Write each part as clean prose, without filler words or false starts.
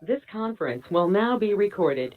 This conference will now be recorded.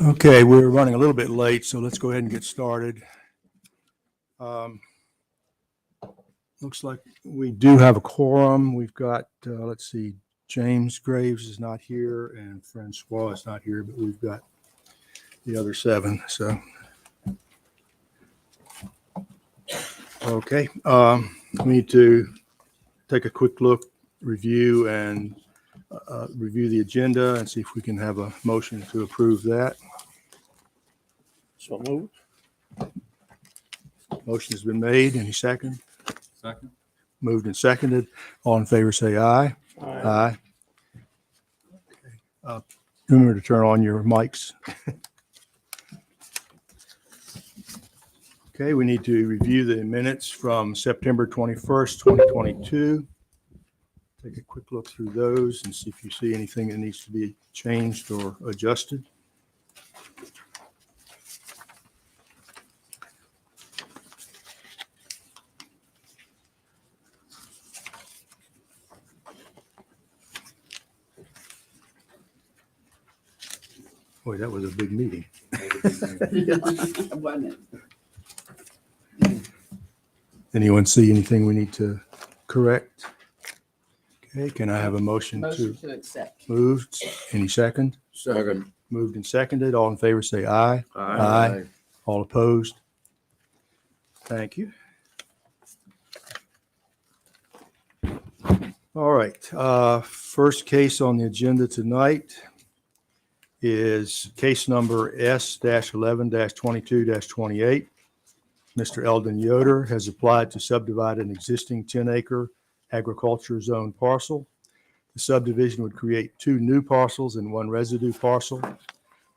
Okay, we're running a little bit late, so let's go ahead and get started. Looks like we do have a quorum. We've got, let's see, James Graves is not here and Francois is not here, but we've got the other seven, so. Okay, we need to take a quick look, review the agenda and see if we can have a motion to approve that. So moved. Motion has been made. Any second? Second. Moved and seconded. All in favor, say aye. Aye. Remember to turn on your mics. Okay, we need to review the minutes from September 21st, 2022. Take a quick look through those and see if you see anything that needs to be changed or adjusted. Boy, that was a big meeting. Wasn't it? Anyone see anything we need to correct? Okay, can I have a motion Motion to to accept. moved? Any second? Second. Moved and seconded. All in favor, say aye. Aye. All opposed? Thank you. All right, first case on the agenda tonight is case number S-11-22-28. Mr. Eldon Yoder has applied to subdivide an existing 10-acre agriculture zone parcel. The subdivision would create 2 new parcels and 1 residue parcel.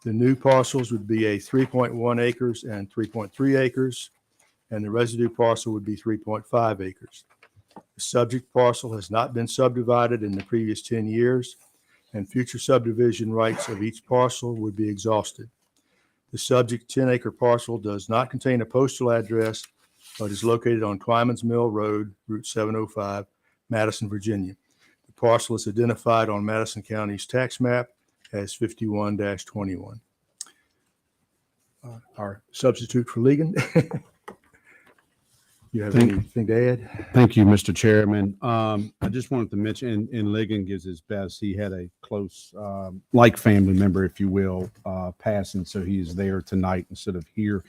The new parcels would be a 3.1 acres and 3.3 acres, and the residue parcel would be 3.5 acres. The subject parcel has not been subdivided in the previous 10 years, and future subdivision rights of each parcel would be exhausted. The subject 10-acre parcel does not contain a postal address, but is located on Twyman's Mill Road, Route 705, Madison, Virginia. The parcel is identified on Madison County's tax map as 51-21. Our substitute for Ligon. You have anything to add? Thank you, Mr. Chairman. I just wanted to mention, and Ligon gives his best. He had a close, like family member, if you will, passing, so he is there tonight instead of here.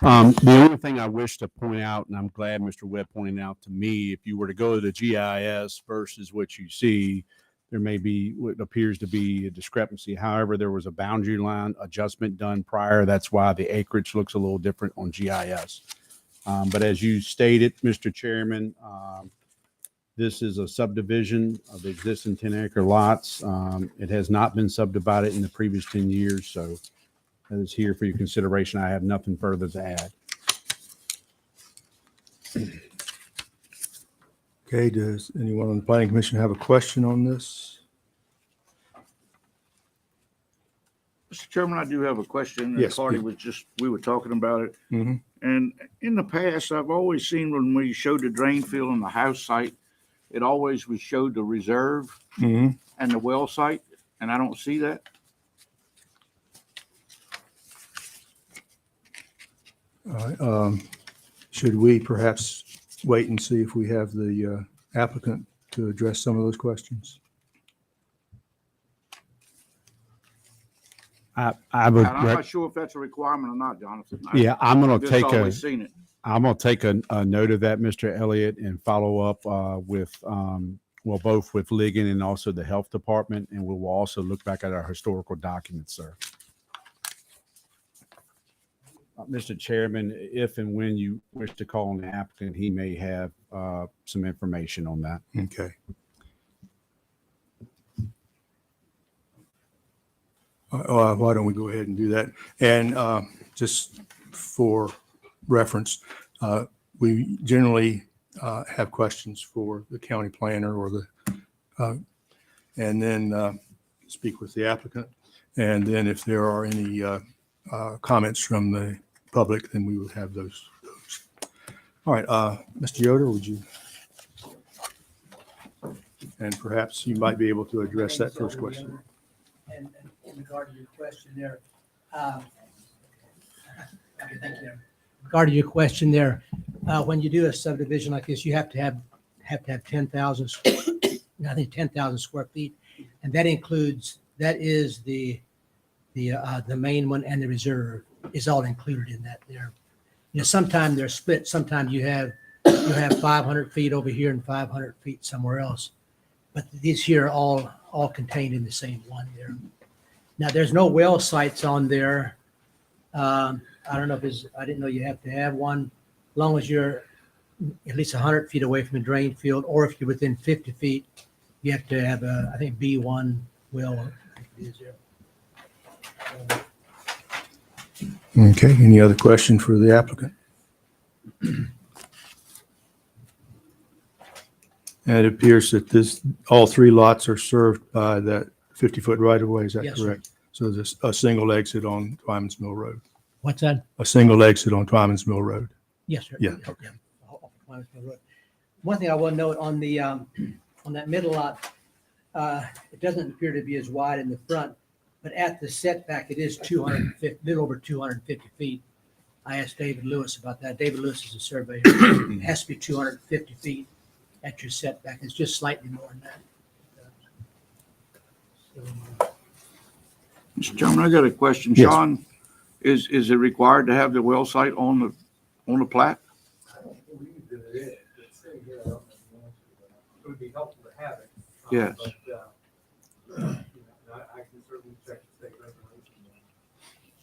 The only thing I wish to point out, and I'm glad Mr. Webb pointed out to me, if you were to go to the GIS versus what you see, there may be what appears to be a discrepancy. However, there was a boundary line adjustment done prior. That's why the acreage looks a little different on GIS. But as you stated, Mr. Chairman, this is a subdivision of the existing 10-acre lots. It has not been subdivided in the previous 10 years, so that is here for your consideration. I have nothing further to add. Okay, does anyone on the planning commission have a question on this? Mr. Chairman, I do have a question. Yes, Cardi please. was just, we were talking about it. Mhm. And in the past, I've always seen when we showed the drain field on the house site, it always was showed the reserve Mhm. and the well site, and I don't see that. All right, should we perhaps wait and see if we have the applicant to address some of those questions? I And would, I'm not sure if that's a requirement or not, Jonathan. yeah, I'm going I've to just take always seen it. I'm going to take a note of that, Mr. Elliott, and follow up with, well, both with Ligon and also the health department. And we will also look back at our historical documents, sir. Mr. Chairman, if and when you wish to call on the applicant, he may have some information on that. Okay. Why don't we go ahead and do that? And just for reference, we generally have questions for the county planner or the, and then speak with the applicant. And then if there are any comments from the public, then we would have those. All right, Mr. Yoder, would you? And perhaps you might be able to address that first question. And in regard to your question there, okay, thank you. In regard to your question there, when you do a subdivision like this, you have to have 10,000, I think 10,000 square feet, and that includes, that is the main one, and the reserve is all included in that there. You know, sometimes they're split. Sometimes you have 500 feet over here and 500 feet somewhere else, but these here are all contained in the same one there. Now, there's no well sites on there. I don't know if it's, I didn't know you have to have one, as long as you're at least 100 feet away from a drain field, or if you're within 50 feet, you have to have a, I think, B1 well. I think it is there. Okay, any other question for the applicant? And it appears that all 3 lots are served by that 50-foot right-of-way, is that Yes, sir. correct? So there's a single exit on Twyman's Mill Road. What's that? A single exit on Twyman's Mill Road. Yes, sir. Yeah, okay. One thing I want to note on the, on that middle lot, it doesn't appear to be as wide in the front But at the setback, it is 250, little over 250 feet. I asked David Lewis about that. David Lewis is a surveyor. It has to be 250 feet at your setback. It's just slightly more than that. So, Mr. Chairman, I got a question. Yes. Sean, is it required to have the well site on the plat? I don't believe that it is. It's sitting here, I don't know if you want to, but it would be helpful to have it. Yes. But, you know, I can certainly check the state regulations.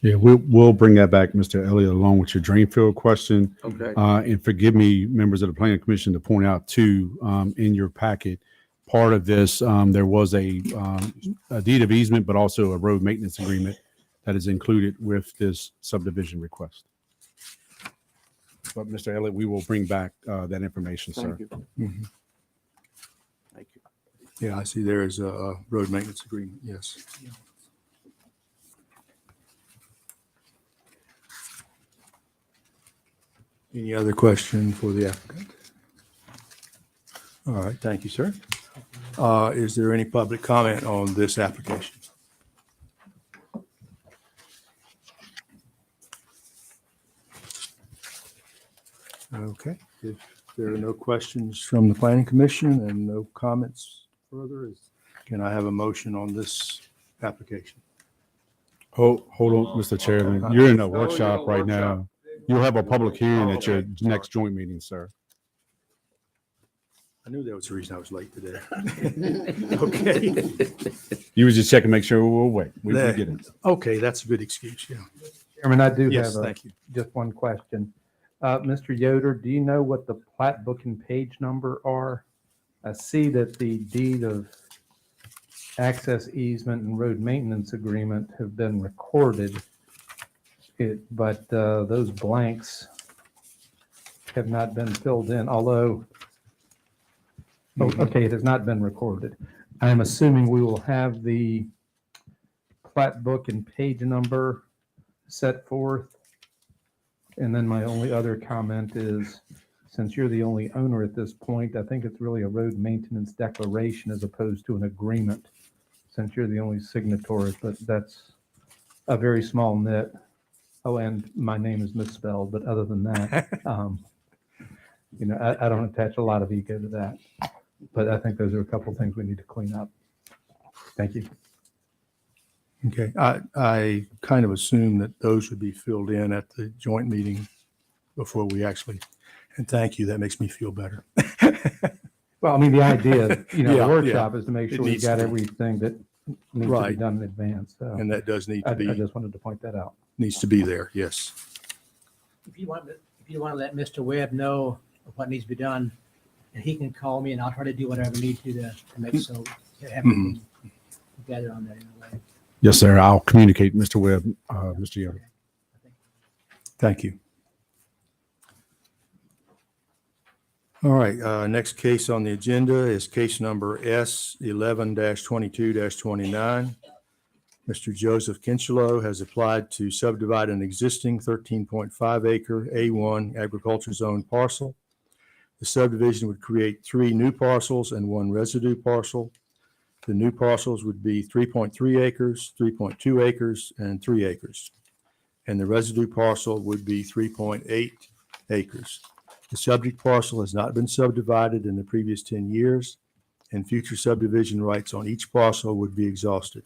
Yeah, we'll bring that back, Mr. Elliott, along with your drain field question. Okay. And forgive me, members of the planning commission, to point out too, in your packet, part of this, there was a deed of easement, but also a road maintenance agreement that is included with this subdivision request. But Mr. Elliott, we will bring back that information, sir. Thank you. Mhm. Thank you. Yeah, I see there is a road maintenance agreement, yes. Any other question for the applicant? All right, thank you, sir. Is there any public comment on this application? Okay, if there are no questions from the planning commission and no comments further, can I have a motion on this application? Hold on, Mr. Chairman. You're in a Oh, workshop you're in a right now. You'll have a public hearing at your next joint meeting, sir. I knew there was a reason I was late today. Okay, You was just checking, make sure we'll wait. We There. get it. okay, that's a good excuse, yeah. Chairman, I do Yes, have thank you. just one question. Mr. Yoder, do you know what the plat book and page number are? I see that the deed of access easement and road maintenance agreement have been recorded. But those blanks have not been filled in, although, okay, it has not been recorded. I am assuming we will have the plat book and page number set forth. And then my only other comment is, since you're the only owner at this point, I think it's really a road maintenance declaration as opposed to an agreement, since you're the only signatory, but that's a very small nit. Oh, and my name is misspelled, but other than that, you know, I don't attach a lot of ego to that. But I think those are a couple things we need to clean up. Thank you. Okay, I kind of assumed that those would be filled in at the joint meeting before we actually, and thank you, that makes me feel better. Well, I mean, the idea, you know, Yeah, the workshop is to make It sure we've needs got to be. everything that needs to be Right. done in advance. So And that does need I to be, just wanted to point that out. needs to be there, yes. If you want to let Mr. Webb know of what needs to be done, and he can call me and I'll try to do whatever I need to make so have everything together on that in a way. Yes, sir. I'll communicate, Mr. Webb, Mr. Yoder. Thank you. All right, next case on the agenda is case number S 11-22-29. Mr. Joseph Kinchelow has applied to subdivide an existing 13.5 acre A1 agriculture zone parcel. The subdivision would create 3 new parcels and 1 residue parcel. The new parcels would be 3.3 acres, 3.2 acres, and 3 acres. And the residue parcel would be 3.8 acres. The subject parcel has not been subdivided in the previous 10 years, and future subdivision rights on each parcel would be exhausted.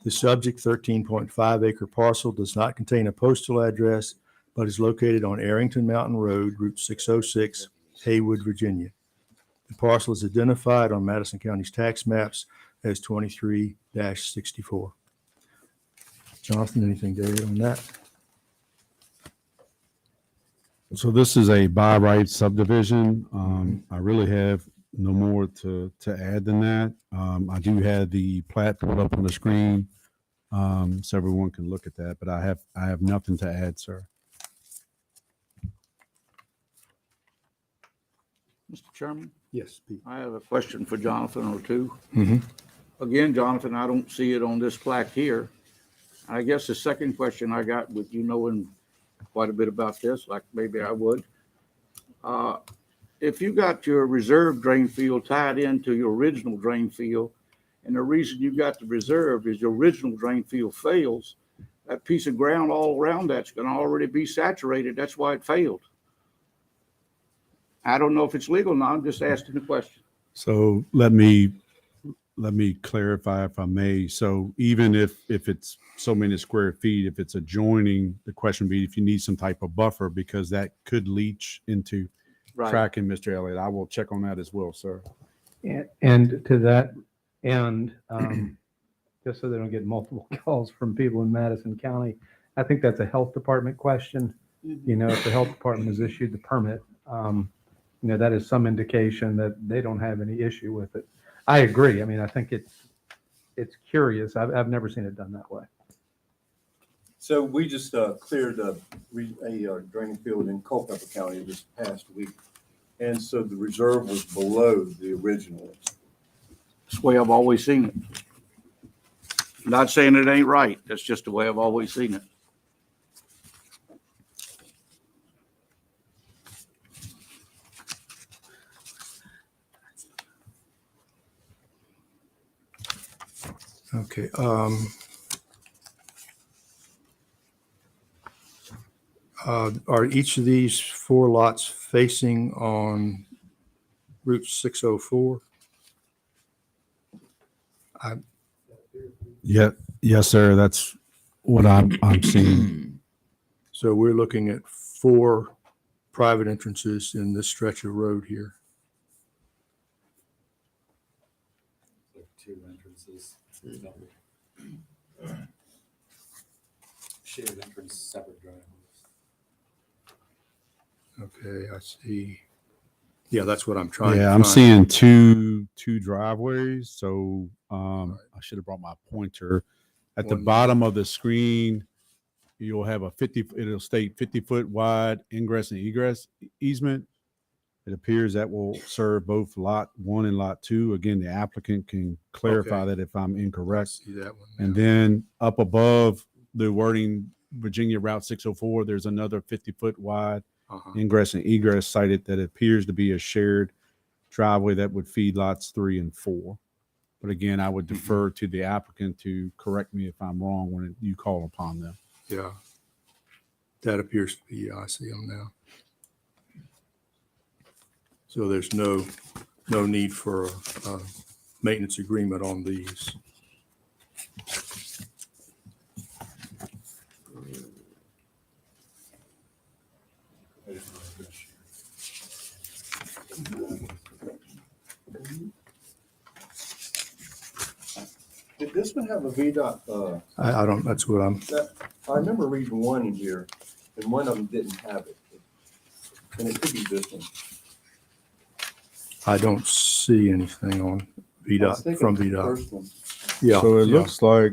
The subject 13.5 acre parcel does not contain a postal address, but is located on Arrington Mountain Road, Route 606, Haywood, Virginia. The parcel is identified on Madison County's tax maps as 23-64. Jonathan, anything to add on that? So this is a by right subdivision. I really have no more to add than that. I do have the plat put up on the screen, so everyone can look at that, but I have nothing to add, sir. Mr. Chairman, Yes, Pete. I have a question for Jonathan or two. Mhm. Again, Jonathan, I don't see it on this plaque here. I guess the second question I got with you knowing quite a bit about this, like maybe I would. If you got your reserve drain field tied into your original drain field And the reason you got the reserve is your original drain field fails. That piece of ground all around that's gonna already be saturated. That's why it failed. I don't know if it's legal now. I'm just asking the question. So let me clarify if I may. So even if it's so many square feet, if it's adjoining, the question would be if you need some type of buffer, because that could leach into cracking, Mr. Elliott. I will check on that as well, sir. And to that end, just so they don't get multiple calls from people in Madison County, I think that's a health department question. You know, if the health department has issued the permit, you know, that is some indication that they don't have any issue with it. I agree. I mean, I think it's curious. I've never seen it done that way. So we just cleared a draining field in Culpeper County this past week. And so the reserve was below the original. That's the way I've always seen it. Not saying it ain't right. That's just the way I've always seen it. Okay. Are each of these 4 lots facing on Route 604? Yeah, yes, sir. That's what I'm seeing. So we're looking at 4 private entrances in this stretch of road here. Like 2 entrances. Shared entrance, separate driveways. Okay, I see. Yeah, that's what I'm trying. Yeah, to I'm find. seeing two driveways. So I should have brought my pointer. At the One- bottom of the screen, you'll have it'll state 50-foot wide ingress and egress easement. It appears that will serve both lot 1 and lot 2. Again, the applicant can clarify Okay. that if I'm I incorrect. see that one. And now. then up above the wording, Virginia Route 604, there's another 50-foot wide Uh-huh. ingress and egress cited that appears to be a shared driveway that would feed lots 3 and 4. But again, I would defer to the applicant to correct me if I'm wrong when you call upon them. Yeah. That appears to be, yeah, I see them now. So there's no need for a maintenance agreement on these. Did this one have a VDOT? I don't, that's what I'm, I remember reading one in here, and one of them didn't have it. And it could be this one. I don't see anything on I was VDOT, thinking from the VDOT. first one. Yeah. So it yeah. looks like,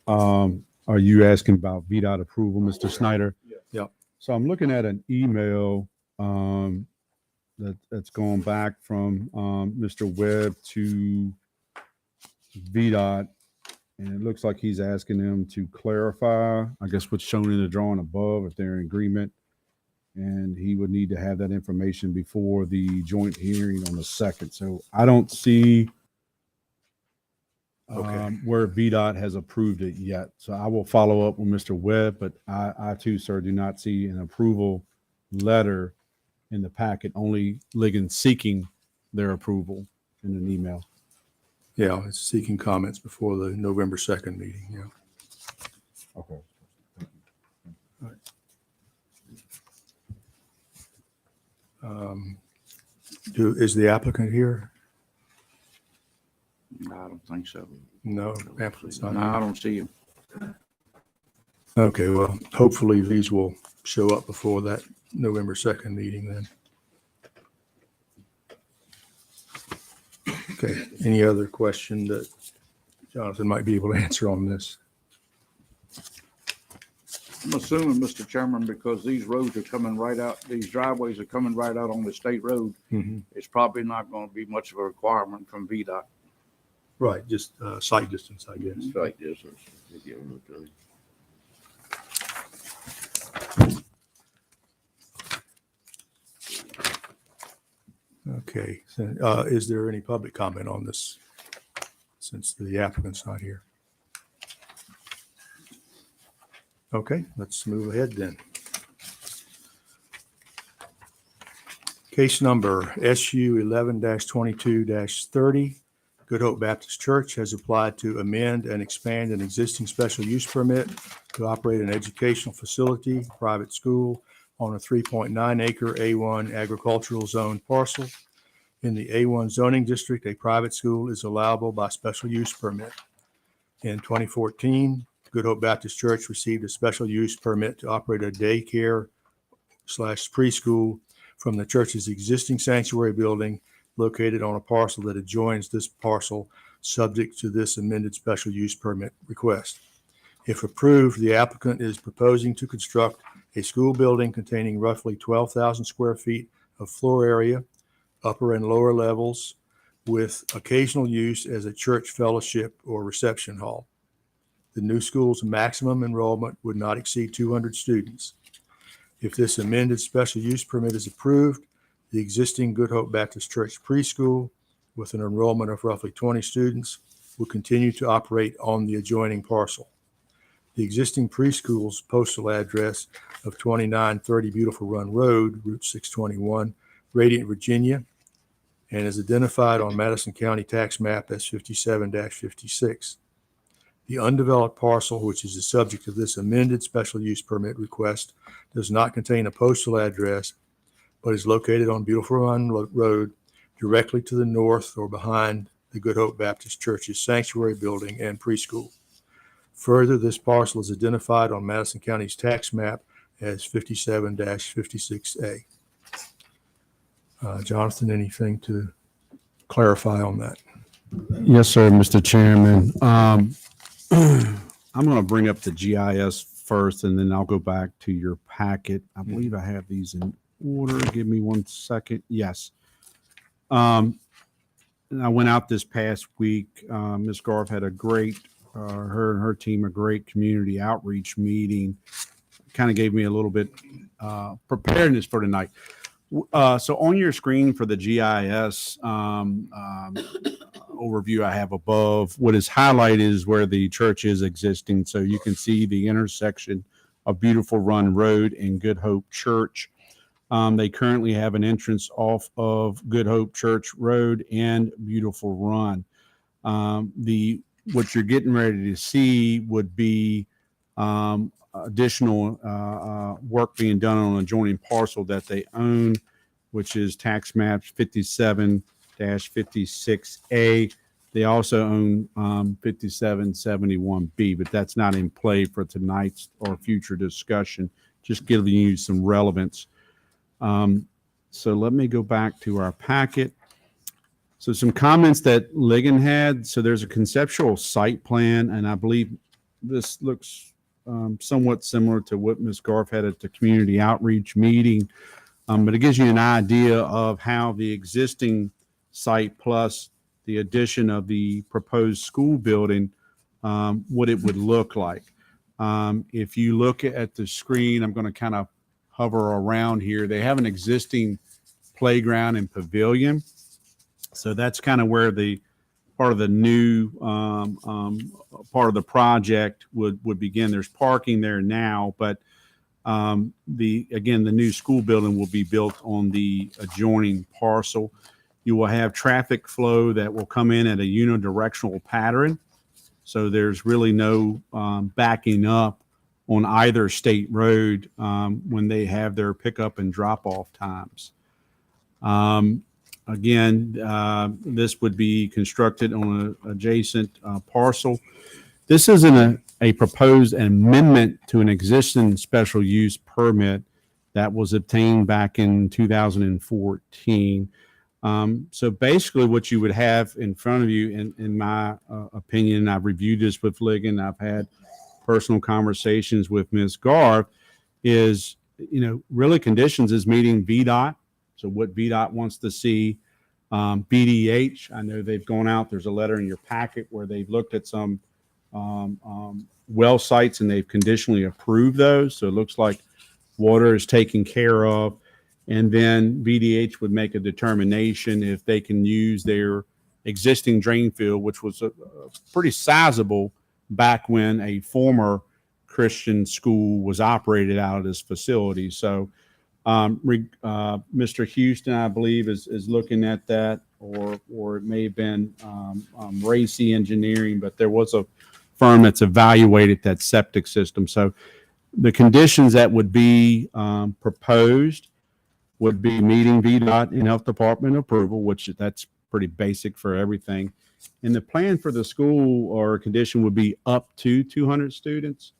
are you asking about VDOT approval, Mr. Snyder? Yeah. Yep. So I'm looking at an email that's going back from Mr. Webb to VDOT. And it looks like he's asking them to clarify, I guess, what's shown in the drawing above, if they're in agreement. And he would need to have that information before the joint hearing on the 2nd. So I don't see Okay. where VDOT has approved it yet. So I will follow up with Mr. Webb, but I too, sir, do not see an approval letter in the packet, only Ligon seeking their approval in an email. Yeah, it's seeking comments before the November 2nd meeting, yeah. Okay. Is the applicant here? No, I don't think so. No, applicant's not No, I here. don't see him. Okay, well, hopefully these will show up before that November 2nd meeting then. Okay, any other question that Jonathan might be able to answer on this? I'm assuming, Mr. Chairman, because these roads are coming right out, these driveways are coming right out on the state road, Mhm. it's probably not going to be much of a requirement from VDOT. Right, just sight distance, I guess. Right, yes, sir. Okay, so is there any public comment on this since the applicant's not here. Okay, let's move ahead then. Case number SU 11-22-30. Good Hope Baptist Church has applied to amend and expand an existing special use permit to operate an educational facility, private school, on a 3.9 acre A1 agricultural zone parcel. In the A1 zoning district, a private school is allowable by special use permit. In 2014, Good Hope Baptist Church received a special use permit to operate a daycare/preschool from the church's existing sanctuary building located on a parcel that adjoins this parcel, subject to this amended special use permit request. If approved, the applicant is proposing to construct a school building containing roughly 12,000 square feet of floor area, upper and lower levels, with occasional use as a church fellowship or reception hall. The new school's maximum enrollment would not exceed 200 students. If this amended special use permit is approved, the existing Good Hope Baptist Church preschool, with an enrollment of roughly 20 students, will continue to operate on the adjoining parcel. The existing preschool's postal address of 2930 Beautiful Run Road, Route 621, Radiant, Virginia, and is identified on Madison County Tax Map as 57-56. The undeveloped parcel, which is the subject of this amended special use permit request, does not contain a postal address, but is located on Beautiful Run Road, directly to the north or behind the Good Hope Baptist Church's sanctuary building and preschool. Further, this parcel is identified on Madison County's tax map as 57-56A. Jonathan, anything to clarify on that? Yes, sir, Mr. Chairman. I'm going to bring up the GIS first, and then I'll go back to your packet. I believe I have these in order. Give me 1 second. Yes. I went out this past week. Ms. Garth had a great, her and her team, a great community outreach meeting. Kind of gave me a little bit preparedness for tonight. So on your screen for the GIS overview I have above, what is highlighted is where the church is existing. So you can see the intersection of Beautiful Run Road and Good Hope Church. They currently have an entrance off of Good Hope Church Road and Beautiful Run. What you're getting ready to see would be additional work being done on an adjoining parcel that they own, which is tax map 57-56A. They also own 5771B, but that's not in play for tonight's or future discussion, just giving you some relevance. So let me go back to our packet. So some comments that Ligon had. So there's a conceptual site plan, and I believe this looks somewhat similar to what Ms. Garth had at the community outreach meeting. But it gives you an idea of how the existing site plus the addition of the proposed school building, what it would look like. If you look at the screen, I'm going to kind of hover around here. They have an existing playground and pavilion. So that's kind of where the part of the new part of the project would begin. There's parking there now, but the new school building will be built on the adjoining parcel. You will have traffic flow that will come in at a unidirectional pattern. So there's really no backing up on either state road when they have their pickup and drop off times. This would be constructed on an adjacent parcel. This isn't a proposed amendment to an existing special use permit that was obtained back in 2014. So basically what you would have in front of you, in my opinion, I've reviewed this with Ligon, I've had personal conversations with Ms. Garth, is, really conditions is meeting VDOT. So what VDOT wants to see, BDH, I know they've gone out, there's a letter in your packet where they've looked at some well sites and they've conditionally approved those. So it looks like water is taken care of. And then BDH would make a determination if they can use their existing drain field, which was a pretty sizable back when a former Christian school was operated out of this facility. So Mr. Houston, I believe, is looking at that, or it may have been Racy Engineering, but there was a firm that's evaluated that septic system. So the conditions that would be proposed would be meeting VDOT and Health Department approval, which that's pretty basic for everything. And the plan for the school or condition would be up to 200 students.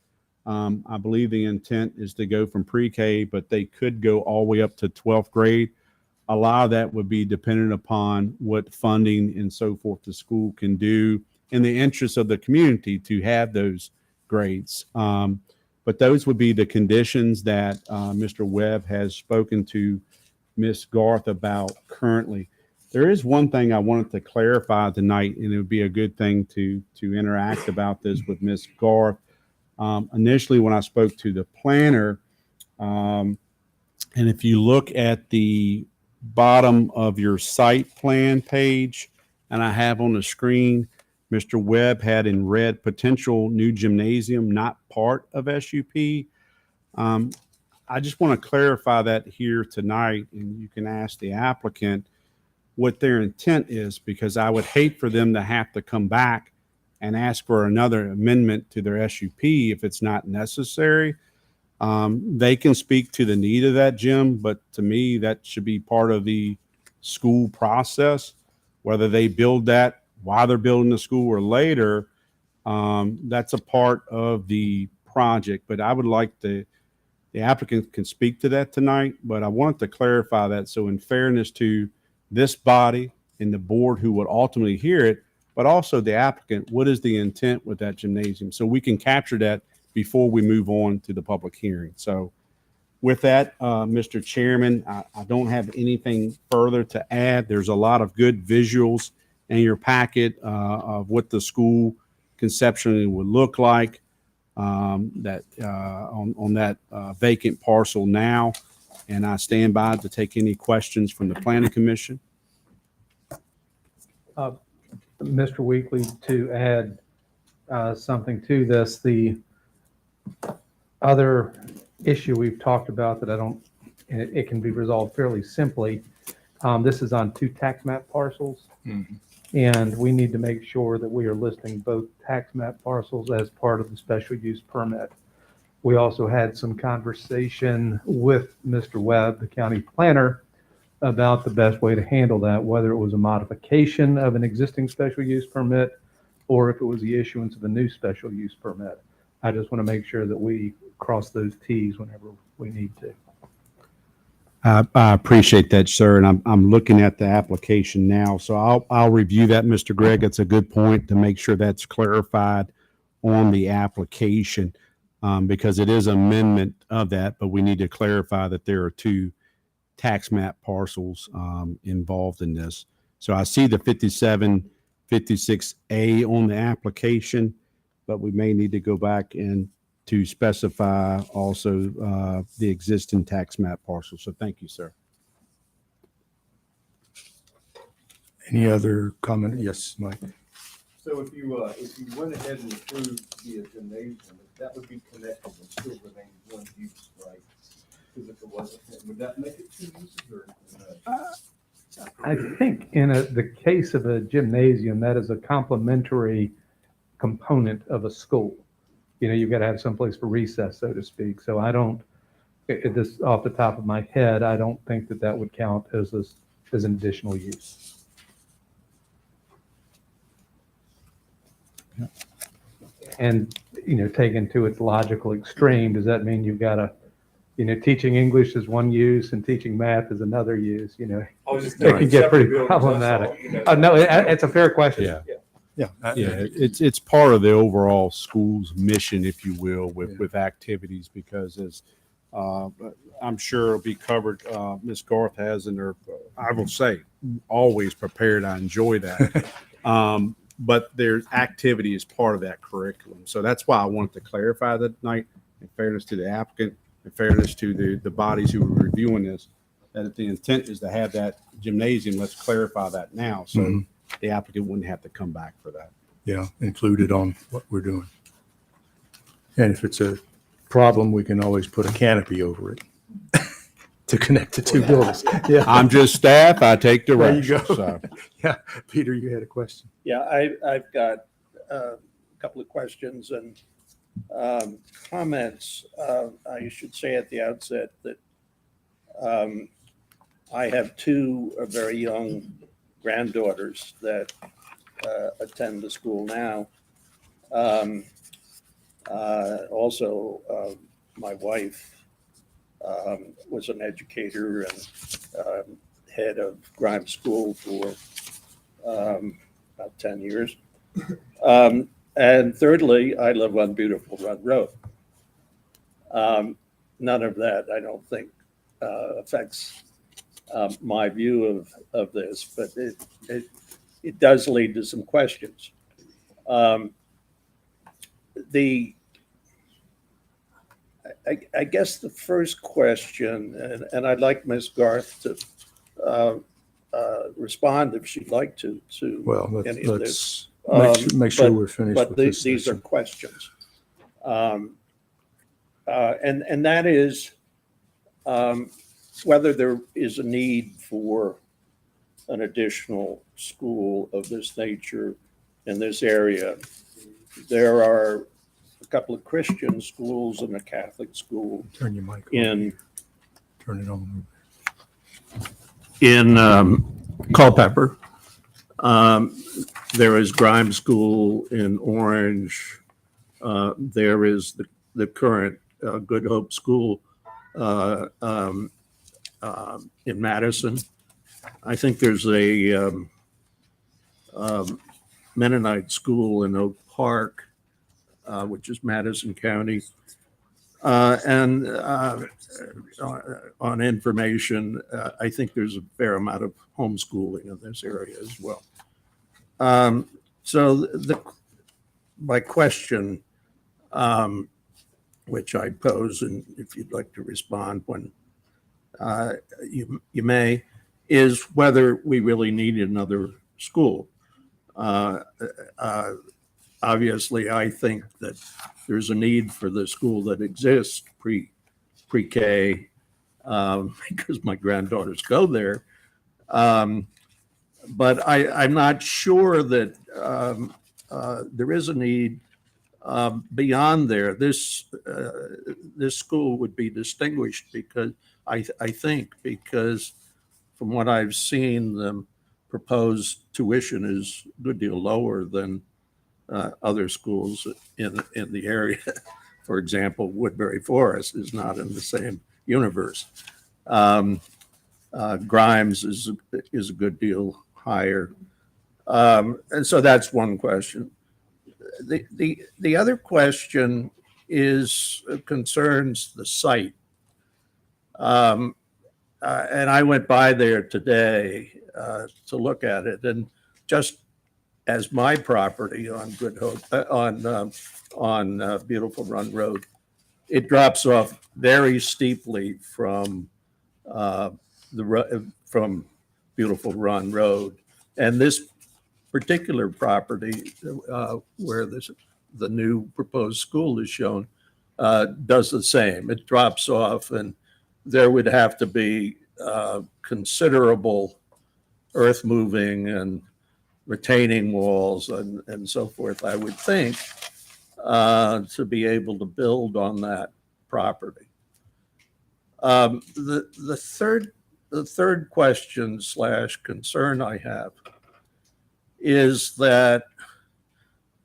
I believe the intent is to go from pre-K, but they could go all the way up to 12th grade. A lot of that would be dependent upon what funding and so forth the school can do in the interest of the community to have those grades. But those would be the conditions that Mr. Webb has spoken to Ms. Garth about currently. There is one thing I wanted to clarify tonight, and it would be a good thing to interact about this with Ms. Garth. Initially, when I spoke to the planner, and if you look at the bottom of your site plan page, and I have on the screen, Mr. Webb had in red potential new gymnasium, not part of SUP. I just want to clarify that here tonight, and you can ask the applicant what their intent is, because I would hate for them to have to come back and ask for another amendment to their SUP if it's not necessary. They can speak to the need of that gym, but to me, that should be part of the school process, whether they build that while they're building the school or later. That's a part of the project, but I would like the applicant can speak to that tonight, but I wanted to clarify that. So in fairness to this body and the board who would ultimately hear it, but also the applicant, what is the intent with that gymnasium? So we can capture that before we move on to the public hearing. So with that, Mr. Chairman, I don't have anything further to add. There's a lot of good visuals in your packet of what the school conceptually would look like that on that vacant parcel now. And I stand by to take any questions from the Planning Commission. Mr. Weekly, to add something to this, the other issue we've talked about that and it can be resolved fairly simply. This is on 2 tax map parcels. And we need to make sure that we are listing both tax map parcels as part of the special use permit. We also had some conversation with Mr. Webb, the county planner, about the best way to handle that, whether it was a modification of an existing special use permit or if it was the issuance of a new special use permit. I just want to make sure that we cross those T's whenever we need to. I appreciate that, sir. And I'm looking at the application now. So I'll review that, Mr. Gregg. It's a good point to make sure that's clarified on the application because it is amendment of that, but we need to clarify that there are 2 tax map parcels involved in this. So I see the 5756A on the application, but we may need to go back and to specify also the existing tax map parcel. So thank you, sir. Any other comment? Yes, Mike. So if you went ahead and approved the gymnasium, that would be connected and still remain one use, right? Because if it wasn't, would that make it 2 uses or? I think in the case of a gymnasium, that is a complementary component of a school. You know, you've got to have someplace for recess, so to speak. So I don't, this off the top of my head, I don't think that would count as an additional use. And, you know, taken to its logical extreme, does that mean you've got to, you know, teaching English is one use and teaching math is another use? You know, it can get pretty problematic. Oh, no, it's a fair question. Yeah. Yeah. It's part of the overall school's mission, if you will, with activities, because as I'm sure it'll be covered, Ms. Garth has in her, I will say, always prepared. I enjoy that. But there's activity is part of that curriculum. So that's why I wanted to clarify that tonight, in fairness to the applicant, in fairness to the bodies who are reviewing this, that if the intent is to have that gymnasium, let's clarify that now. So the applicant wouldn't have to come back for that. Yeah, included on what we're doing. And if it's a problem, we can always put a canopy over it to connect the two buildings. Yeah, I'm just staff. I take There you direction. go. So. yeah. Peter, you had a question? Yeah, I've got a couple of questions and comments. I should say at the outset that I have two very young granddaughters that attend the school now. Also, my wife was an educator and head of Grimes School for about 10 years. And thirdly, I live on Beautiful Run Road. None of that, I don't think, affects my view of this, but it does lead to some questions. I guess the first question, and I'd like Ms. Garth to respond if she'd like to Well, any of this. let's make sure But- we're finished But with this. these are section. questions. And that is whether there is a need for an additional school of this nature in this area. There are a couple of Christian schools and a Catholic school Turn your mic on. in Turn it on. Culpeper. There is Grimes School in Orange. There is the current Good Hope School in Madison. I think there's a Mennonite school in Oak Park, which is Madison County. And on information, I think there's a fair amount of homeschooling in this area as well. So my question, which I pose, and if you'd like to respond when you may, is whether we really need another school. Obviously, I think that there's a need for the school that exists pre-K because my granddaughters go there. But I'm not sure that there is a need beyond there. This school would be distinguished because I think because from what I've seen, the proposed tuition is a good deal lower than other schools in the area. For example, Woodbury Forest is not in the same universe. Grimes is a good deal higher. And so that's one question. The other question concerns the site. And I went by there today to look at it, and just as my property on Good Hope, on Beautiful Run Road, it drops off very steeply from from Beautiful Run Road, and this particular property where the new proposed school is shown does the same. It drops off, and there would have to be considerable earth moving and retaining walls and so forth, I would think, to be able to build on that property. The third question / concern I have is that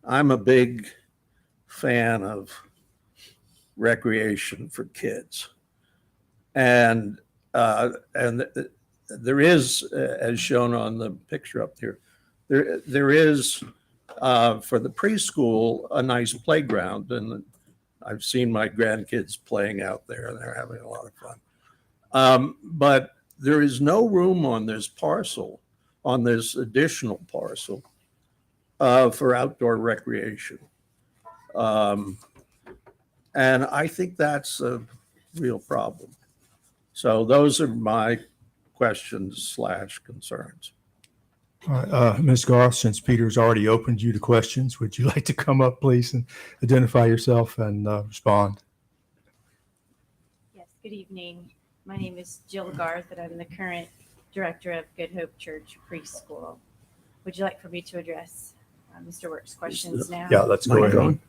I'm a big fan of recreation for kids. And there is, as shown on the picture up here, there is for the preschool a nice playground, and I've seen my grandkids playing out there, and they're having a lot of fun. But there is no room on this parcel, on this additional parcel, for outdoor recreation. And I think that's a real problem. So those are my questions / concerns. All right, Ms. Garth, since Peter's already opened you to questions, would you like to come up, please, and identify yourself and respond? Yes, good evening. My name is Jill Garth, and I'm the current director of Good Hope Church Preschool. Would you like for me to address Mr. Work's questions now? Yeah, let's go Mic ahead. on?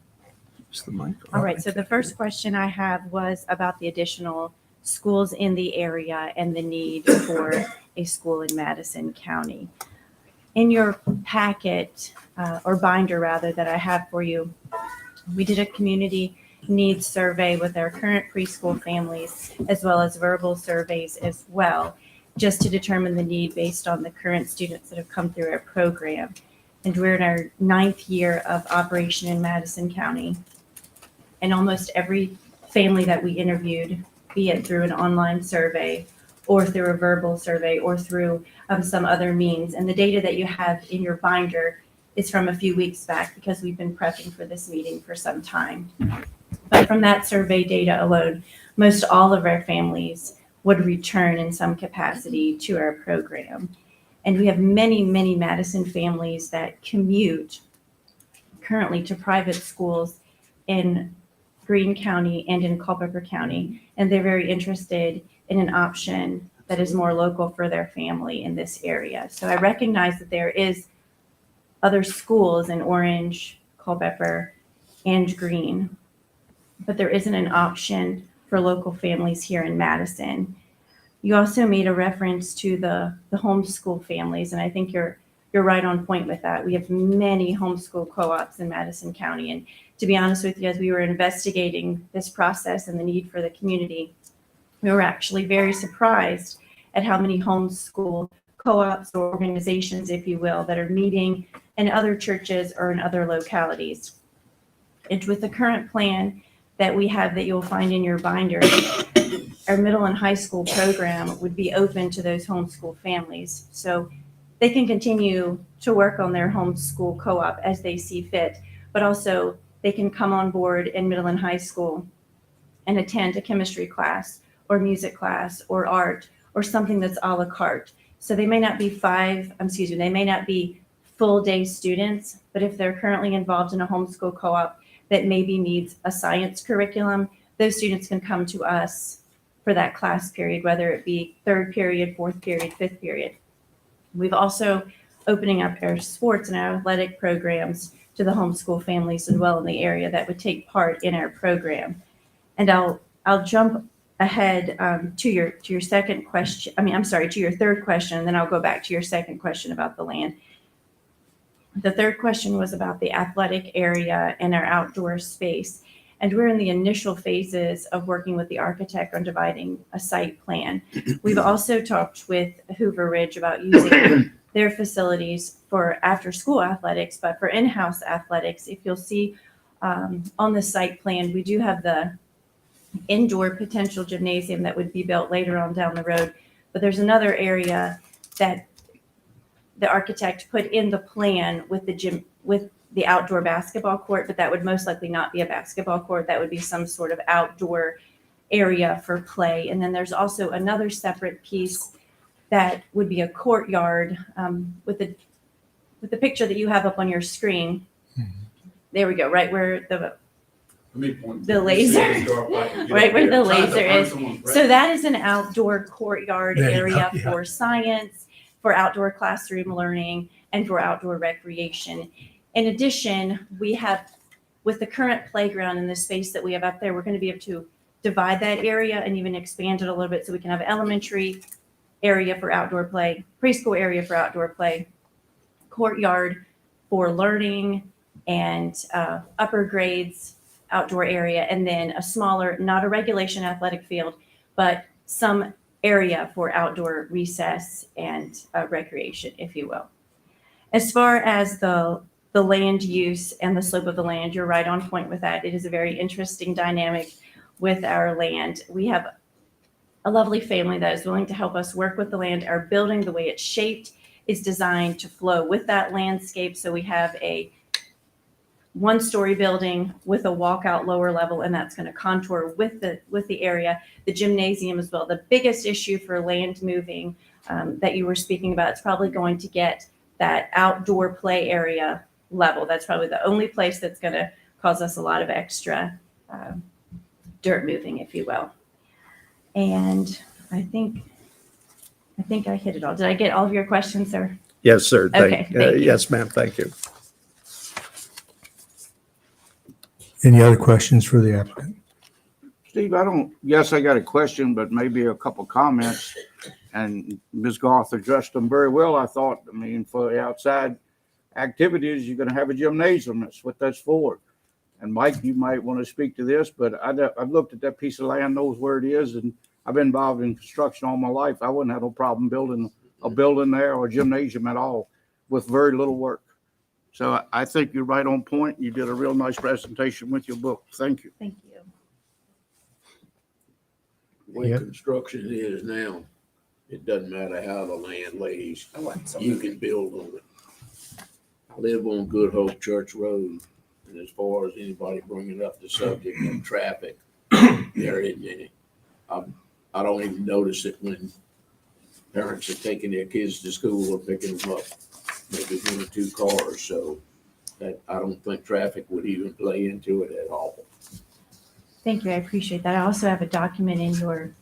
Is the mic on? All right, so the first question I have was about the additional schools in the area and the need for a school in Madison County. In your packet, or binder rather, that I have for you, we did a community needs survey with our current preschool families, as well as verbal surveys as well, just to determine the need based on the current students that have come through our program. And we're in our 9th year of operation in Madison County. And almost every family that we interviewed, be it through an online survey or through a verbal survey or through some other means. And the data that you have in your binder is from a few weeks back because we've been prepping for this meeting for some time. But from that survey data alone, most all of our families would return in some capacity to our program. And we have many, many Madison families that commute currently to private schools in Greene County and in Culpeper County. And they're very interested in an option that is more local for their family in this area. So I recognize that there is other schools in Orange, Culpeper, and Greene, but there isn't an option for local families here in Madison. You also made a reference to the homeschool families, and I think you're right on point with that. We have many homeschool co-ops in Madison County, and to be honest with you, as we were investigating this process and the need for the community, we were actually very surprised at how many homeschool co-ops or organizations, if you will, that are meeting in other churches or in other localities. And with the current plan that we have that you'll find in your binder, our middle and high school program would be open to those homeschool families. So they can continue to work on their homeschool co-op as they see fit, but also they can come on board in middle and high school and attend a chemistry class or music class or art or something that's a la carte. So they may not be they may not be full day students, but if they're currently involved in a homeschool co-op that maybe needs a science curriculum, those students can come to us for that class period, whether it be 3rd period, 4th period, 5th period. We've also opening up our sports and our athletic programs to the homeschool families as well in the area that would take part in our program. And I'll jump ahead to your second question. To your third question, and then I'll go back to your second question about the land. The third question was about the athletic area and our outdoor space. And we're in the initial phases of working with the architect on dividing a site plan. We've also talked with Hoover Ridge about using their facilities for after-school athletics, but for in-house athletics, if you'll see on the site plan, we do have the indoor potential gymnasium that would be built later on down the road. But there's another area that the architect put in the plan with the gym, with the outdoor basketball court, but that would most likely not be a basketball court. That would be some sort of outdoor area for play. And then there's also another separate piece that would be a courtyard with the picture that you have up on your screen. There we go, right where the laser, right where the laser is. So that is an outdoor courtyard area for science, for outdoor classroom learning, and for outdoor recreation. In addition, we have, with the current playground and the space that we have up there, we're going to be able to divide that area and even expand it a little bit so we can have elementary area for outdoor play, preschool area for outdoor play, courtyard for learning and upper grades outdoor area, and then a smaller, not a regulation athletic field, but some area for outdoor recess and recreation, if you will. As far as the land use and the slope of the land, you're right on point with that. It is a very interesting dynamic with our land. We have a lovely family that is willing to help us work with the land. Our building, the way it's shaped, is designed to flow with that landscape. So we have a one-story building with a walkout lower level, and that's going to contour with the area. The gymnasium as well. The biggest issue for land moving that you were speaking about, it's probably going to get that outdoor play area level. That's probably the only place that's going to cause us a lot of extra dirt moving, if you will. And I think I hit it all. Did I get all of your questions, sir? Yes, sir. Okay, thank you. Yes, ma'am. Thank you. Any other questions for the applicant? Steve, yes, I got a question, but maybe a couple comments. And Ms. Goff addressed them very well, I thought. I mean, for the outside activities, you're going to have a gymnasium. That's what that's for. And Mike, you might want to speak to this, but I've looked at that piece of land, knows where it is, and I've been involved in construction all my life. I wouldn't have no problem building a building there or a gymnasium at all with very little work. So I think you're right on point. You did a real nice presentation with your book. Thank you. Thank you. Way Yeah. construction is now, it doesn't matter how the land lays, you can build on it. I live on Good Hope Church Road, and as far as anybody bringing up the subject of traffic, there isn't any. I don't even notice it when parents are taking their kids to school or picking them up, maybe 1 or 2 cars, so that, I don't think traffic would even play into it at all. Thank you. I appreciate that. I also have a document in your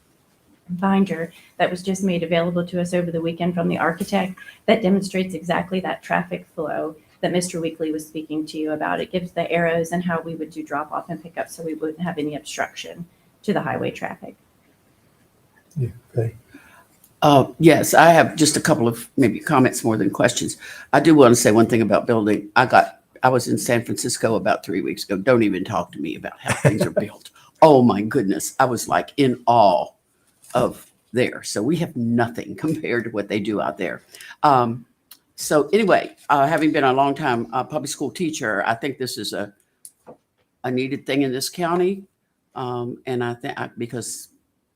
binder that was just made available to us over the weekend from the architect that demonstrates exactly that traffic flow that Mr. Weekly was speaking to you about. It gives the arrows and how we would do drop off and pick up so we wouldn't have any obstruction to the highway traffic. Yeah, okay. Yes, I have just a couple of maybe comments more than questions. I do want to say one thing about building. I was in San Francisco about 3 weeks ago. Don't even talk to me about how things are built. Oh my goodness. I was like in awe of there. So we have nothing compared to what they do out there. So anyway, having been a long time public school teacher, I think this is a needed thing in this county. And I think because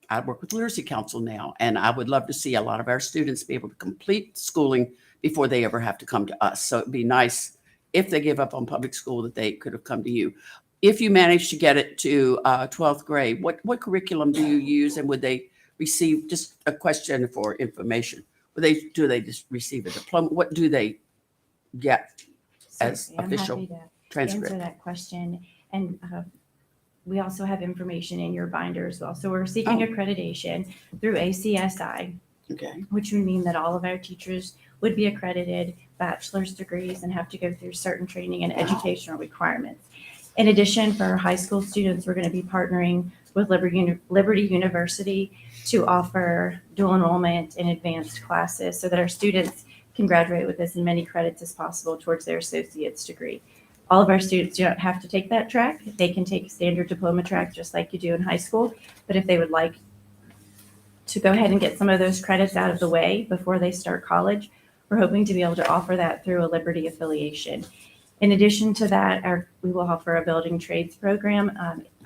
I work with Literacy Council now, and I would love to see a lot of our students be able to complete schooling before they ever have to come to us. So it'd be nice if they give up on public school that they could have come to you. If you manage to get it to 12th grade, what curriculum do you use, and would they receive, just a question for information, do they just receive a diploma? What do they get as Certainly, I'm official happy to transcript? answer that question. And we also have information in your binder as well. So we're seeking accreditation through ACSI, Okay. which would mean that all of our teachers would be accredited bachelor's degrees and have to go through certain training and educational requirements. In addition, for our high school students, we're going to be partnering with Liberty University to offer dual enrollment in advanced classes so that our students can graduate with as many credits as possible towards their associate's degree. All of our students do not have to take that track. They can take a standard diploma track just like you do in high school. But if they would like to go ahead and get some of those credits out of the way before they start college, we're hoping to be able to offer that through a Liberty affiliation. In addition to that, we will offer a building trades program.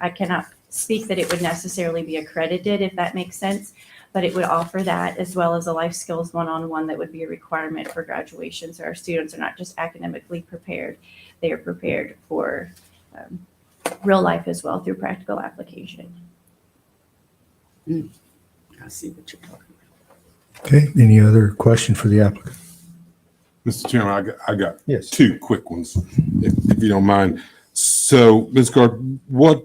I cannot speak that it would necessarily be accredited, if that makes sense, but it would offer that as well as a life skills one-on-one that would be a requirement for graduation. So our students are not just academically prepared, they are prepared for real life as well through practical application. I see what you're talking about. Okay, any other question for the applicant? Mr. Chairman, I got Yes. 2 quick ones, if you don't mind. So, Ms. Gard, what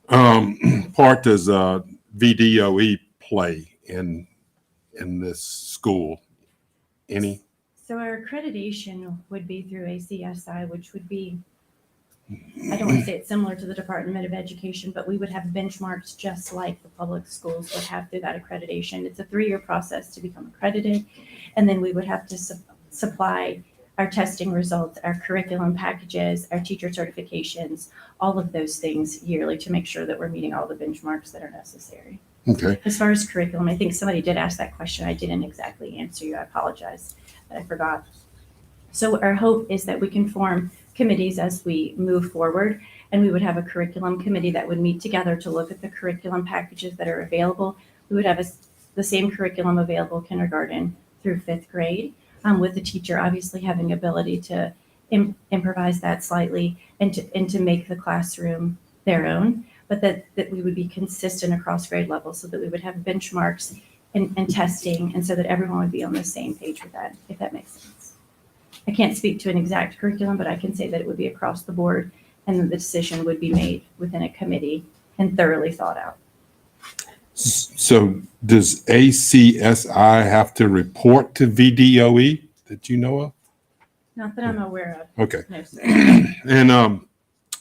part does VDOE play in this school? Any? So our accreditation would be through ACSI, which would be, I don't want to say it's similar to the Department of Education, but we would have benchmarks just like the public schools would have through that accreditation. It's a 3-year process to become accredited. And then we would have to supply our testing results, our curriculum packages, our teacher certifications, all of those things yearly to make sure that we're meeting all the benchmarks that are necessary. Okay. As far as curriculum, I think somebody did ask that question. I didn't exactly answer you. I apologize, but I forgot. So our hope is that we can form committees as we move forward, and we would have a curriculum committee that would meet together to look at the curriculum packages that are available. We would have the same curriculum available kindergarten through 5th grade, with the teacher obviously having ability to improvise that slightly and to make the classroom their own, but that we would be consistent across grade levels so that we would have benchmarks and testing, and so that everyone would be on the same page with that, if that makes sense. I can't speak to an exact curriculum, but I can say that it would be across the board and that the decision would be made within a committee and thoroughly thought out. So does ACSI have to report to VDOE that you know of? Not that I'm aware of. Okay. No, sir. And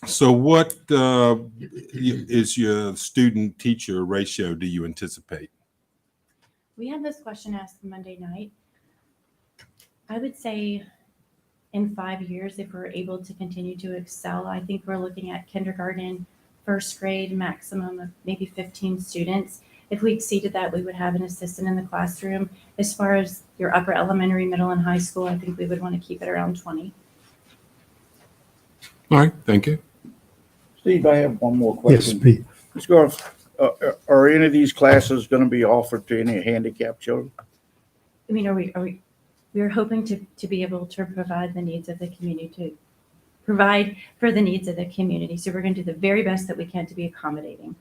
so what is your student teacher ratio do you anticipate? We had this question asked Monday night. I would say in 5 years, if we're able to continue to excel, I think we're looking at kindergarten, first grade, maximum of maybe 15 students. If we exceeded that, we would have an assistant in the classroom. As far as your upper elementary, middle, and high school, I think we would want to keep it around 20. All right, thank you. Steve, I have one more Yes, question. Pete. Ms. Garth, are any of these classes going to be offered to any handicapped children? I mean, we're hoping to be able to provide the needs of the community, to provide for the needs of the community. So we're going to do the very best that we can to be accommodating.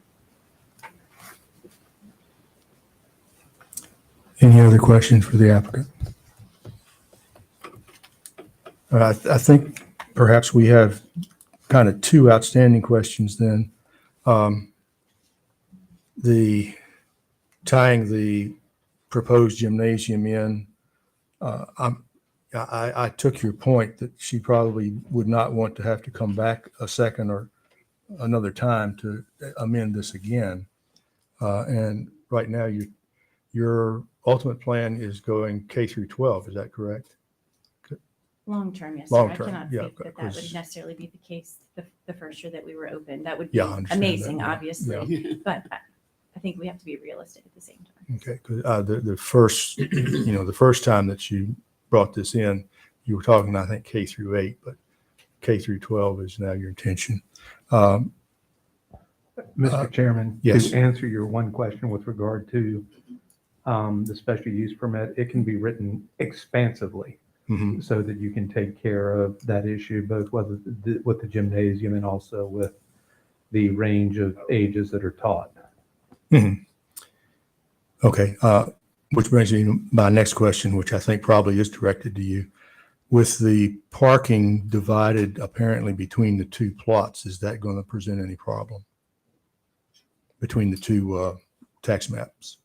Any other questions for the applicant? I think perhaps we have kind of two outstanding questions then. The tying the proposed gymnasium in, I took your point that she probably would not want to have to come back a second or another time to amend this again. And right now, your ultimate plan is going K through 12, is that correct? Long term, yes, sir. Long I term, cannot yeah, think that that because- would necessarily be the case the first year that we were open. That would be Yeah, I understand that, amazing, yeah, obviously, but I think we have to be realistic at the same time. Okay, because the first, the first time that you brought this in, you were talking, I think, K through 8, but K through 12 is now your intention. Mr. Chairman, yes. to answer your one question with regard to the special use permit, it can be written expansively Mhm. so that you can take care of that issue, both with the gymnasium and also with the range of ages that are taught. Mhm. Okay, which brings me to my next question, which I think probably is directed to you. With the parking divided apparently between the two plots, is that going to present any problem between the two tax maps?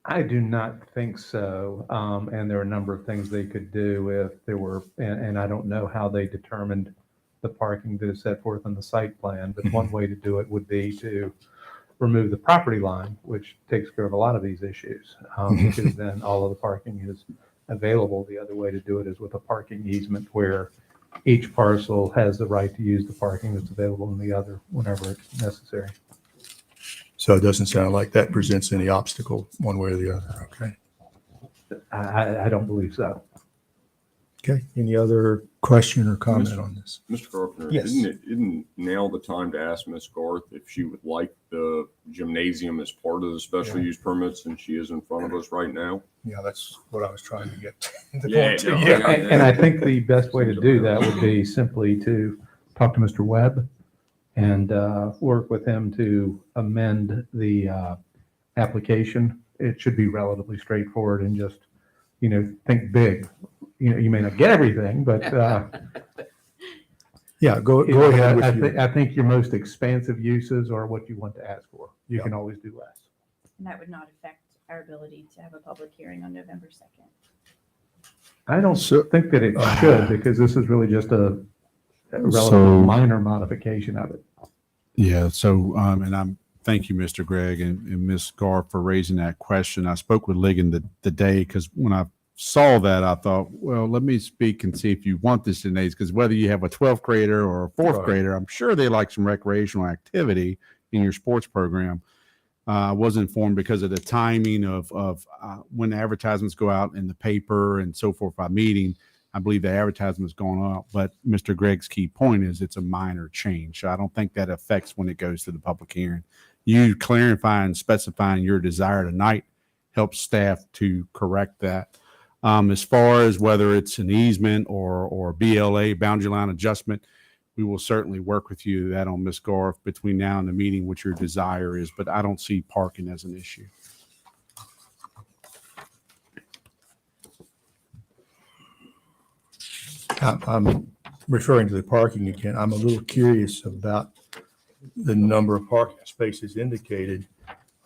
I do not think so. And there are a number of things they could do if there were, and I don't know how they determined the parking that is set forth on the site plan, but one way to do it would be to remove the property line, which takes care of a lot of these issues, because then all of the parking is available. The other way to do it is with a parking easement where each parcel has the right to use the parking that's available in the other whenever it's necessary. So it doesn't sound like that presents any obstacle one way or the other. Okay. I don't believe so. Okay. Any other question or comment on this? Mr. Carpenter, Yes. isn't now the time to ask Ms. Garth if she would like the gymnasium as part of the special use permits, and she is in front of us right now? Yeah, that's what I was trying to get to. Yeah, To. no, Yeah. And I think the best way to do that would be simply to talk to Mr. Webb and work with him to amend the application. It should be relatively straightforward and just, think big. You may not get everything, but Yeah, go ahead with your. I think your most expansive uses are what you want to ask for. You can always do less. And that would not affect our ability to have a public hearing on November 2nd. I don't So- think that it should, because this is really just a relatively So- minor modification of it. Yeah. So, and thank you, Mr. Gregg and Ms. Garth for raising that question. I spoke with Ligon the day, because when I saw that, I thought, well, let me speak and see if you want this gymnasium, because whether you have a 12th grader or a fourth Right. grader, I'm sure they like some recreational activity in your sports program. I was informed because of the timing of when the advertisements go out in the paper and so forth by meeting. I believe the advertisement's gone up, but Mr. Gregg's key point is it's a minor change. So I don't think that affects when it goes to the public hearing. You clarifying, specifying your desire tonight helps staff to correct that. As far as whether it's an easement or BLA, boundary line adjustment, we will certainly work with you that on Ms. Garth between now and the meeting, what your desire is, but I don't see parking as an issue. I'm referring to the parking again. I'm a little curious about the number of parking spaces indicated.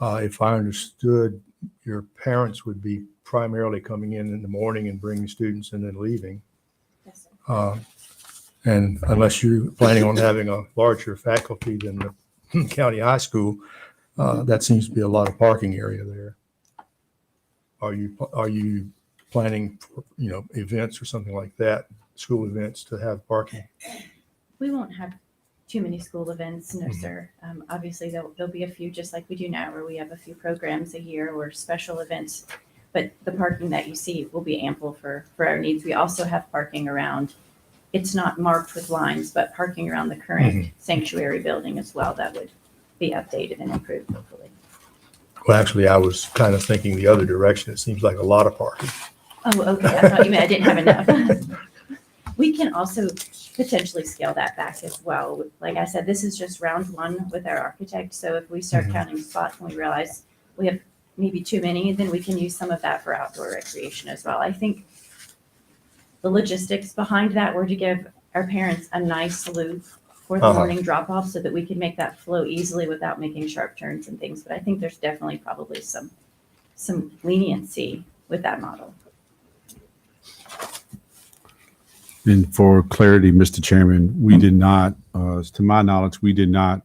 If I understood, your parents would be primarily coming in the morning and bringing students and then leaving. Yes, sir. And unless you're planning on having a larger faculty than the county high school, that seems to be a lot of parking area there. Are you planning, events or something like that, school events to have parking? We won't have too many school events, no, sir. Obviously, there'll be a few, just like we do now, where we have a few programs a year or special events. But the parking that you see will be ample for our needs. We also have parking around, it's not marked with lines, but parking around the current sanctuary building as well. That would be updated and improved, hopefully. Well, actually, I was kind of thinking the other direction. It seems like a lot of parking. Oh, okay. I thought you meant I didn't have enough. We can also potentially scale that back as well. Like I said, this is just round one with our architect. So if we start counting spots and we realize we have maybe too many, then we can use some of that for outdoor recreation as well. I think the logistics behind that were to give our parents a nice loop for the morning drop off so that we can make that flow easily without making sharp turns and things. But I think there's definitely probably some leniency with that model. And for clarity, Mr. Chairman, we did not, to my knowledge, we did not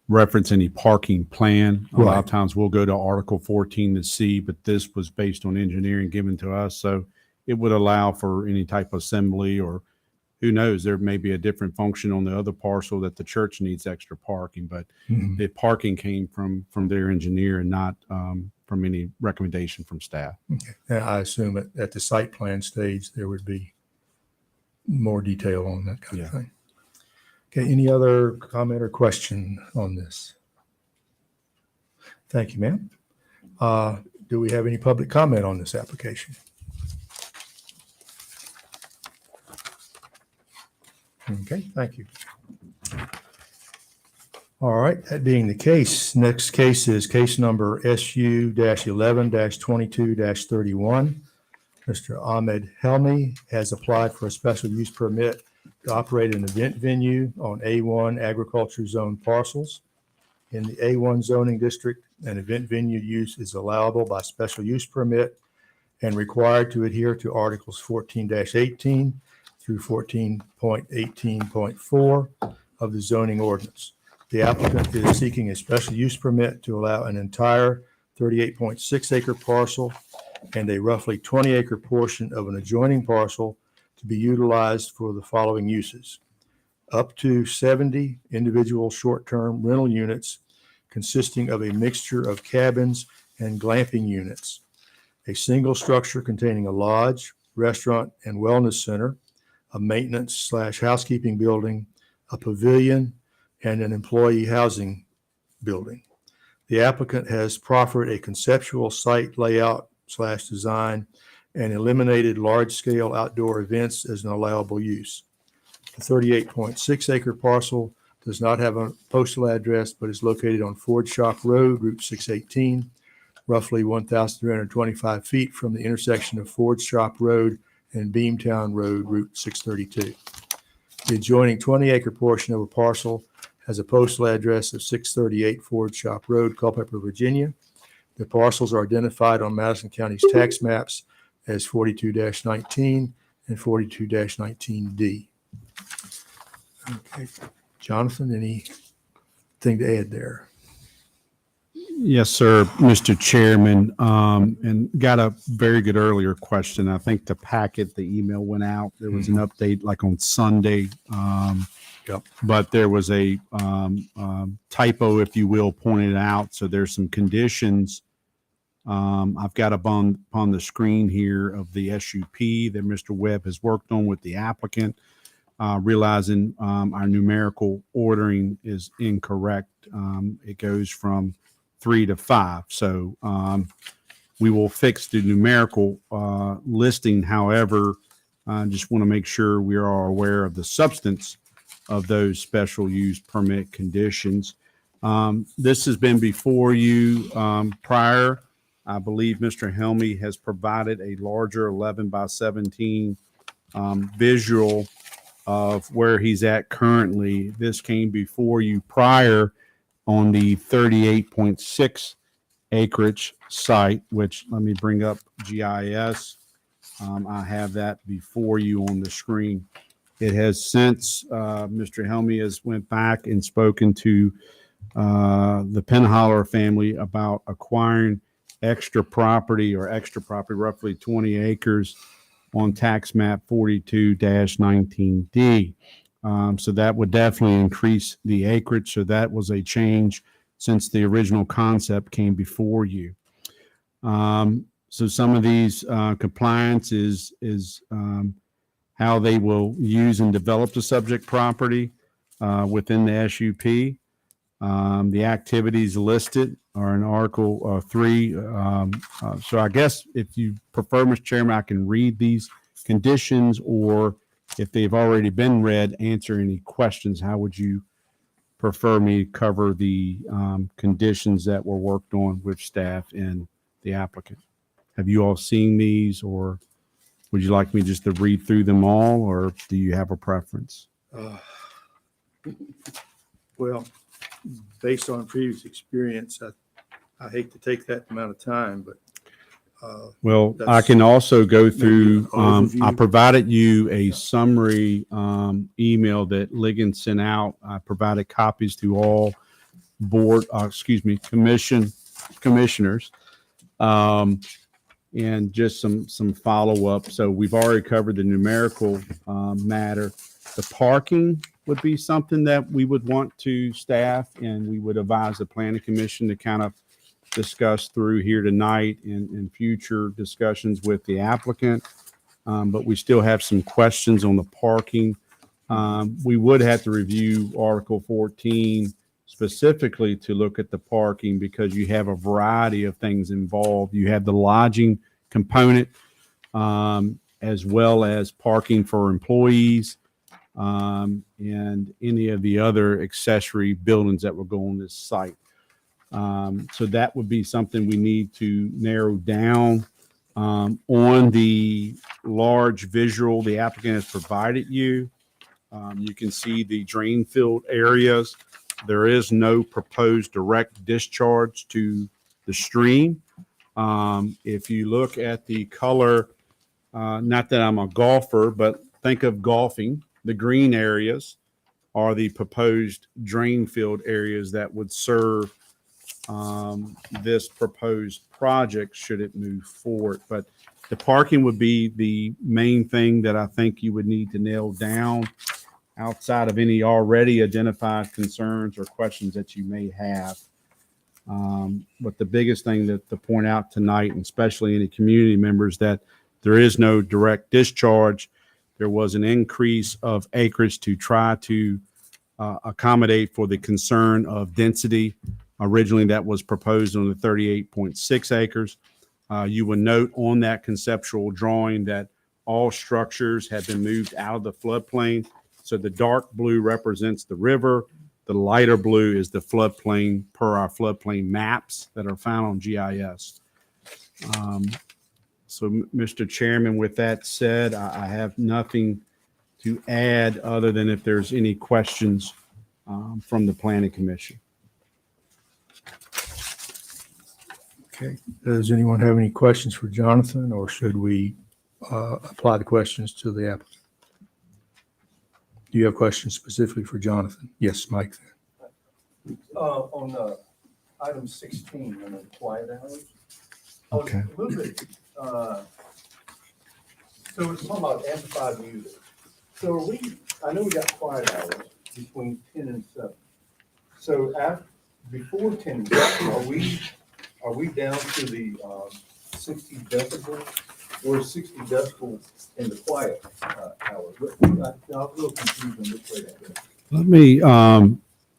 reference any parking plan. A lot of times we'll go to Article 14 to see, but this was based on engineering given to us. So it would allow for any type of assembly, or who knows, there may be a different function on the other parcel that the church needs extra parking, but the parking came from their engineer and not from any recommendation from staff. Okay. And I assume at the site plan stage, there would be more detail on that kind of thing. Okay, any other comment or question on this? Thank you, ma'am. Do we have any public comment on this application? Okay, thank you. All right, that being the case, next case is case number SU-11-22-31. Mr. Ahmed Helmi has applied for a special use permit to operate an event venue on A1 agriculture zone parcels. In the A1 zoning district, an event venue use is allowable by special use permit and required to adhere to Articles 14-18 through 14.18.4 of the zoning ordinance. The applicant is seeking a special use permit to allow an entire 38.6 acre parcel and a roughly 20 acre portion of an adjoining parcel to be utilized for the following uses: up to 70 individual short-term rental units consisting of a mixture of cabins and glamping units, a single structure containing a lodge, restaurant, and wellness center, a maintenance/housekeeping building, a pavilion, and an employee housing building. The applicant has proffered a conceptual site layout/design and eliminated large-scale outdoor events as an allowable use. The 38.6 acre parcel does not have a postal address, but is located on Ford Shop Road, Route 618, roughly 1,325 feet from the intersection of Ford Shop Road and Beamtown Road, Route 632. The adjoining 20 acre portion of a parcel has a postal address of 638 Ford Shop Road, Culpeper, Virginia. The parcels are identified on Madison County's tax maps as 42-19 and 42-19D. Okay, Jonathan, anything to add there? Yes, sir, Mr. Chairman, and got a very good earlier question. I think the packet, the email went out. There was an update like on Sunday. But there was a typo, if you will, pointed out. So there's some conditions I've got up on the screen here of the SUP that Mr. Webb has worked on with the applicant, realizing our numerical ordering is incorrect. It goes from 3 to 5. So we will fix the numerical listing. However, I just want to make sure we are aware of the substance of those special use permit conditions. This has been before you prior. I believe Mr. Helmi has provided a larger 11 by 17 visual of where he's at currently. This came before you prior on the 38.6 acreage site, which let me bring up GIS. I have that before you on the screen. It has since Mr. Helmy has went back and spoken to the Penholler family about acquiring extra property, roughly 20 acres on tax map 42-19D. So that would definitely increase the acreage. So that was a change since the original concept came before you. So some of these compliance is how they will use and develop the subject property within the SUP. The activities listed are in Article 3. So I guess if you prefer, Mr. Chairman, I can read these conditions, or if they've already been read, answer any questions. How would you prefer me to cover the conditions that were worked on with staff and the applicant? Have you all seen these, or would you like me just to read through them all, or do you have a preference? Well, based on previous experience, I hate to take that amount of time, but. Well, I that's can also go through, maybe an I overview. provided you a summary email that Ligon sent out. I provided copies to all commissioners. And just some follow-up. So we've already covered the numerical matter. The parking would be something that we would want to staff, and we would advise the planning commission to kind of discuss through here tonight and future discussions with the applicant. But we still have some questions on the parking. We would have to review Article 14 specifically to look at the parking, because you have a variety of things involved. You have the lodging component, as well as parking for employees, and any of the other accessory buildings that will go on this site. So that would be something we need to narrow down. On the large visual the applicant has provided you, you can see the drain field areas. There is no proposed direct discharge to the stream. If you look at the color, not that I'm a golfer, but think of golfing, the green areas are the proposed drain field areas that would serve this proposed project should it move forward. But the parking would be the main thing that I think you would need to nail down, outside of any already identified concerns or questions that you may have. But the biggest thing to point out tonight, and especially any community members, that there is no direct discharge. There was an increase of acreage to try to accommodate for the concern of density. Originally, that was proposed on the 38.6 acres. You will note on that conceptual drawing that all structures have been moved out of the floodplain. So the dark blue represents the river. The lighter blue is the floodplain per our floodplain maps that are found on GIS. So, Mr. Chairman, with that said, I have nothing to add other than if there's any questions from the Planning Commission. Okay. Does anyone have any questions for Jonathan, or should we apply the questions to the applicant? Do you have questions specifically for Jonathan? Yes, Mike. On item 16, on the quiet hours. I was Okay. a little bit, so it's talking about amplified music. So are we, I know we got quiet hours between 10 and 7. So before 10 and 7, are we down to the 60 decibel, or 60 decibel in the quiet hours? I'm a little confused on which way that goes. Let me,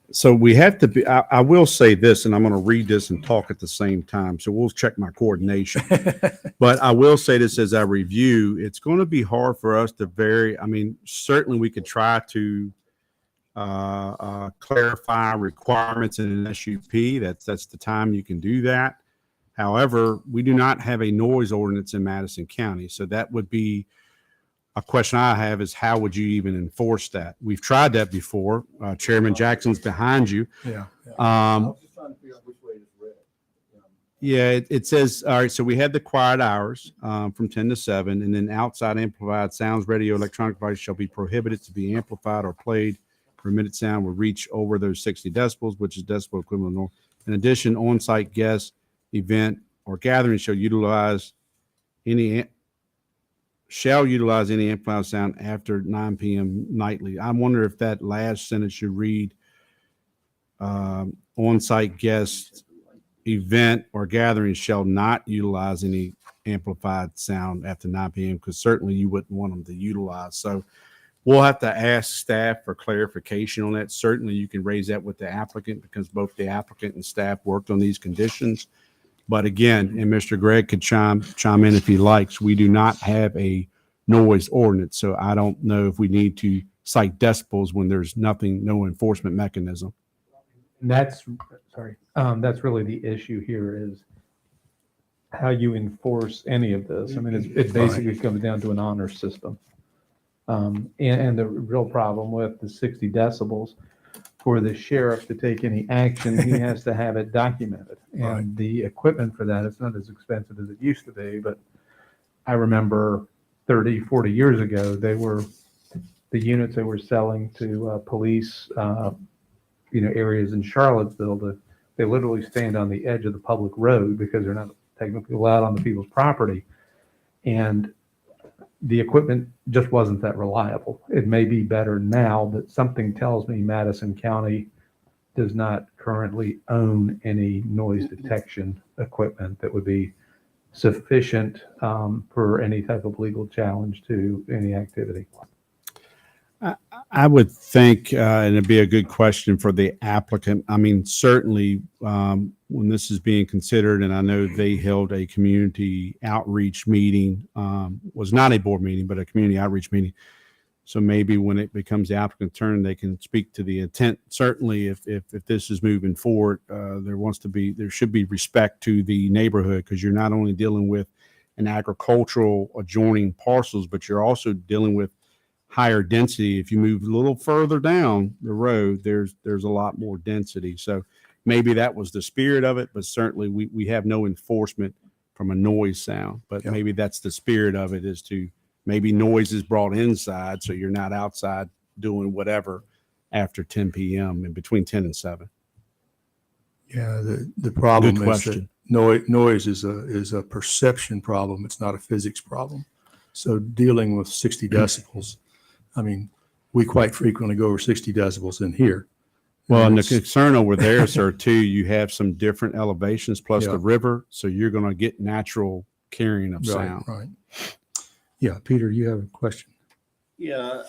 so we have to be, I will say this, and I'm going to read this and talk at the same time. So we'll check my coordination. But I will say this as I review, it's going to be hard for us to vary. I mean, certainly we could try to clarify requirements in an SUP. That's the time you can do that. However, we do not have a noise ordinance in Madison County. So that would be a question I have is how would you even enforce that? We've tried that before. Chairman Jackson's behind you. Yeah. I was just trying to figure out which way it's read. Yeah, it says, all right, so we had the quiet hours from 10 to 7, and then outside amplified sounds, radio, electronic devices shall be prohibited to be amplified or played. Permitted sound will reach over those 60 decibels, which is decibel equivalent. Normal. In addition, on-site guest, event, or gathering shall utilize any amplified sound after 9 p.m. nightly. I wonder if that last sentence should read on-site guests, event, or gathering shall not utilize any amplified sound after 9 p.m. because certainly you wouldn't want them to utilize. So we'll have to ask staff for clarification on that. Certainly you can raise that with the applicant because both the applicant and staff worked on these conditions. But again, and Mr. Gregg could chime in if he likes, we do not have a noise ordinance. So I don't know if we need to cite decibels when there's nothing, no enforcement mechanism. And that's really the issue here is how you enforce any of this. I mean, it basically comes down to an honor system. And the real problem with the 60 decibels, for the sheriff to take any action, he has to have it documented. And the equipment for that, it's not as expensive as it used to be, but I remember 30, 40 years ago, the units they were selling to police, areas in Charlottesville, they literally stand on the edge of the public road because they're not technically allowed on the people's property. And the equipment just wasn't that reliable. It may be better now, but something tells me Madison County does not currently own any noise detection equipment that would be sufficient for any type of legal challenge to any activity. I would think, and it'd be a good question for the applicant. I mean, certainly when this is being considered, and I know they held a community outreach meeting, was not a board meeting, but a community outreach meeting. So maybe when it becomes the applicant's turn, they can speak to the intent. Certainly, if this is moving forward, there should be respect to the neighborhood because you're not only dealing with an agricultural adjoining parcels, but you're also dealing with higher density. If you move a little further down the road, there's a lot more density. So maybe that was the spirit of it, but certainly we have no enforcement from a noise sound. But maybe that's the spirit of it, is to maybe noise is brought inside so you're not outside doing whatever after 10 p.m. and between 10 and 7. Yeah, the problem Good is question. that noise is a perception problem. It's not a physics problem. So dealing with 60 decibels, I mean, we quite frequently go over 60 decibels in here. Well, and the concern over there, sir, too, you have some different elevations plus Yeah. the river, so you're going to get natural carrying of sound. Right. Yeah, Peter, you have a question? Yeah,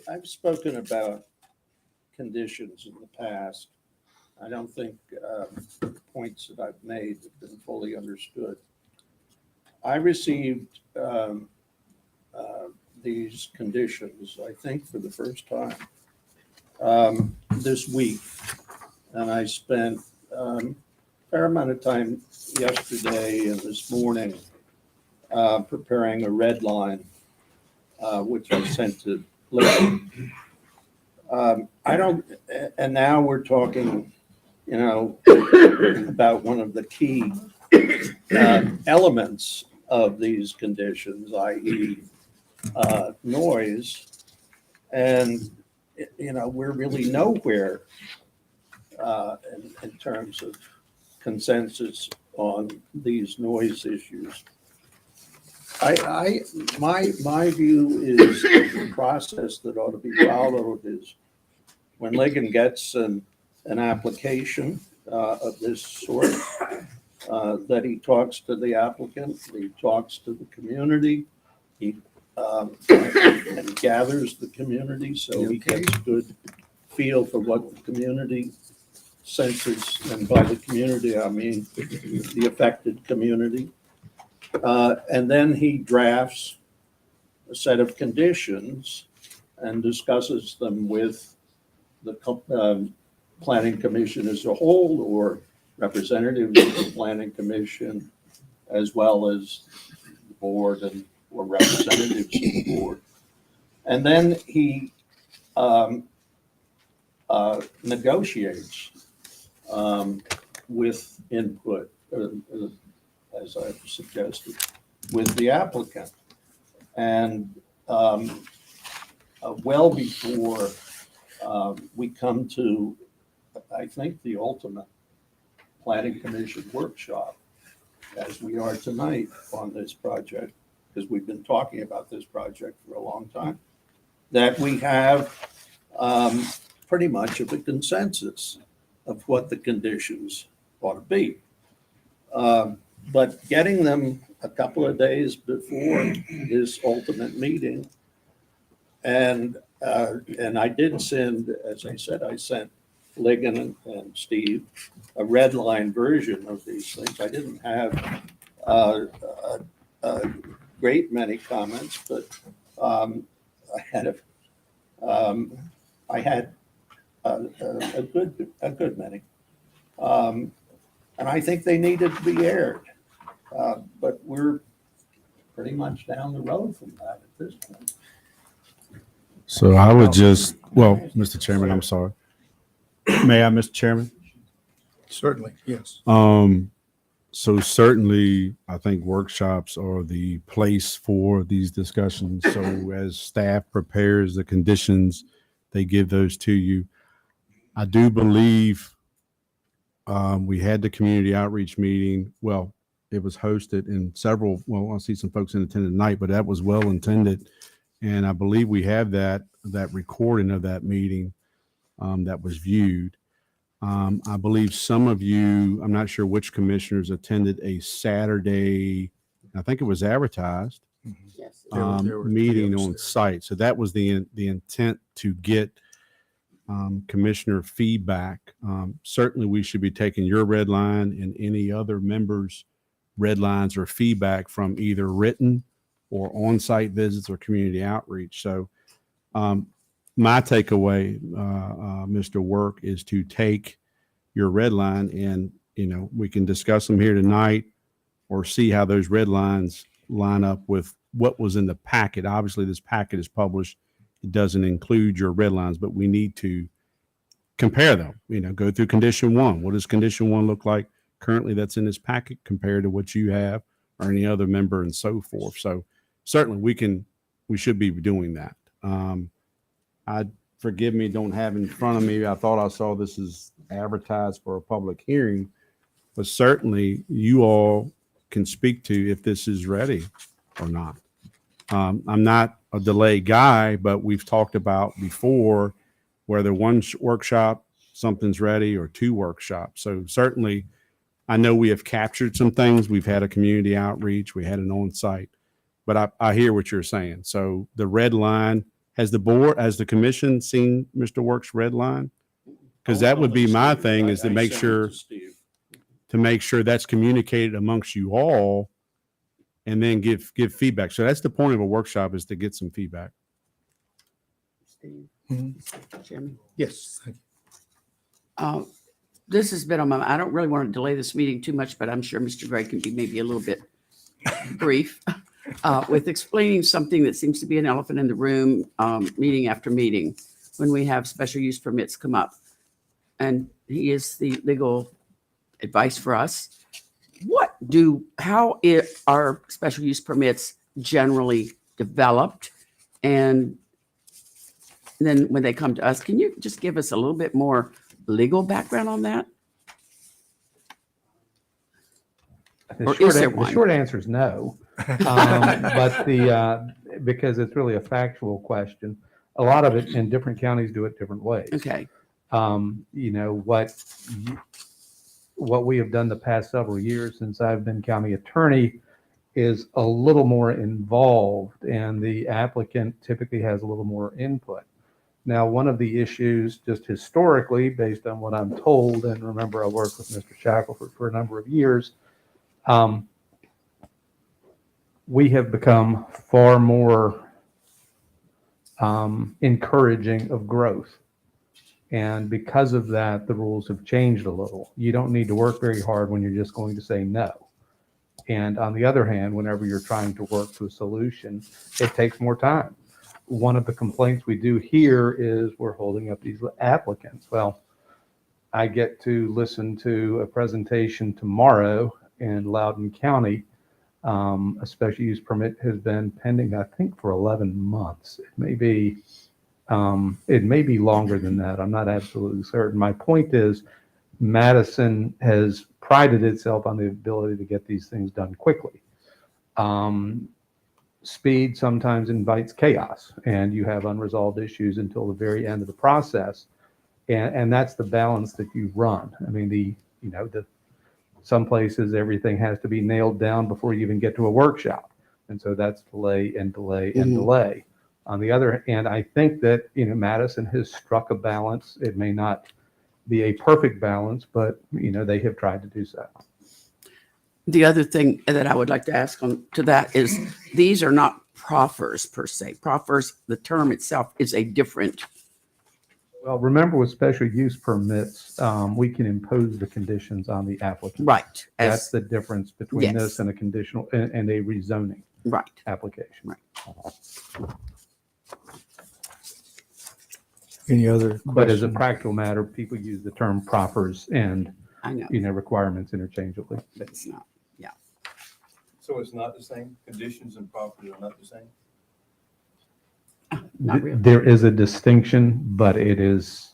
I've spoken about conditions in the past. I don't think the points that I've made have been fully understood. I received these conditions, I think, for the first time this week. And I spent a fair amount of time yesterday and this morning preparing a red line, which I sent to Larry. And now we're talking, about one of the key elements of these conditions, i.e. Noise. And, we're really nowhere in terms of consensus on these noise issues. My view is the process that ought to be followed is when Ligon gets an application of this sort, that he talks to the applicant, he talks to the community, he and gathers the community so he gets a good feel for what the community senses, and by the community I mean the affected community. And then he drafts a set of conditions and discusses them with the Planning Commission as a whole, or representatives of the Planning Commission, as well as the board and or representatives of the board. And then he negotiates with input, as I've suggested, with the applicant. And well before we come to, I think, the ultimate planning commission workshop, as we are tonight on this project, because we've been talking about this project for a long time, that we have pretty much of a consensus of what the conditions ought to be. But getting them a couple of days before this ultimate meeting, and I did send, as I said, I sent Ligon and Steve a red line version of these things. I didn't have a great many comments, but I had a good many, and I think they needed to be aired. But we're pretty much down the road from that at this point. So I would just, well, Mr. Chairman, I'm sorry. May I, Mr. Chairman? Certainly, yes. So certainly, I think workshops are the place for these discussions. So as staff prepares the conditions, they give those to you. I do believe we had the community outreach meeting. Well, it was hosted in several, well, I see some folks in attendance tonight, but that was well intended. And I believe we have that recording of that meeting that was viewed. I believe some of you, I'm not sure which commissioners attended a Saturday, I think it was advertised, Yes. There were meeting three of us on there. site. So that was the intent, to get commissioner feedback. Certainly we should be taking your red line and any other members' red lines or feedback from either written or on-site visits or community outreach. So my takeaway, Mr. Work, is to take your red line and, we can discuss them here tonight or see how those red lines line up with what was in the packet. Obviously, this packet is published. It doesn't include your red lines, but we need to compare them, go through condition one. What does condition one look like currently that's in this packet compared to what you have or any other member and so forth? So certainly we should be doing that. Forgive me, don't have in front of me. I thought I saw this is advertised for a public hearing, but certainly you all can speak to if this is ready or not. I'm not a delay guy, but we've talked about before whether one workshop, something's ready, or two workshops. So certainly I know we have captured some things. We've had a community outreach, we had an on-site, but I hear what you're saying. So the red line, has the commission seen Mr. Work's red line? Because that would be my thing, is to make sure that's communicated amongst you all and then give feedback. So that's the point of a workshop, is to get some feedback. Steve, Mhm. Chairman. Yes. Thank you. This has been on my, I don't really want to delay this meeting too much, but I'm sure Mr. Gray can be maybe a little bit brief with explaining something that seems to be an elephant in the room, meeting after meeting, when we have special use permits come up. And he is the legal advice for us. How are special use permits generally developed? And then when they come to us, can you just give us a little bit more legal background on that? Or is there The one? short answer is no. But because it's really a factual question, a lot of it in different counties do it different ways. Okay. What we have done the past several years since I've been county attorney is a little more involved, and the applicant typically has a little more input. Now, one of the issues just historically, based on what I'm told, and remember I worked with Mr. Shackelford for a number of years, we have become far more encouraging of growth. And because of that, the rules have changed a little. You don't need to work very hard when you're just going to say no. And on the other hand, whenever you're trying to work to a solution, it takes more time. One of the complaints we do hear is we're holding up these applicants. Well, I get to listen to a presentation tomorrow in Loudoun County. A special use permit has been pending, I think, for 11 months. It may be longer than that. I'm not absolutely certain. My point is, Madison has prided itself on the ability to get these things done quickly. Speed sometimes invites chaos, and you have unresolved issues until the very end of the process. And that's the balance that you run. I mean, some places everything has to be nailed down before you even get to a workshop. And so that's delay and delay and delay. On the other hand, I think that, Madison has struck a balance. It may not be a perfect balance, but, they have tried to do so. The other thing that I would like to ask on to that is these are not proffers per se. Proffers, the term itself is a different. Well, remember with special use permits, we can impose the conditions on the applicant. Right. That's the difference between Yes. this and a conditional and a rezoning Right. application. Right. Any other But as a questions? practical matter, people use the term proffers and, I know, requirements interchangeably. but it's not. Yeah. So it's not the same? Conditions and property are not the same? Not really. There is a distinction, but it is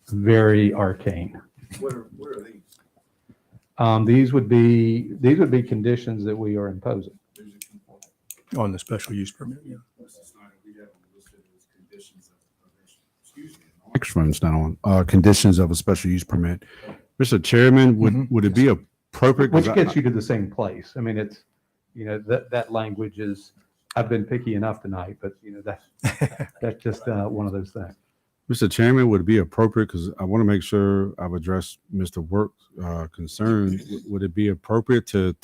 very arcane. What are these? These would be conditions that we are imposing. On the special use permit, yeah. Microphone's not on. Conditions of a special use permit. Mr. Chairman, would it be appropriate? 'cause Which gets you to the same place. I mean, it's, that language is, I've been picky enough tonight, but that's just one of those things. Mr. Chairman, would it be appropriate, because I want to make sure I've addressed Mr. Work's concern, would it be appropriate to,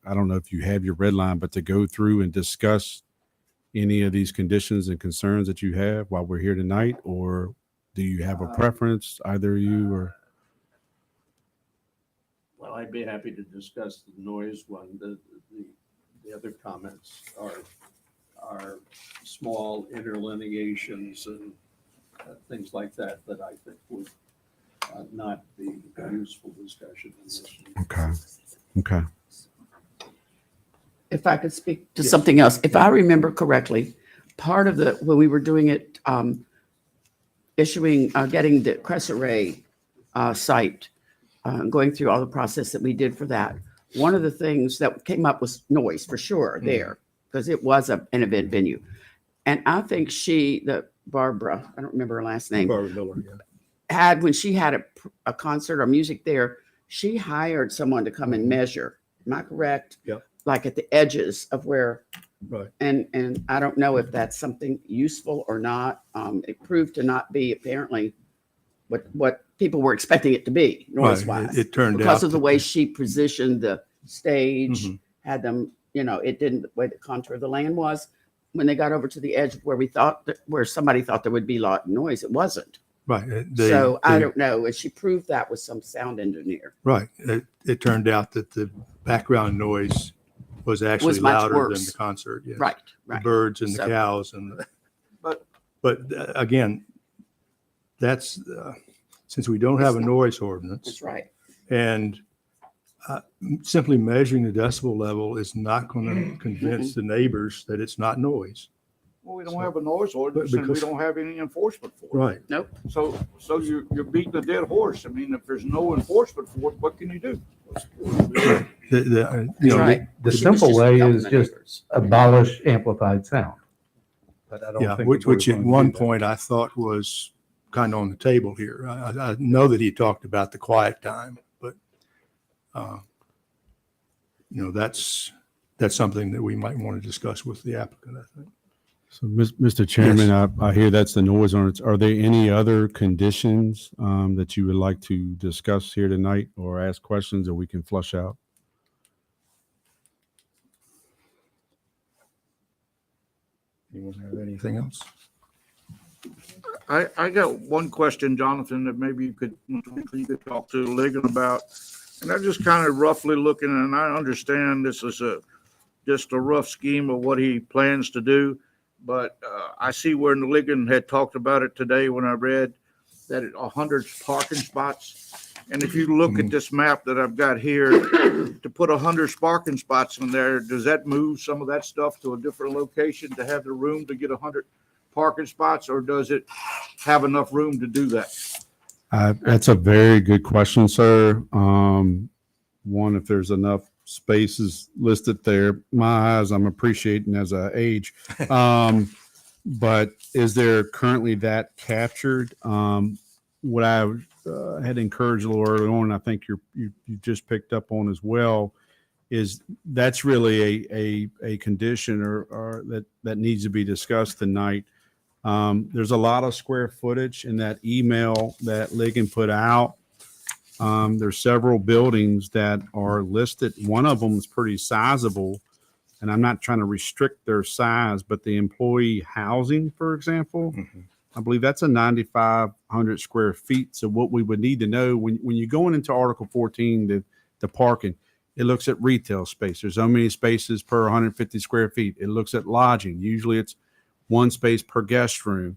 I don't know if you have your red line, but to go through and discuss any of these conditions and concerns that you have while we're here tonight, or do you have a preference, either you or? Well, I'd be happy to discuss the noise one. The other comments are small interlineations and things like that I think would not be a useful discussion in this. Okay. If I could speak to something else, if I remember correctly, part of when we were doing it, getting the Crescent Ray site, going through all the process that we did for that, one of the things that came up was noise for sure there, because it was an event venue. And I think Barbara, I don't remember her last name, Barbara Miller, yeah. when she had a concert or music there, she hired someone to come and measure. Am I correct? Yep. Like at the edges of where. Right. And I don't know if that's something useful or not. It proved to not be apparently what people were expecting it to be noise wise. It turned out because of the that way she positioned the stage, Mhm. had them, it didn't, the way the contour of the land was. When they got over to the edge where somebody thought there would be a lot of noise, it wasn't. Right. So I don't know. And she proved that with some sound engineer. Right. It turned out that the background noise was actually Was much louder than worse. the concert. Yes. Right. The birds and the So- cows But- again, that's, since we don't have a noise ordinance That's right. and simply measuring the decibel level is not going to convince the neighbors that it's not noise. Well, we don't have a noise ordinance and we because- don't have any enforcement for it. Right. Nope. So you're beating a dead horse. I mean, if there's no enforcement for it, what can you do? You know, right. The She was simple just way helping is the just neighbors. abolish amplified sound. But I don't Yeah, think. which that we're at going to one do that. point I thought was kind of on the table here. I know that he talked about the quiet time, but that's something that we might want to discuss with the applicant, I think. So, Mr. Chairman, I hear that's the noise ordinance. Are there any other conditions that you would like to discuss here tonight or ask questions that we can flush out? Anyone have anything else? I got one question, Jonathan, that maybe you could talk to Ligon about. And I'm just kind of roughly looking, and I understand this is just a rough scheme of what he plans to do. But I see where Ligon had talked about it today when I read that 100 parking spots. And if you look at this map that I've got here, to put 100 parking spots in there, does that move some of that stuff to a different location to have the room to get 100 parking spots, or does it have enough room to do that? That's a very good question, sir. One, if there's enough spaces listed there, my eyes, I'm appreciating as I age. But is there currently that captured? What I had encouraged a little early on, I think you just picked up on as well, is that's really a condition or that needs to be discussed tonight. There's a lot of square footage in that email that Ligon put out. There's several buildings that are listed. One of them is pretty sizable, and I'm not trying to restrict their size, but the employee housing, for example, I believe that's a 9,500 square feet. So what we would need to know when you're going into Article 14, the parking, it looks at retail space. There's so many spaces per 150 square feet. It looks at lodging. Usually it's one space per guest room.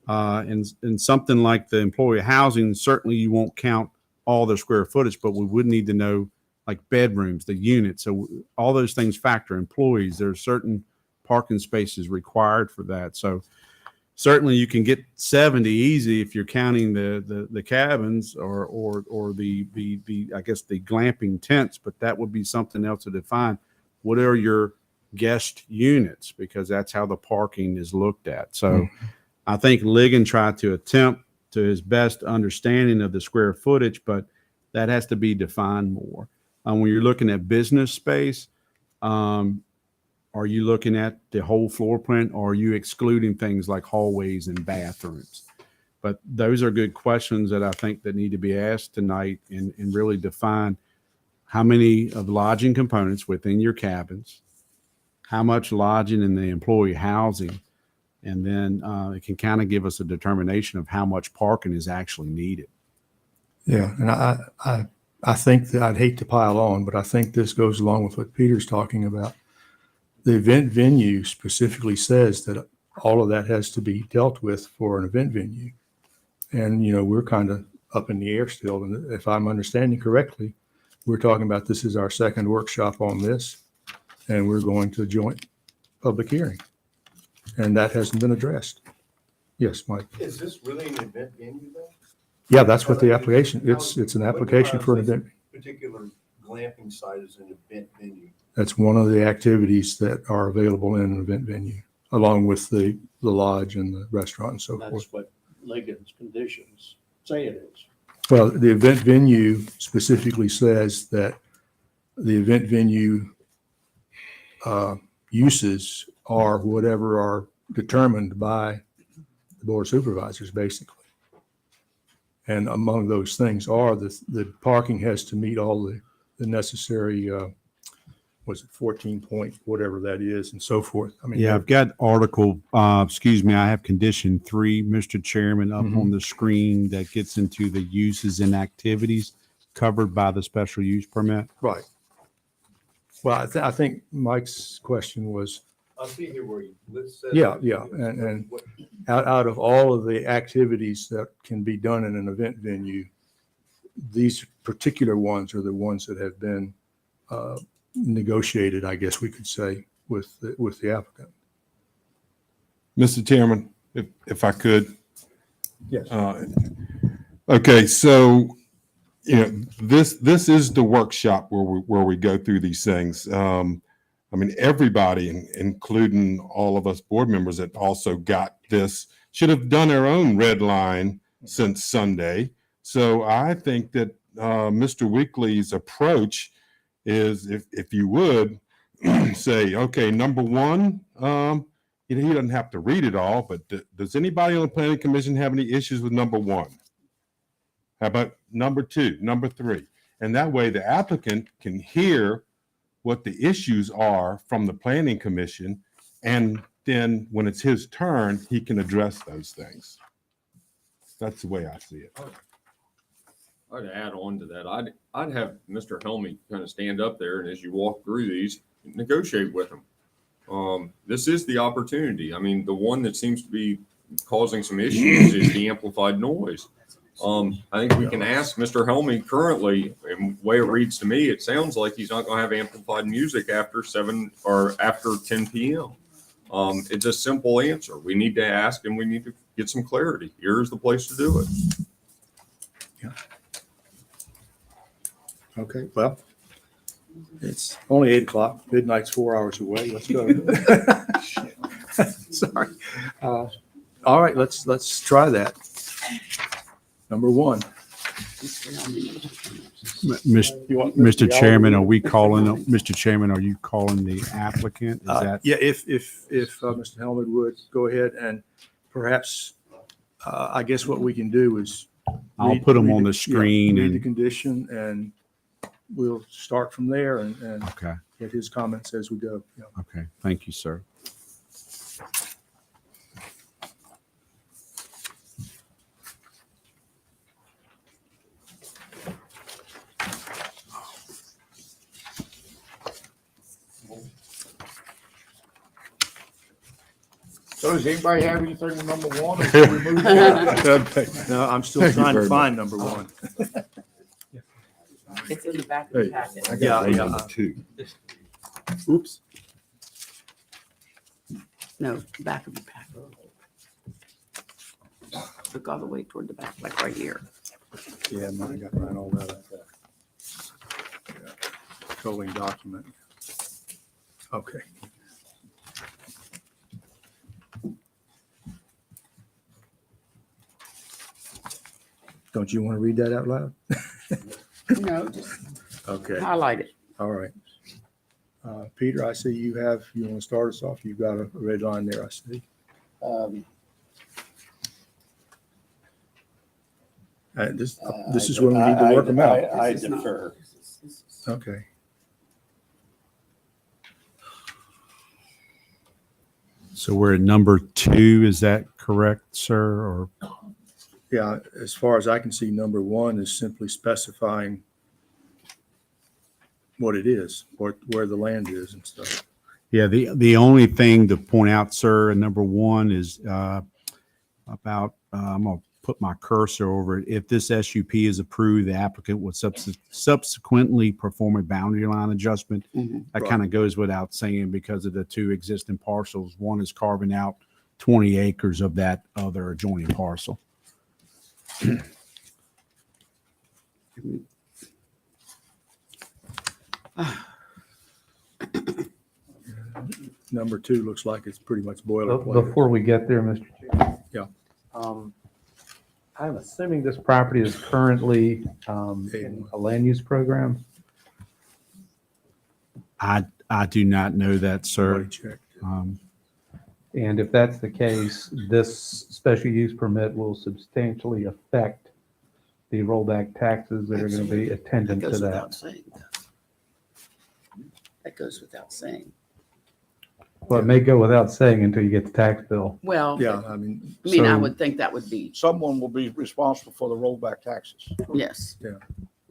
And something like the employee housing, certainly you won't count all the square footage, but we would need to know like bedrooms, the units. So all those things factor. Employees, there are certain parking spaces required for that. So certainly you can get 70 easy if you're counting the cabins or the I guess the glamping tents, but that would be something else to define. What are your guest units? Because that's how the parking is looked at. So I think Ligon tried to attempt to his best understanding of the square footage, but that has to be defined more. When you're looking at business space, are you looking at the whole floor plan, or are you excluding things like hallways and bathrooms? But those are good questions that I think that need to be asked tonight and really define how many of lodging components within your cabins, how much lodging in the employee housing, and then it can kind of give us a determination of how much parking is actually needed. Yeah, and I think that I'd hate to pile on, but I think this goes along with what Peter's talking about. The event venue specifically says that all of that has to be dealt with for an event venue. And, we're kind of up in the air still. And if I'm understanding correctly, we're talking about this is our second workshop on this, and we're going to a joint public hearing. And that hasn't been addressed. Yes, Mike. Is this really an event venue though? Yeah, that's what the application, it's an application for an event. Particular glamping site is an event venue. That's one of the activities that are available in an event venue, along with the lodge and the restaurant and so forth. That's what Ligon's conditions say it is. Well, the event venue specifically says that the event venue uses are whatever are determined by the board of supervisors, basically. And among those things are the parking has to meet all the necessary, 14 point, whatever that is, and so forth. I mean, Yeah, I've got article, I have condition 3, Mr. Chairman, up on the screen that gets into the uses and activities covered by the special use permit. Right. Well, I think Mike's question was, I see here where you list. yeah, and out of all of the activities that can be done in an event venue, these particular ones are the ones that have been negotiated, I guess we could say, with the applicant. Mr. Chairman, if I could. Yes. Okay, so, this is the workshop where we go through these things. Everybody, including all of us board members that also got this, should have done their own red line since Sunday. So I think that Mr. Weekly's approach is, if you would say, okay, number one, he doesn't have to read it all, but does anybody on the planning commission have any issues with number one? How about number 2, number 3? And that way the applicant can hear what the issues are from the planning commission. And then when it's his turn, he can address those things. That's the way I see it. I'd add on to that. I'd have Mr. Helmy kind of stand up there and as you walk through these, negotiate with him. This is the opportunity. I mean, the one that seems to be causing some issues is the amplified noise. I think we can ask Mr. Helmy currently, and the way it reads to me, it sounds like he's not going to have amplified music after 7 or after 10 p.m. It's a simple answer. We need to ask and we need to get some clarity. Here's the place to do it. Okay, well, it's only 8 o'clock. Midnight's 4 hours away. Let's go. Sorry. All right, let's try that. Number one. Mr. Chairman, are we calling, Mr. Chairman, are you calling the applicant? Is that? Yeah, if Mr. Helmut would go ahead and perhaps, I guess what we can do is. I'll put them on the screen Read the and, condition and we'll start from there and okay, get his comments as we go. Yeah. okay. Thank you, sir. So does anybody have anything with number one? Or should we move on? No, I'm still trying to find number one. It's in the back of the packet. Yeah. Two. Oops. No, back of the packet. Look all the way toward the back, like right here. Yeah, I got mine all that. Tolling document. Okay. Don't you want to read that out loud? No, just Okay, highlight it. all right. Peter, I see you want to start us off? You've got a red line there, I see. This is when we need to work them out. I defer. Okay. So we're at number 2, is that correct, sir? Or, Yeah, as far as I can see, number one is simply specifying what it is, where the land is and stuff. yeah, the only thing to point out, sir, in number 1 is about, I'm going to put my cursor over it. If this SUP is approved, the applicant would subsequently perform a boundary line adjustment. That Right. kind of goes without saying because of the 2 existing parcels. One is carving out 20 acres of that other adjoining parcel. Number two looks like it's pretty much boilerplate. Before we get there, Mr. Chairman. Yeah. I'm assuming this property is currently in a land use program. I do not know that, sir. Somebody checked. And if that's the case, this special use permit will substantially affect the rollback taxes that are going to be attendant to Goes that. without saying. That goes without saying. Well, it may go without saying until you get the tax bill. Well, Yeah, I mean. I So- would think that would be, Someone will be responsible for the rollback taxes. yes.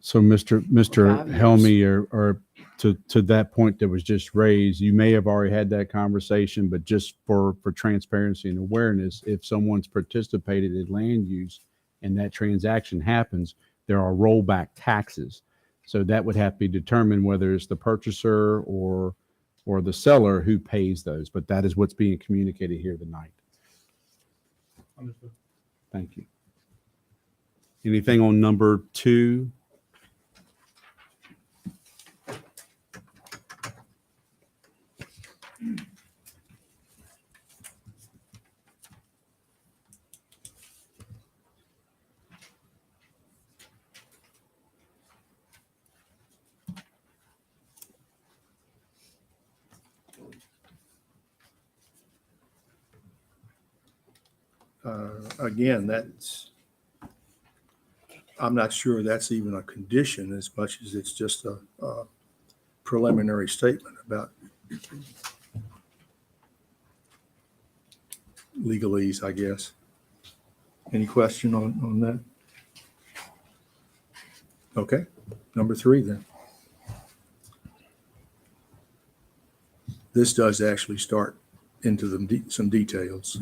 So Mr. 5 years. Helmy, or to that point that was just raised, you may have already had that conversation, but just for transparency and awareness, if someone's participated in land use and that transaction happens, there are rollback taxes. So that would have to be determined whether it's the purchaser or the seller who pays those. But that is what's being communicated here tonight. Thank you. Anything on number 2? Again, I'm not sure that's even a condition as much as it's just a preliminary statement about legalese, I guess. Any question on that? Okay, number 3 then. This does actually start into some details.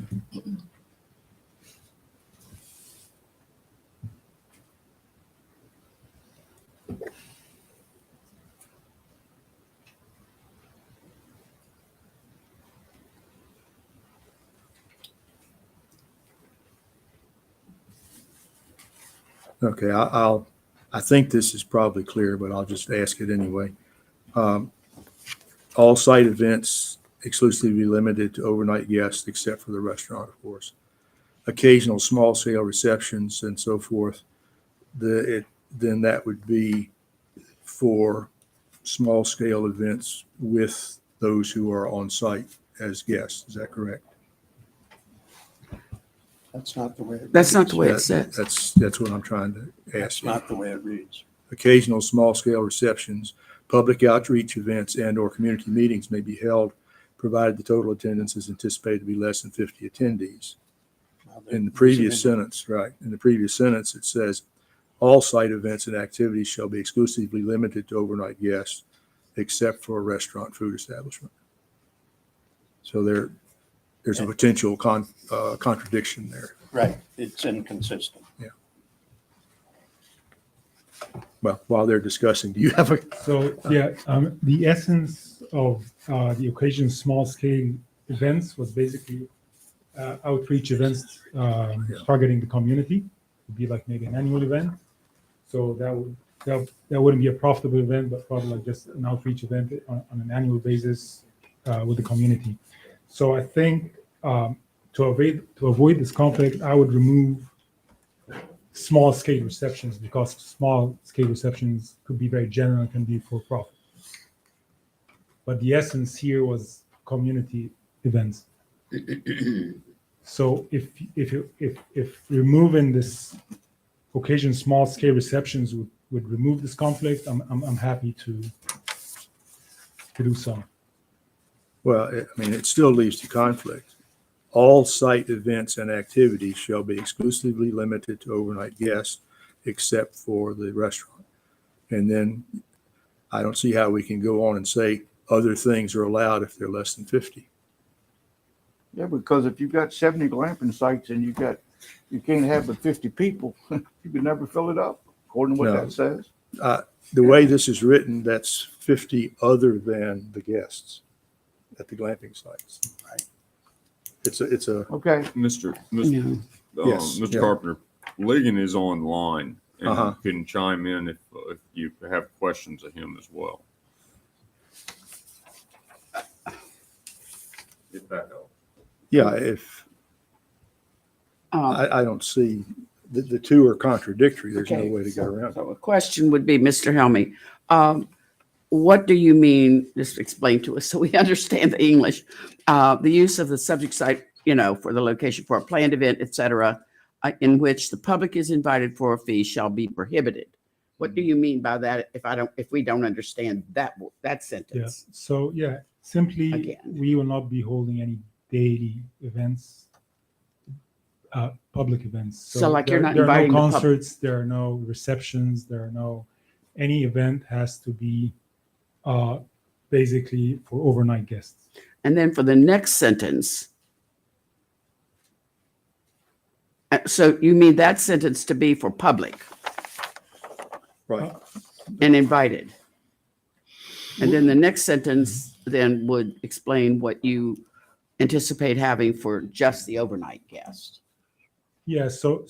Okay, I think this is probably clear, but I'll just ask it anyway. All site events exclusively limited to overnight guests, except for the restaurant, of course. Occasional small scale receptions and so forth. Then that would be for small scale events with those who are on site as guests. Is that correct? That's not the way it That's not the way it says. That's what I'm trying to ask That's you. not the way it reads. Occasional small-scale receptions, public outreach events, and/or community meetings may be held, provided the total attendance is anticipated to be less than 50 attendees. In the previous sentence, right, in the previous sentence, it says, all site events and activities shall be exclusively limited to overnight guests, except for a restaurant food establishment. So there's a potential contradiction there. Right, it's inconsistent. Well, while they're discussing, do you have a, So, yeah, the essence of the occasion small scale events was basically outreach events targeting the community. It would be like maybe an annual event. So that wouldn't be a profitable event, but probably like just an outreach event on an annual basis with the community. So I think to avoid this conflict, I would remove small scale receptions, because small scale receptions could be very general and can be for profit. But the essence here was community events. So if removing this occasion small scale receptions would remove this conflict, I'm happy to do so. well, I mean, it still leads to conflict. All site events and activities shall be exclusively limited to overnight guests, except for the restaurant. And then I don't see how we can go on and say other things are allowed if they're less than 50. Yeah, because if you've got 70 glamping sites and you can't have but 50 people, you can never fill it up, according to what No. that says. The way this is written, that's 50 other than the guests at the glamping sites. Right. It's a, Okay. Mr. Yes, Mr. yeah. Carpenter, Ligon is online and Uh-huh. can chime in if you have questions of him as well. If that helps. yeah, if, I don't see, the two are contradictory. There's no Okay, way to get around it. So a question would be, Mr. Helmy, what do you mean, just explain to us so we understand the English, the use of the subject site, for the location for a planned event, et cetera, in which the public is invited for a fee shall be prohibited. What do you mean by that if we don't understand that Yeah. sentence? So simply, Again. we will not be holding any daily events, public events. So like you're not there are inviting no the pub- concerts, there are no receptions, any event has to be basically for overnight guests. And then for the next sentence, so you mean that sentence to be for public Right. and invited? And then the next sentence then would explain what you anticipate having for just the overnight guest. Yeah, so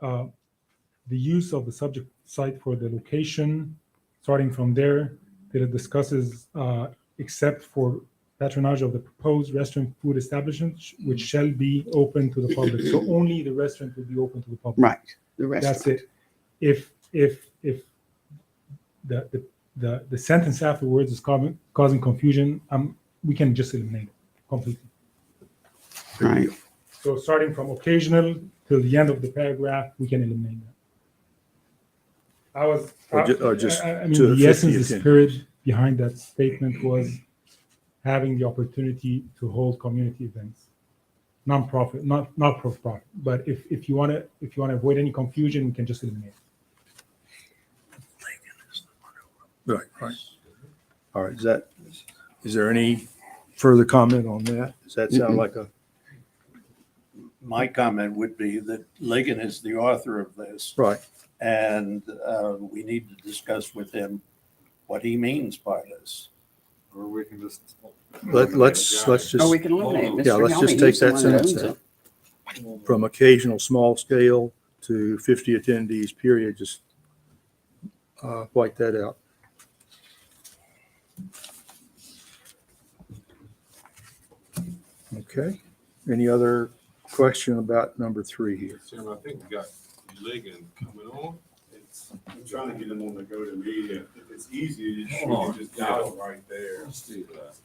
the use of the subject site for the location, starting from there, that it discusses, except for patronage of the proposed restaurant food establishment, which shall be open to the public. So only the restaurant will be open to the public. Right. The rest. That's it. If the sentence afterwards is causing confusion, we can just eliminate it completely. Right. So starting from occasional till the end of the paragraph, we can eliminate that. Or just I mean, to the the essence, 50 the attend. spirit behind that statement was having the opportunity to hold community events, non-profit, not for profit. But if you want to avoid any confusion, we can just eliminate it. Right, right. All right, is there any further comment on that? Does that sound like a, My comment would be that Ligon is the author of this, right, and we need to discuss with him what he means by this. Or we can just. let's just, Or we can eliminate Mr. yeah, let's Helmy. just take He's the that one that sentence owns out. it. From occasional small scale to 50 attendees, period, just white that out. Okay, any other question about number 3 here? Chairman, I think we got Ligon coming on. I'm trying to get him on the go to meeting. If it's easy, we can just dial right there. Let's do that.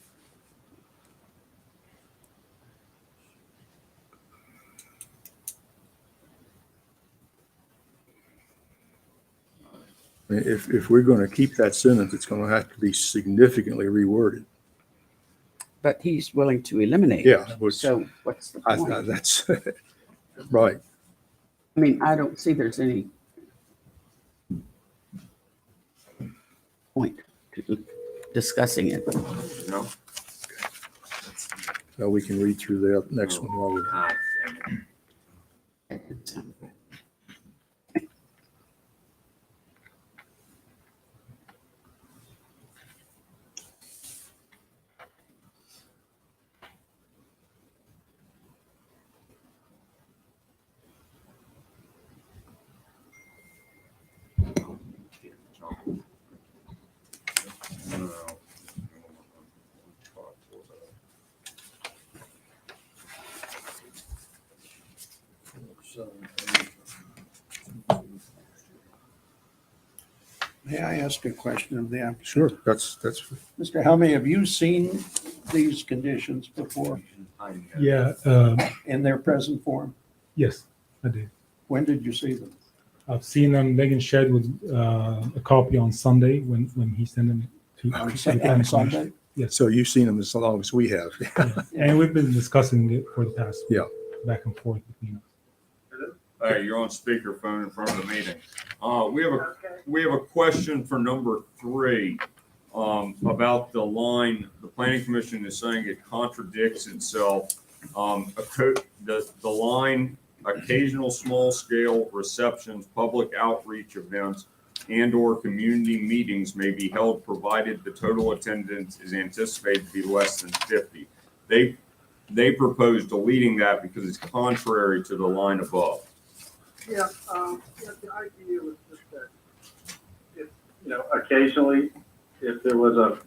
If we're going to keep that sentence, it's going to have to be significantly reworded. But he's willing to eliminate it. Yeah, which So what's the point? that's right. I mean, I don't see there's any point to discussing it. No. Now we can read through the next one while we're. May I ask a question of the applicant? Sure, that's Mr. Helmy, have you seen these conditions before Yeah, in their present form? yes, I did. When did you see them? I've seen them. Megan shared with a copy on Sunday when he sent them to On the Sun- planning on commission. Sunday? Yes, so you've seen them as long as we have. yeah. And we've been discussing it for the past Yeah. back and forth between us. Hey, you're on speakerphone in front of the meeting. We have a question for number 3, about the line. The planning commission is saying it contradicts itself. The line, occasional small scale receptions, public outreach events, and/or community meetings may be held provided the total attendance is anticipated to be less than 50. They propose deleting that because it's contrary to the line above. Yeah, the idea was just that if, occasionally, if there was a,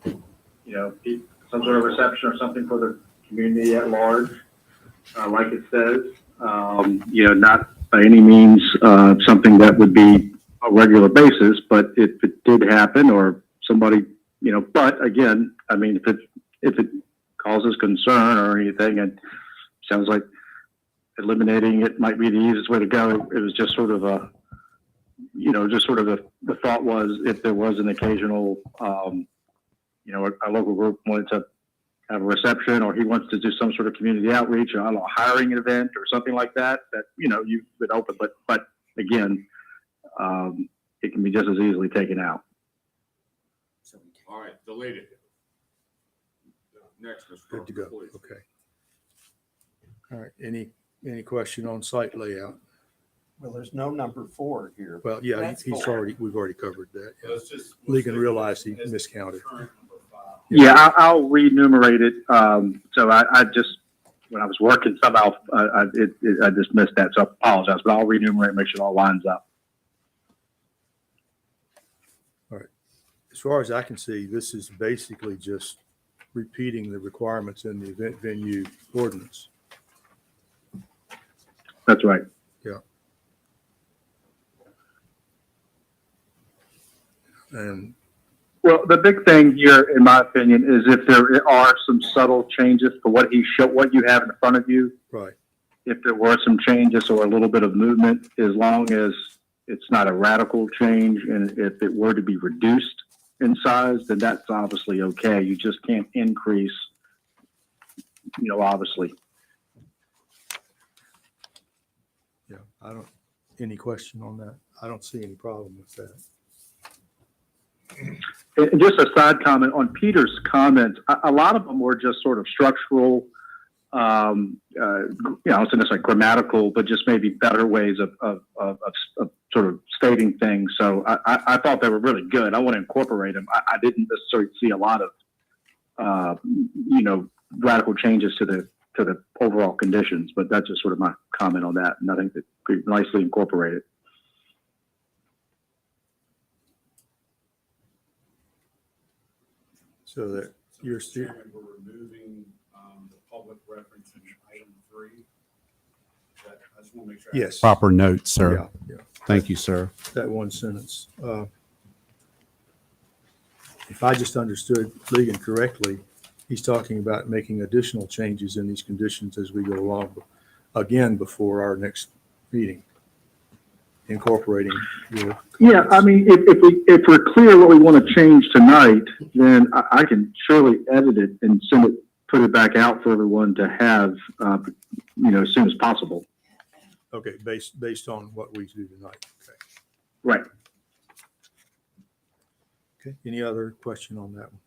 some sort of reception or something for the community at large, like it says, not by any means, something that would be a regular basis, but if it did happen or somebody, but again, I mean, if it causes concern or anything, it sounds like eliminating it might be the easiest way to go. It was just sort of the thought was if there was an occasional, a local group wanted to have a reception or he wants to do some sort of community outreach or I don't know, a hiring event or something like that, you would open, but again, it can be just as easily taken out. All right, delete it. Next, Mr. Good to go. Carter, please. Okay. All right, any question on site layout? Well, there's no number 4 here. Well, yeah, That's we've four. already covered that. yeah. Let's just. Legan realized he miscounted. Yeah, I'll re-enumerate it. So I just, when I was working somehow, I just missed that. So I apologize, but I'll re-enumerate, make sure it all lines up. As far as I can see, this is basically just repeating the requirements in the event venue ordinance. That's right. And Well, the big thing here, in my opinion, is if there are some subtle changes to what what you have in front of you, right, if there were some changes or a little bit of movement, as long as it's not a radical change, and if it were to be reduced in size, then that's obviously okay. You just can't increase, obviously. yeah, any question on that? I don't see any problem with that. And just a side comment on Peter's comments, a lot of them were just sort of structural, it's necessarily grammatical, but just maybe better ways of sort of stating things. So I thought they were really good. I want to incorporate them. I didn't necessarily see a lot of, radical changes to the overall conditions, but that's just sort of my comment on that. And I think that pretty nicely incorporated. So that you're still, Chairman, we're removing the public reference in item 3. I just want to make sure. yes. Proper notes, sir. Yeah, yeah. Thank you, sir. That one sentence. If I just understood Ligon correctly, he's talking about making additional changes in these conditions as we go along, again, before our next meeting, incorporating your. Yeah, I mean, if we're clear what we want to change tonight, then I can surely edit it and put it back out for everyone to have, as soon as possible. Okay, based on what we do tonight. Okay. Right. Okay, any other question on that one?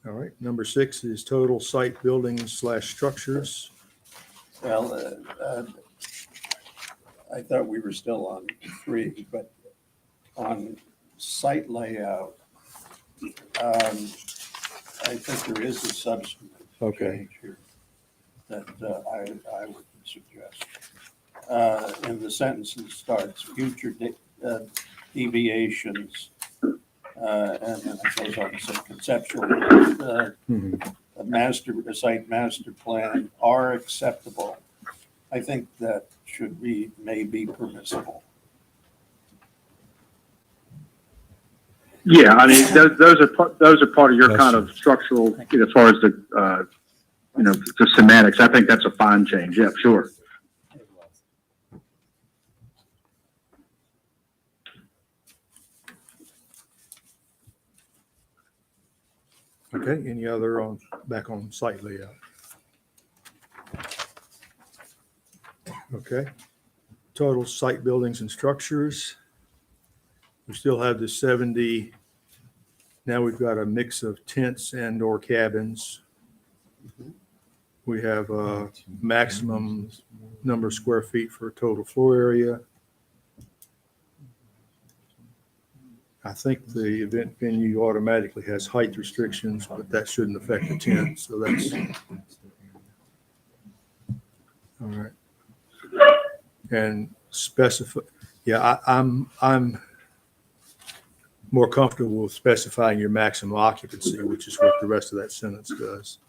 All right, number 6 is total site buildings / structures. Well, I thought we were still on 3, but on site layout, I think there is a substantive change here that I would suggest. In the sentence that starts, future deviations, and then it goes on to say conceptual site master plan are acceptable. I think that may be permissible. Yeah, I mean, those are part of your kind of structural, as far as the, the semantics. I think that's a fine change. Yeah, sure. Okay, any other back on site layout? Okay, total site buildings and structures. We still have the 70. Now we've got a mix of tents and or cabins. We have a maximum number of square feet for total floor area. I think the event venue automatically has height restrictions, but that shouldn't affect the tent. So that's all right. And specify. Yeah, I'm more comfortable with specifying your maximum occupancy, which is what the rest of that sentence does.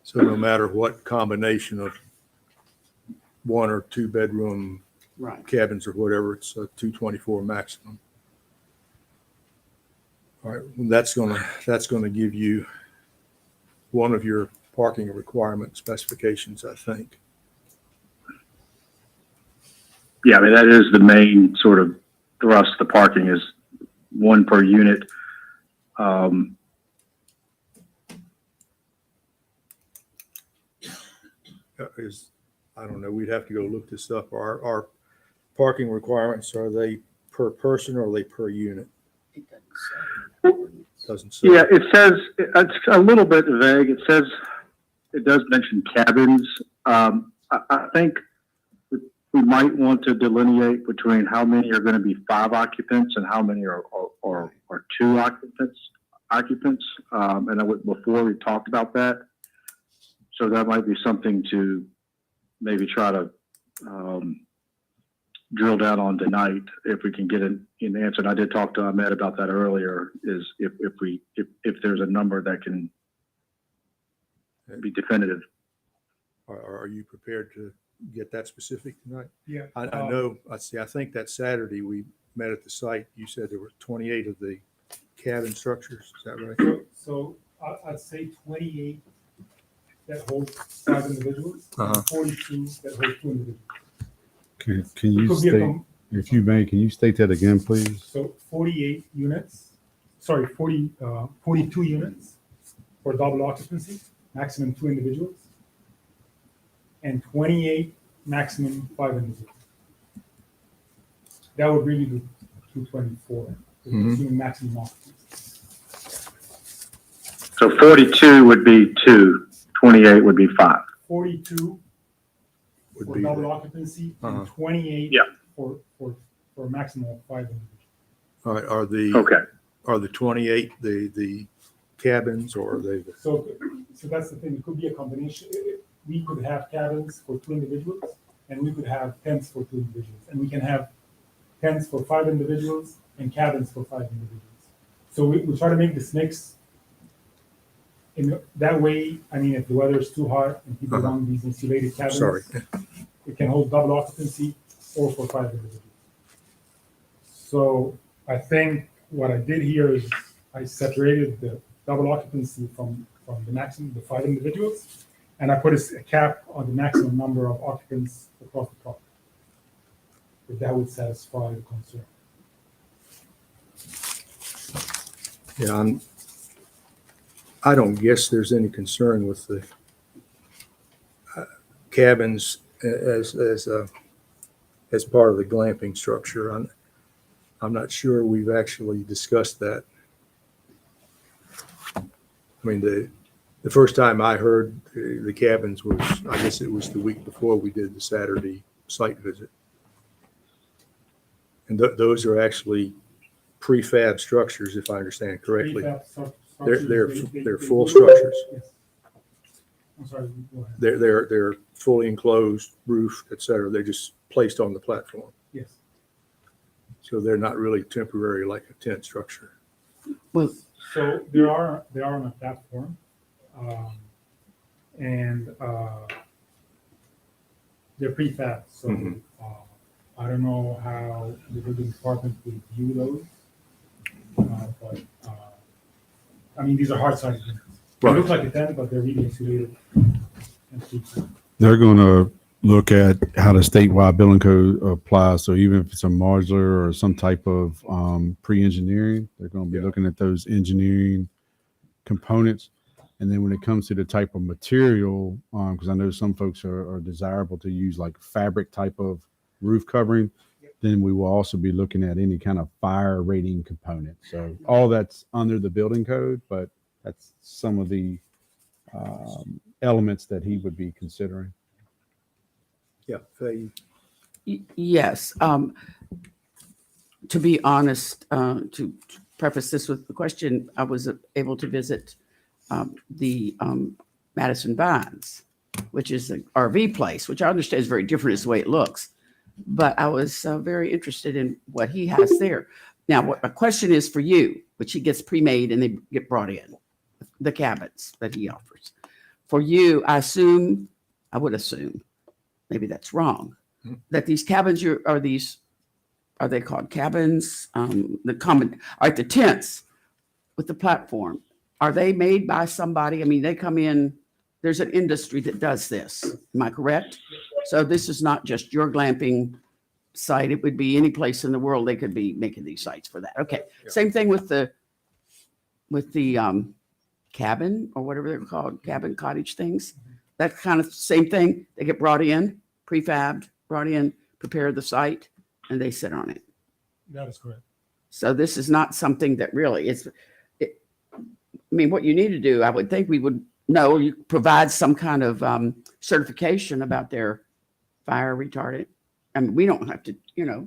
So no matter what combination of 1 or 2 bedroom cabins or whatever, it's a 224 maximum. All right, that's gonna give you one of your parking requirement specifications, I think. Yeah, I mean, that is the main sort of thrust. The parking is 1 per unit. I don't know. We'd have to go look this up. Our parking requirements, are they per person or are they per unit? Doesn't say. Yeah, it says, it's a little bit vague. It does mention cabins. I think we might want to delineate between how many are going to be 5 occupants and how many are 2 occupants. And before we talked about that. So that might be something to maybe try to drill down on tonight if we can get an answer. And I did talk to Ahmed about that earlier, is if there's a number that can be definitive. Are you prepared to get that specific tonight? Yeah. I know, I think that Saturday we met at the site. You said there were 28 of the cabin structures. Is that right? So I'd say 28 that hold 5 individuals, and 42 that hold 2 individuals. Can you state, if you may, can you state that again, please? So 42 units for double occupancy, maximum 2 individuals, and 28 maximum 5 individuals. that would really be 224, Mhm. assuming maximum occupancy. So 42 would be 2, 28 would be 5. 42 Would for be double the- occupancy, Uh-huh. and 28 Yeah. for a maximum of 5 individuals. All right, are the, Okay. are the 28, the cabins, or are they? So that's the thing, it could be a combination. We could have cabins for 2 individuals, and we could have tents for 2 individuals, and we can have tents for 5 individuals and cabins for 5 individuals. So we try to make this mix. In that way, I mean, if the weather is too hot and people Uh-huh. want these insulated cabins, Sorry. it can hold double occupancy or for 5 individuals. So I think what I did here is I separated the double occupancy from the maximum, the 5 individuals, and I put a cap on the maximum number of occupants across the property. If that would satisfy the concern. Yeah, I don't guess there's any concern with the cabins as part of the glamping structure. I'm not sure we've actually discussed that. I mean, the first time I heard the cabins was, I guess it was the week before we did the Saturday site visit. And those are actually prefab structures, if I understand correctly. Prefab structures, They're they full do- structures. Yes. I'm sorry, go ahead. They're fully enclosed, roofed, et cetera. They're just placed on the platform. Yes. So they're not really temporary like a tent structure. Well, So they are on a platform, and they're prefab. So Mhm. I don't know how the building department would view those, but I mean, these are hard sided units. They look like a tent, but they're really insulated and prefab. They're going to look at how the statewide building code applies. So even if it's a modular or some type of pre-engineering, they're going to be looking at those engineering components. And then when it comes to the type of material, because I know some folks are desirable to use like fabric type of roof covering, then we will also be looking at any kind of fire rating component. So all that's under the building code, but that's some of the elements that he would be considering. Yeah. Yes. To be honest, to preface this with the question, I was able to visit the Madison Vines, which is an RV place, which I understand is very different as the way it looks. But I was very interested in what he has there. Now, what my question is for you, which he gets pre-made and they get brought in, the cabins that he offers. For you, I would assume, maybe that's wrong, that these cabins are they called cabins? The tents with the platform, are they made by somebody? I mean, they come in, there's an industry that does this. Am I correct? So this is not just your glamping site. It would be any place in the world they could be making these sites for that. Okay. Yeah. Same thing with the cabin or whatever they're called, cabin cottage things. That kind of same thing. They get brought in, prefabbed, brought in, prepare the site, and they sit on it. That is correct. So this is not something that really I mean, what you need to do, I would think we would know, you provide some kind of certification about their fire retardant. I mean, we don't have to,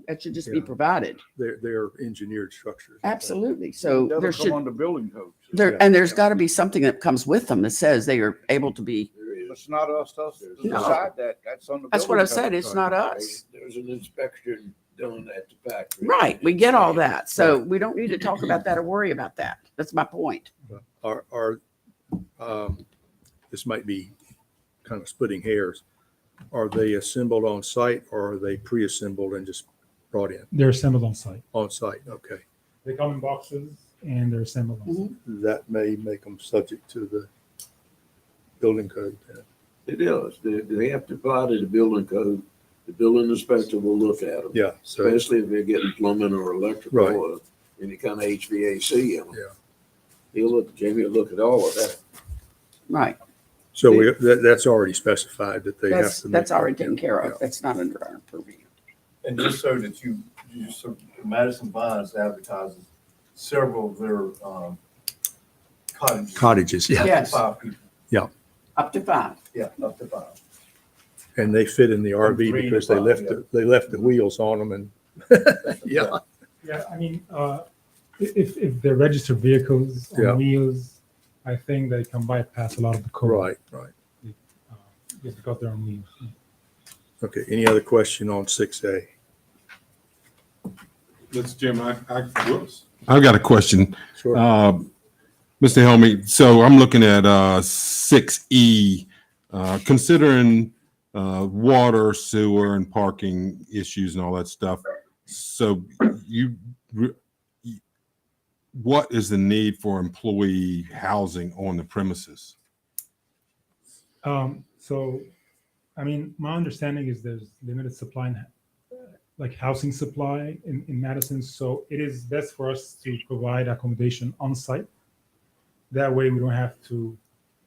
that should just be Yeah. provided. They're engineered structures. Absolutely. So It there doesn't should, come under building codes. there's got to be something that comes with them that says they are able to be. It's not us to No. decide that. That's on the. That's what I building said. code. It's not us. There's an inspection done at the factory. Right. We get all that. So we don't need to talk about that or worry about that. That's my point. This might be kind of splitting hairs. Are they assembled on site or are they pre-assembled and just brought in They're assembled on site. on site? Okay. They come in boxes and they're assembled on site. That may make them subject to the building code then. It is. They have to apply to the building code. The building inspector will look at them. Yeah. So, Especially if they're getting plumbing or electrical Right. or any kind of HVAC in them. Yeah. Jamie will look at all of that. Right. that's already specified that they have to. That's make- already taken care Yeah. of. That's not under our purview. And just so that so Madison Vines advertises several of their, cottages. Cottages, yeah. Up to Yes. 5 people. Up to 5. Yeah, up to 5. And they fit in the RV 3 to because they 5, left, yeah. they left the wheels on them and, yeah. Yeah, I mean, if they're registered vehicles Yeah. on wheels, I think they can bypass a lot of the code. Right. Just because they're on wheels. Okay, any other question on 6A? That's Jim. Whoops. I've got a question. Sure. Mr. Helmy, so I'm looking at 6E, considering water, sewer, and parking issues and all that stuff. So what is the need for employee housing on the premises? So, I mean, my understanding is there's limited supply, like housing supply in Madison. So it is best for us to provide accommodation on site. That way we don't have to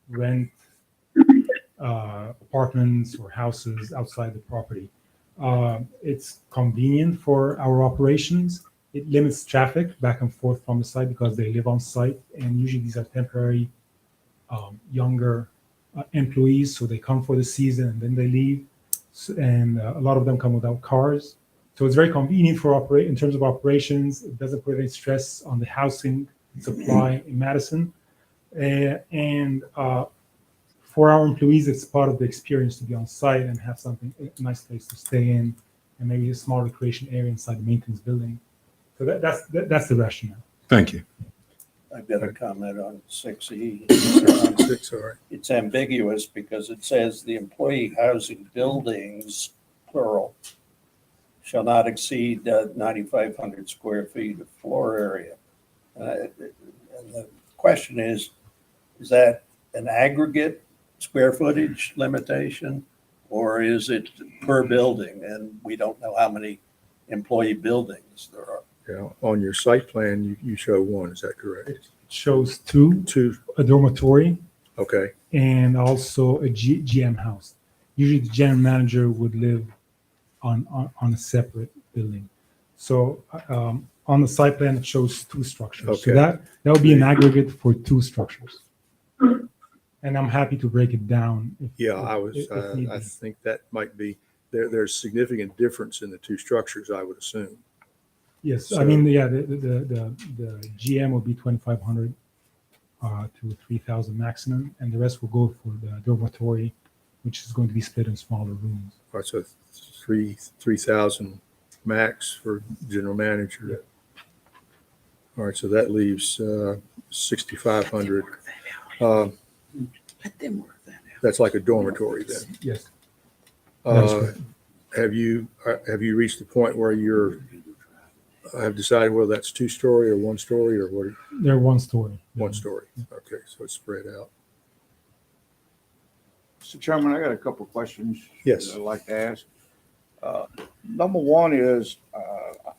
rent apartments or houses outside the property. It's convenient for our operations. It limits traffic back and forth from the site because they live on site, and usually these are temporary, younger employees, so they come for the season and then they leave. And a lot of them come without cars, so it's very convenient for in terms of operations. It doesn't put any stress on the housing supply in Madison, and for our employees, it's part of the experience to be on site and have a nice place to stay in, and maybe a small recreation area inside the maintenance building. So that's the rationale. Thank you. I've got a comment on 6E. 6, all right. It's ambiguous because it says the employee housing buildings, plural, shall not exceed 9,500 square feet of floor area. And the question is that an aggregate square footage limitation, or is it per building? And we don't know how many employee buildings there are. Yeah, on your site plan, you show 1, is that correct? It shows 2, a dormitory, Okay, and also a GM house. Usually the general manager would live on a separate building. So on the site plan, it shows 2 structures. Okay. So that would be an aggregate for 2 structures. And I'm happy to break it down. I think that might be, there's significant difference in the 2 structures, I would assume. Yes, So- I mean, yeah, the GM will be 2,500 to 3,000 maximum, and the rest will go for the dormitory, which is going to be split in smaller rooms. All right, so 3,000 max for general manager. All right, so that leaves 6,500. Let them work that out. That's like a dormitory then. Yes. That is correct. Have you reached the point where have decided whether that's 2-story or 1-story or what? They're 1 story. 1 story. Okay, so it's spread out. Mr. Chairman, I got a couple of questions. Yes. that I'd like to ask. Number one is,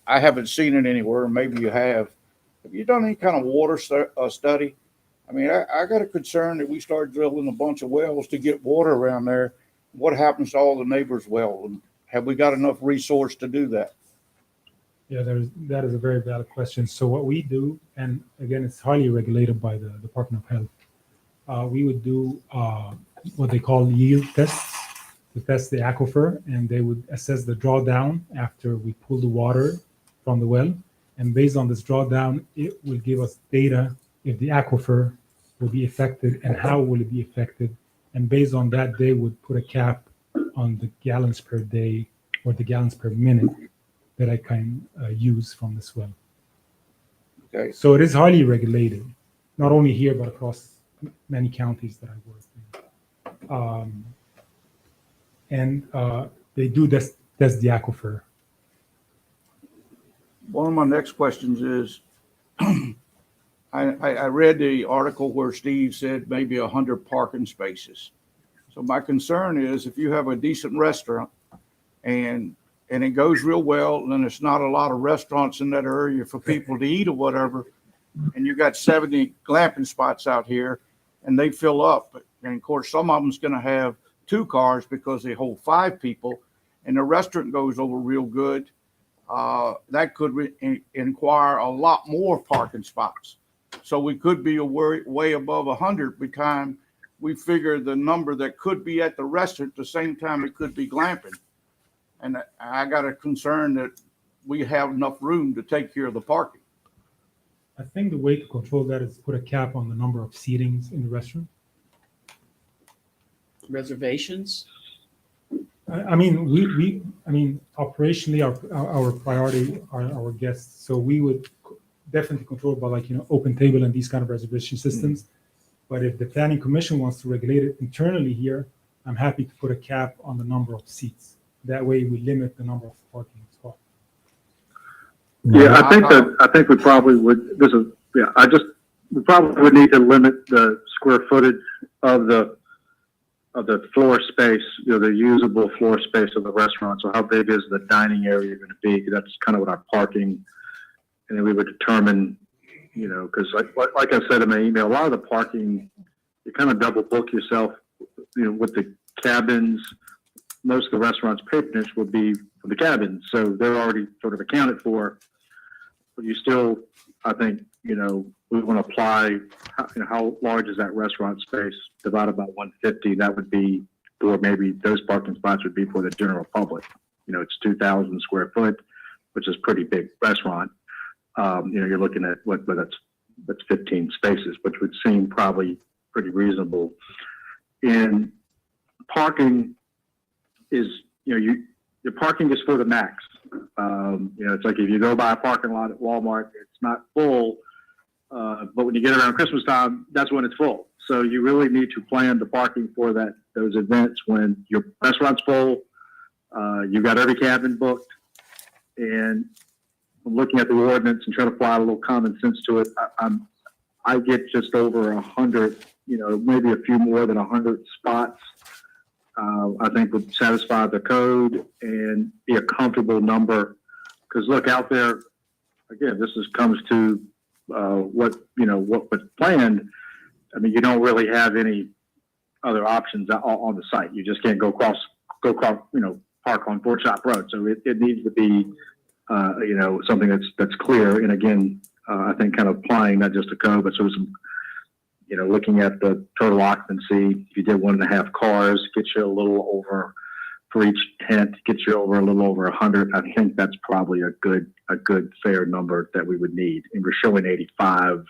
I haven't seen it anywhere, maybe you have. Have you done any kind of water study? I mean, I got a concern that we start drilling a bunch of wells to get water around there. What happens to all the neighbors' wells? And have we got enough resource to do that? Yeah, that is a very valid question. So what we do, and again, it's highly regulated by the Department of Health. We would do what they call yield tests to test the aquifer, and they would assess the drawdown after we pull the water from the well. And based on this drawdown, it will give us data if the aquifer will be affected and how will it be affected. And based on that, they would put a cap on the gallons per day or the gallons per minute that I can use from this well. Okay. So it is highly regulated, not only here, but across many counties that I work in. And they do test the aquifer. One of my next questions is, I read the article where Steve said maybe 100 parking spaces. So my concern is if you have a decent restaurant and it goes real well, and there's not a lot of restaurants in that area for people to eat or whatever, and you got 70 glamping spots out here and they fill up, and of course some of them's going to have 2 cars because they hold 5 people, and the restaurant goes over real good, that could inquire a lot more parking spots. So we could be way above 100 by the time we figure the number that could be at the restaurant at the same time it could be glamping. And I got a concern that we have enough room to take care of the parking. I think the way to control that is put a cap on the number of seatings in the restaurant. Reservations? I mean, I mean, operationally, our priority are our guests. So we would definitely control by open table and these kind of reservation systems. But if the planning commission wants to regulate it internally here, I'm happy to put a cap on the number of seats. That way we limit the number of parking spots. Yeah, I think we probably would, we probably would need to limit the square footage of the floor space, the usable floor space of the restaurant. So how big is the dining area going to be? That's kind of what our parking, and then we would determine, because like I said in my email, a lot of the parking, you kind of double book yourself, with the cabins. Most of the restaurant's patronage will be for the cabins, so they're already sort of accounted for. But you still, I think, we want to apply, how large is that restaurant space divided by 150? That would be for, maybe those parking spots would be for the general public. It's 2,000 square foot, which is pretty big restaurant. You're looking at that's 15 spaces, which would seem probably pretty reasonable. And parking is, your parking is for the max. It's like if you go by a parking lot at Walmart, it's not full, but when you get around Christmas time, that's when it's full. So you really need to plan the parking for those events when your restaurant's full, you've got every cabin booked, and I'm looking at the ordinance and trying to apply a little common sense to it. I get just over 100, maybe a few more than 100 spots. I think would satisfy the code and be a comfortable number. Because look out there, again, comes to what was planned. I mean, you don't really have any other options on the site. You just can't go across, park on Fort Shop Road. So it needs to be, something that's clear. And again, I think kind of applying not just a code, but sort of some, looking at the total occupancy. If you did 1.5 cars, gets you a little over, for each tent, gets you over a little over 100. I think that's probably a good fair number that we would need. And we're showing 85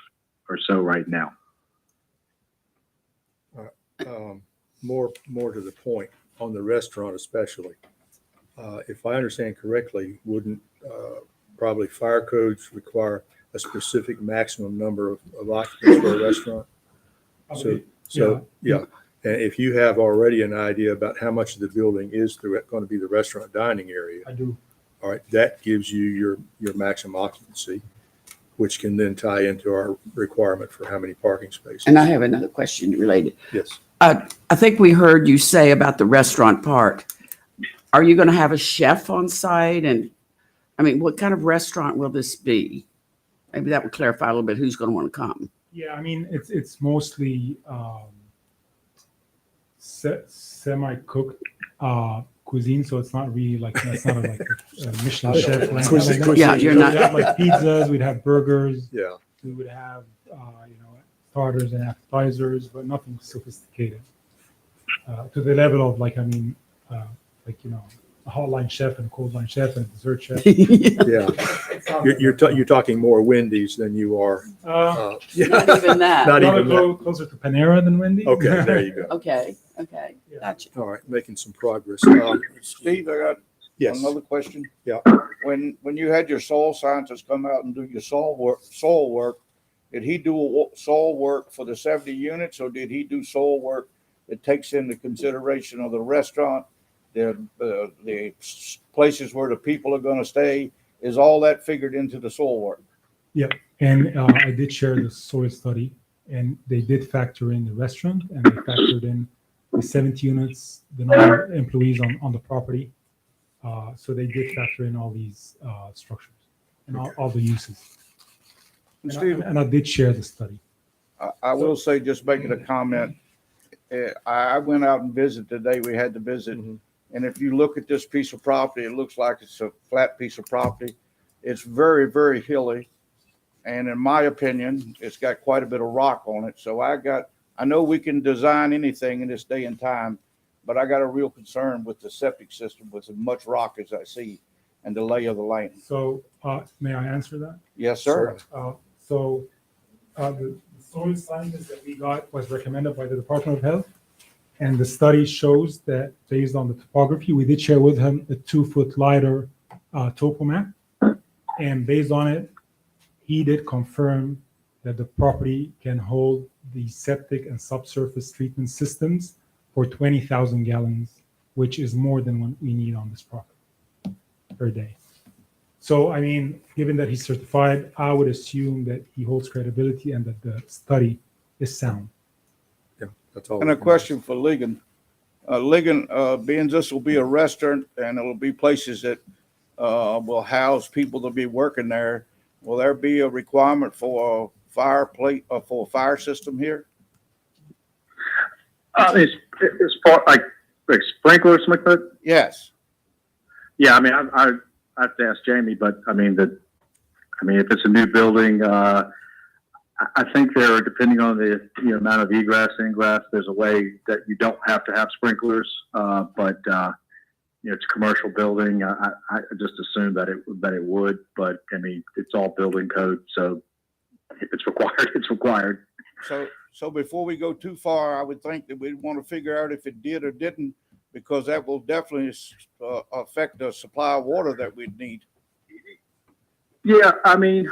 or so right now. More to the point on the restaurant, especially. If I understand correctly, wouldn't probably fire codes require a specific maximum number of occupants for a restaurant? So yeah. And if you have already an idea about how much of the building is going to be the restaurant dining area, I do. all right, that gives you your maximum occupancy, which can then tie into our requirement for how many parking spaces. And I have another question related. Yes. I think we heard you say about the restaurant part. Are you going to have a chef on site? And I mean, what kind of restaurant will this be? Maybe that would clarify a little bit who's going to want to come. Yeah, I mean, it's mostly semi-cooked cuisine, so it's not really it's not like a Michelin chef or anything like that. Yeah, you're not. We'd have like pizzas, we'd have burgers. Yeah. We would have starters and appetizers, but nothing sophisticated to the level of a hot line chef and a cold line chef and a dessert chef. Yeah. You're talking more Wendy's than you are. Not even that. Not even that. Closer to Panera than Wendy's. Okay, there you go. Okay. Gotcha. All right, making some progress. Steve, I got Yes. another question. Yeah. When you had your soil scientist come out and do your soil work, did he do soil work for the 70 units, or did he do soil work that takes into consideration of the restaurant, the places where the people are going to stay? Is all that figured into the soil work? Yeah, and I did share the soil study, and they did factor in the restaurant, and they factored in the 70 units, the number of employees on the property. So they did factor in all these structures and all the uses. And I did share the study. I will say, just making a comment, I went out and visited today. We had to visit And if you look at this piece of property, it looks like it's a flat piece of property. It's very, very hilly. And in my opinion, it's got quite a bit of rock on it. So I know we can design anything in this day and time, but I got a real concern with the septic system with as much rock as I see and the lay of the land. So, may I answer that? Yes, sir. The soil scientist that we got was recommended by the Department of Health. And the study shows that based on the topography, we did share with him a 2-foot LiDAR topo map. And based on it, he did confirm that the property can hold the septic and subsurface treatment systems for 20,000 gallons, which is more than what we need on this property per day. So, I mean, given that he's certified, I would assume that he holds credibility and that the study is sound. Yeah, that's all. And a question for Ligon. Ligon, being this will be a restaurant and it'll be places that will house people to be working there, will there be a requirement for a for a fire system here? It's part like sprinklers, something like that. Yes. Yeah, I mean, I have to ask Jamie, but I mean if it's a new building, I think there, depending on the amount of egress, ingress, there's a way that you don't have to have sprinklers. But it's a commercial building. I just assumed that it would, but I mean, it's all building code, so if it's required, it's required. So before we go too far, I would think that we'd want to figure out if it did or didn't, because that will definitely affect the supply of water that we'd need. Yeah, I mean,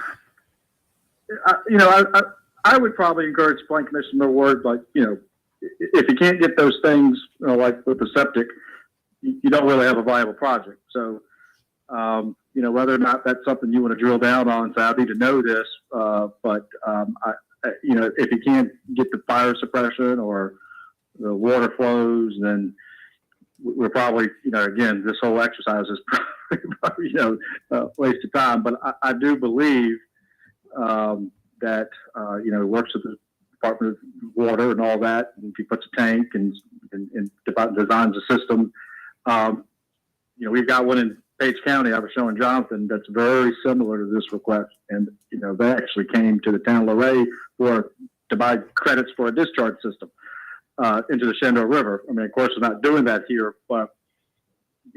I would probably encourage the Plan Commission to word like, if you can't get those things, like with the septic, you don't really have a viable project. So, whether or not that's something you want to drill down on, so I need to know this. But if you can't get the fire suppression or the water flows, then we're probably, again, this whole exercise is probably, a waste of time. But I do believe that, it works with the Department of Water and all that. And if he puts a tank and designs a system, we've got one in Page County. I was showing Jonathan that's very similar to this request. And, they actually came to the town of Luray to buy credits for a discharge system into the Shenandoah River. I mean, of course, we're not doing that here, but,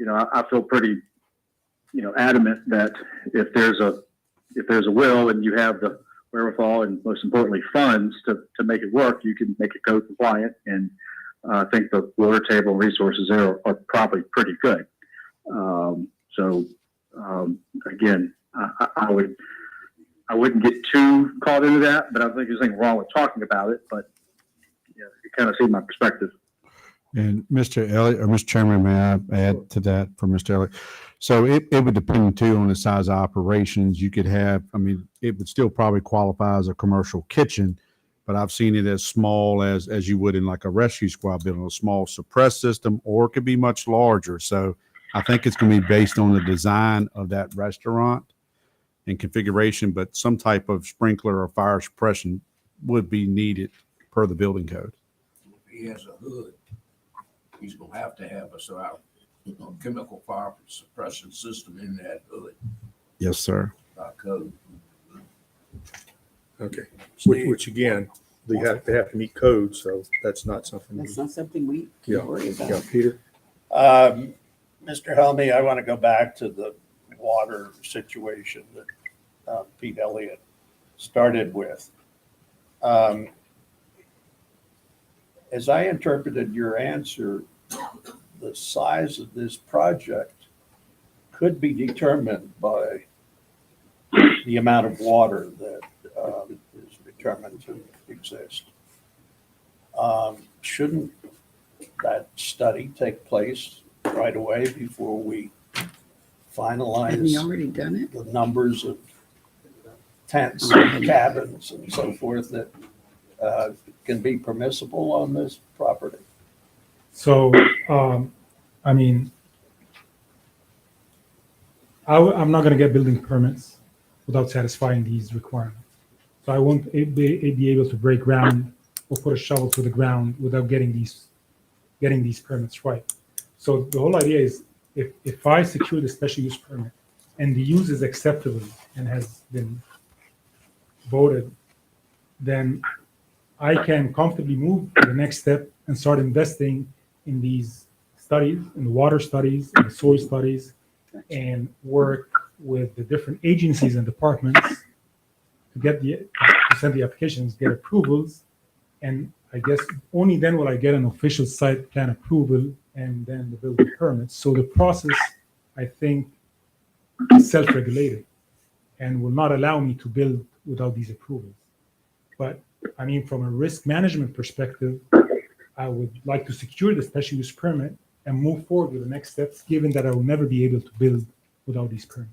I feel pretty, adamant that if there's a will and you have the wherewithal and most importantly funds to make it work, you can make it code compliant. And I think the water table and resources there are probably pretty good. Again, I wouldn't get too caught into that, but I don't think there's anything wrong with talking about it. But you kind of see my perspective. And Mr. Elliott, or Mr. Chairman, may I add to that for Mr. Elliott? So it would depend too on the size of operations. You could have, it would still probably qualify as a commercial kitchen, but I've seen it as small as you would in like a rescue squad building, a small suppressed system, or it could be much larger. So I think it's going to be based on the design of that restaurant and configuration, but some type of sprinkler or fire suppression would be needed per the building code. If he has a hood, he's gonna have to have a chemical fire suppression system in that hood Yes, sir. by code. Okay, which again, they have to meet code, so that's not something. That's not something we Yeah, can worry yeah, about. Peter. Mr. Helmy, I want to go back to the water situation that Pete Elliott started with. As I interpreted your answer, the size of this project could be determined by the amount of water that is determined to exist. Shouldn't that study take place right away before we finalize? Haven't you already done it? The numbers of tents and cabins and so forth that can be permissible on this property? So, I'm not going to get building permits without satisfying these requirements. So I won't be able to break ground or put a shovel to the ground without getting these permits right. So the whole idea is if I secure the special use permit and the use is acceptable and has been voted, then I can comfortably move to the next step and start investing in these studies, in the water studies, in the soil studies, and work with the different agencies and departments to send the applications, get approvals, and I guess only then will I get an official site plan approval and then the building permits. So the process, I think, is self-regulated and will not allow me to build without these approvals. But I mean, from a risk management perspective, I would like to secure the special use permit and move forward with the next steps, given that I will never be able to build without these permits.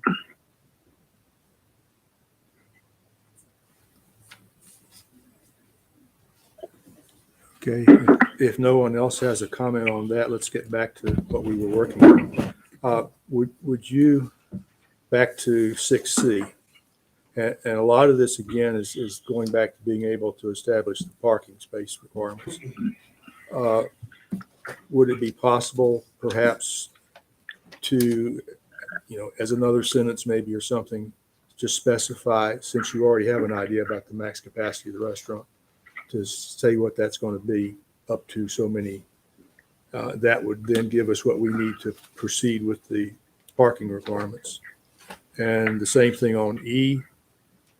Okay, if no one else has a comment on that, let's get back to what we were working on. Would you, back to 6C, and a lot of this again is going back to being able to establish the parking space requirements. Would it be possible perhaps to, as another sentence maybe or something, just specify, since you already have an idea about the max capacity of the restaurant, to say what that's going to be up to so many, that would then give us what we need to proceed with the parking requirements. And the same thing on E,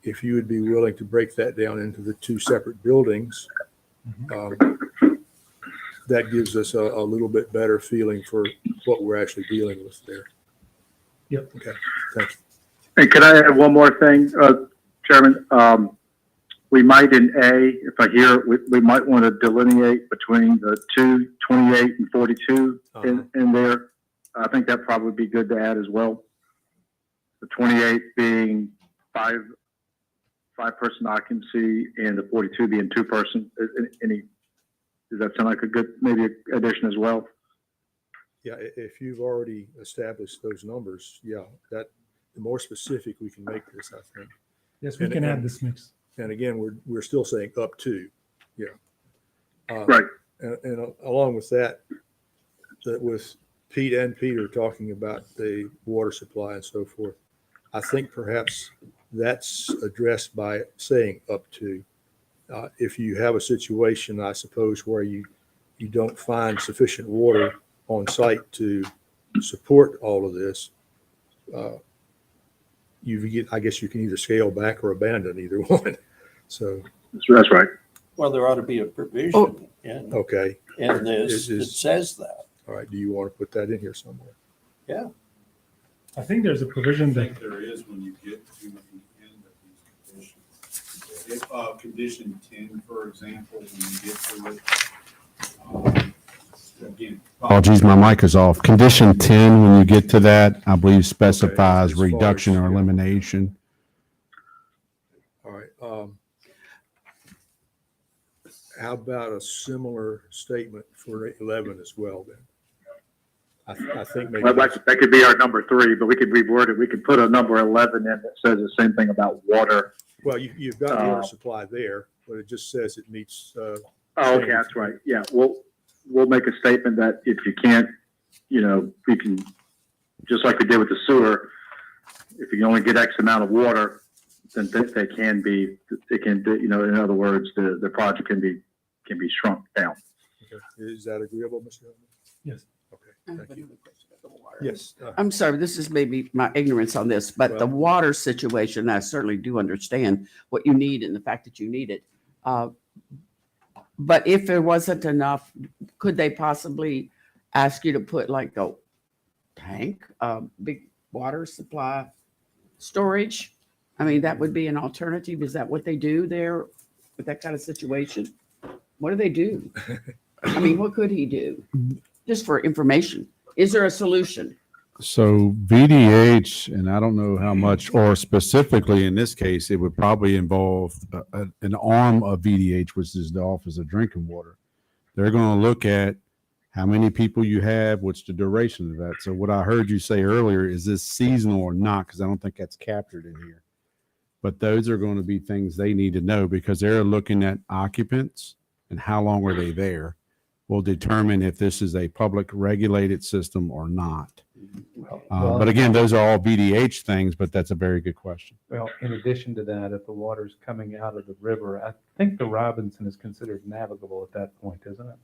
if you would be willing to break that down into the two separate buildings, that gives us a little bit better feeling for what we're actually dealing with there. Yep. Okay, thank you. And can I add one more thing, Chairman? We might in A, if I hear it, we might want to delineate between the 28 and 42 in there. I think that probably would be good to add as well. The 28 being five-person occupancy and the 42 being two-person. Does that sound like a good maybe addition as well? Yeah, if you've already established those numbers, yeah, that the more specific we can make this, I think. Yes, we can add this mix. And again, we're still saying up to, yeah. Right. And along with that, with Pete and Peter talking about the water supply and so forth, I think perhaps that's addressed by saying up to. If you have a situation, I suppose, where you don't find sufficient water on site to support all of this, I guess you can either scale back or abandon either one. So that's right. Well, there ought to be a provision in okay. this that says that. All right. Do you want to put that in here somewhere? Yeah. I think there's a provision I that think there is when you get to the end of these conditions. If condition 10, for example, when you get to it, again. Apologies, my mic is off. Condition 10, when you get to that, I believe specifies as far reduction as- or elimination. All right. How about a similar statement for 11 as well then? I think maybe. Well, that could be our number 3, but we could reword it. We could put a number 11 in that says the same thing about water. Well, you've got water supply there, but it just says it meets. Oh, okay, that's right. Yeah, we'll make a statement that if you can't, we can, just like we did with the sewer, if you can only get X amount of water, then they can be, in other words, the project can be shrunk down. Okay. Is that agreeable, Mr. Hillman? yes. Okay, thank you. Yes. I'm sorry, this is maybe my ignorance on this, but the water situation, I certainly do understand what you need and the fact that you need it. But if there wasn't enough, could they possibly ask you to put like a tank, big water supply storage? I mean, that would be an alternative. Is that what they do there with that kind of situation? What do they do? I mean, what could he do? Just for information. Is there a solution? So VDH, and I don't know how much, or specifically in this case, it would probably involve an arm of VDH, which is the Office of Drinking Water. They're going to look at how many people you have, what's the duration of that. So what I heard you say earlier, is this seasonal or not? Because I don't think that's captured in here. But those are going to be things they need to know because they're looking at occupants and how long are they there. will determine if this is a public regulated system or not. Well, But again, those are all VDH things, but that's a very good question. Well, in addition to that, if the water's coming out of the river, I think the Robinson is considered navigable at that point, isn't it?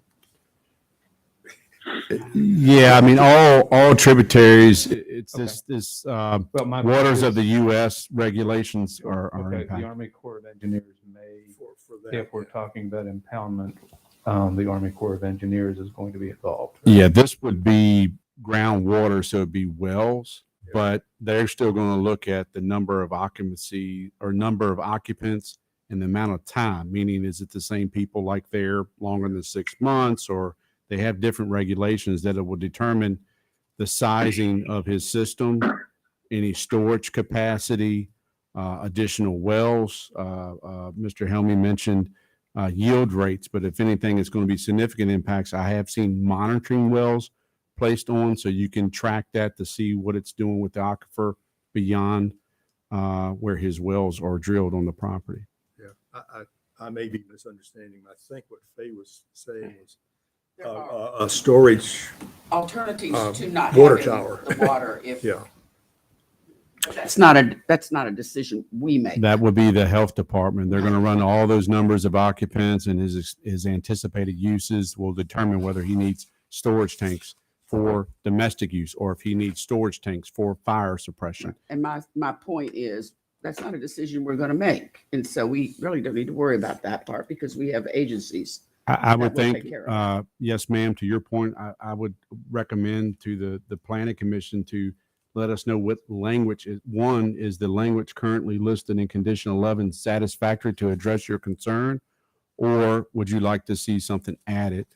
Yeah, I mean, all tributaries, it's Okay. this Well, my waters point of the U.S. regulations are Okay, the impacted. Army Corps of Engineers may, For that. if we're talking about impoundment, the Army Corps of Engineers is going to be involved. Yeah, this would be groundwater, so it'd be wells, but they're still going to look at the number of occupancy or number of occupants and the amount of time, meaning is it the same people like there longer than 6 months, or they have different regulations that it will determine the sizing of his system, any storage capacity, additional wells. Mr. Helmy mentioned yield rates, but if anything, it's going to be significant impacts. I have seen monitoring wells placed on, so you can track that to see what it's doing with the aquifer beyond where his wells are drilled on the property. Yeah, I may be misunderstanding. I think what Faye was saying was There a storage, Alternatives to not water having tower. the water if. yeah. That's not a decision we make. That would be the health department. They're going to run all those numbers of occupants, and his anticipated uses will determine whether he needs storage tanks for domestic use or if he needs storage tanks for fire suppression. And my point is, that's not a decision we're going to make. And so we really don't need to worry about that part because we have agencies. I would That will think, take care of yes, ma'am, to your point, I would recommend to the planning commission to let us know what language is. One, is the language currently listed in condition 11 satisfactory to address your concern? Or would you like to see something added?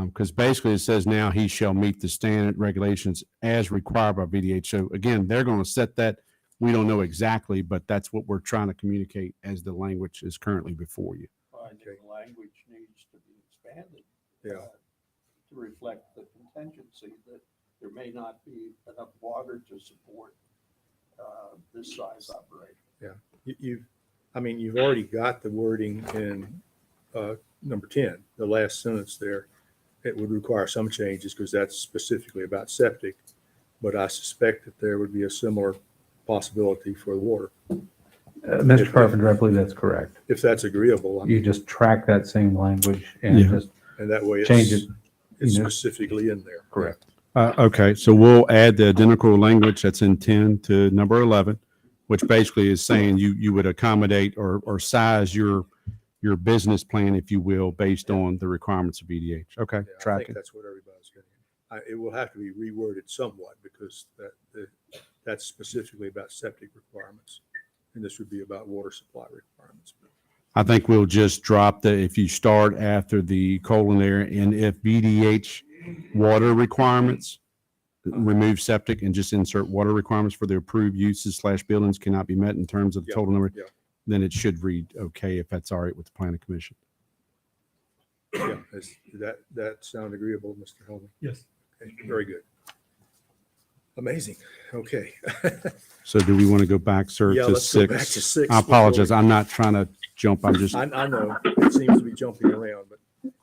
Because basically it says now he shall meet the standard regulations as required by VDH. So again, they're going to set that. We don't know exactly, but that's what we're trying to communicate as the language is currently before you. I think the language needs to be expanded. Yeah. To reflect the contingency that there may not be enough water to support this size operation. You've already got the wording in number 10, the last sentence there. It would require some changes because that's specifically about septic, but I suspect that there would be a similar possibility for the water. Mr. Carpenter, I believe that's correct. If that's agreeable, I You mean, just track that same language and Yeah. just and that way change it. it's you know. specifically in there. Correct. Okay, so we'll add the identical language that's in 10 to number 11, which basically is saying you would accommodate or size your business plan, if you will, based on the requirements of VDH. Okay, Yeah, I track think it. that's what everybody's getting. It will have to be reworded somewhat because that's specifically about septic requirements. And this would be about water supply requirements. I think we'll just drop if you start after the colon there, and if VDH water requirements, remove septic and just insert water requirements for the approved uses / buildings cannot be met in terms of the Yeah, total number, yeah. then it should read okay if that's all right with the planning commission. Yeah, that sound agreeable, Mr. Holman? Yes. Okay, very good. Amazing. Okay. So do we want to go back, sir, Yeah, to let's go back 6? to 6 I apologize. before I'm not trying to jump. I'm just, I know it seems to be jumping around, but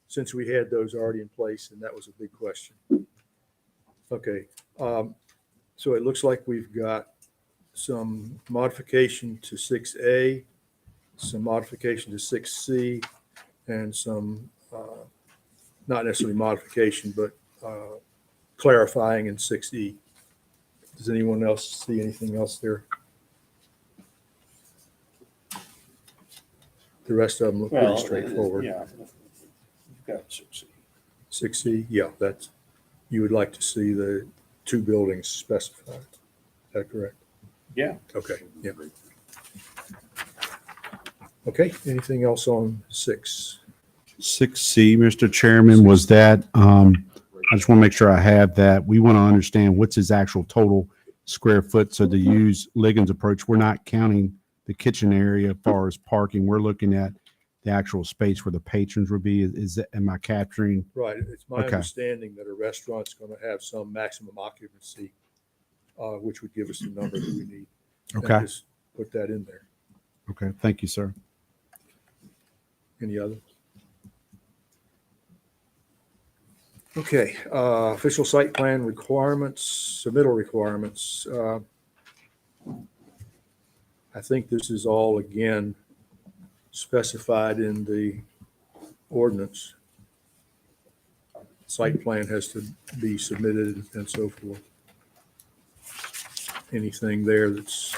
since we had those already in place, and that was a big question. Okay, so it looks like we've got some modification to 6A, some modification to 6C, and some, not necessarily modification, but clarifying in 6E. Does anyone else see anything else there? The rest of them look pretty straightforward. Yeah. You've got 6. 6C, yeah, that's, you would like to see the 2 buildings specified. Is that correct? Yeah. Okay, yeah. Okay, anything else on 6? 6C, Mr. Chairman, was that, I just want to make sure I have that. We want to understand what's his actual total square foot. So to use Ligon's approach, we're not counting the kitchen area as far as parking. We're looking at the actual space where the patrons would be. Am I capturing? Right, it's my Okay. understanding that a restaurant's going to have some maximum occupancy, which would give us the number that we need. And Okay. just put that in there. Okay, thank you, sir. Any other? Okay, official site plan requirements, submittal requirements. I think this is all again specified in the ordinance. Site plan has to be submitted and so forth. Anything there that's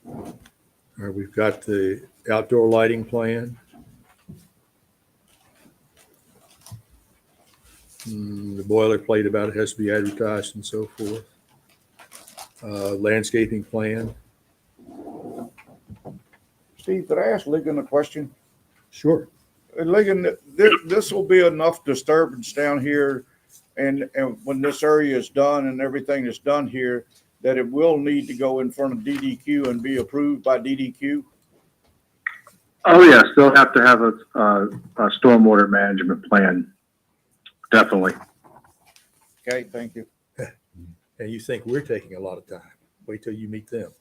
all right, we've got the outdoor lighting plan. The boilerplate about it has to be advertised and so forth. Landscaping plan. Steve, could I ask Ligon a question? Sure. Ligon, this will be enough disturbance down here, and when this area is done and everything is done here, that it will need to go in front of DDQ and be approved by DDQ? Oh, yes, they'll have to have a stormwater management plan. Definitely. Okay, thank you. And you think we're taking a lot of time. Wait till you meet them.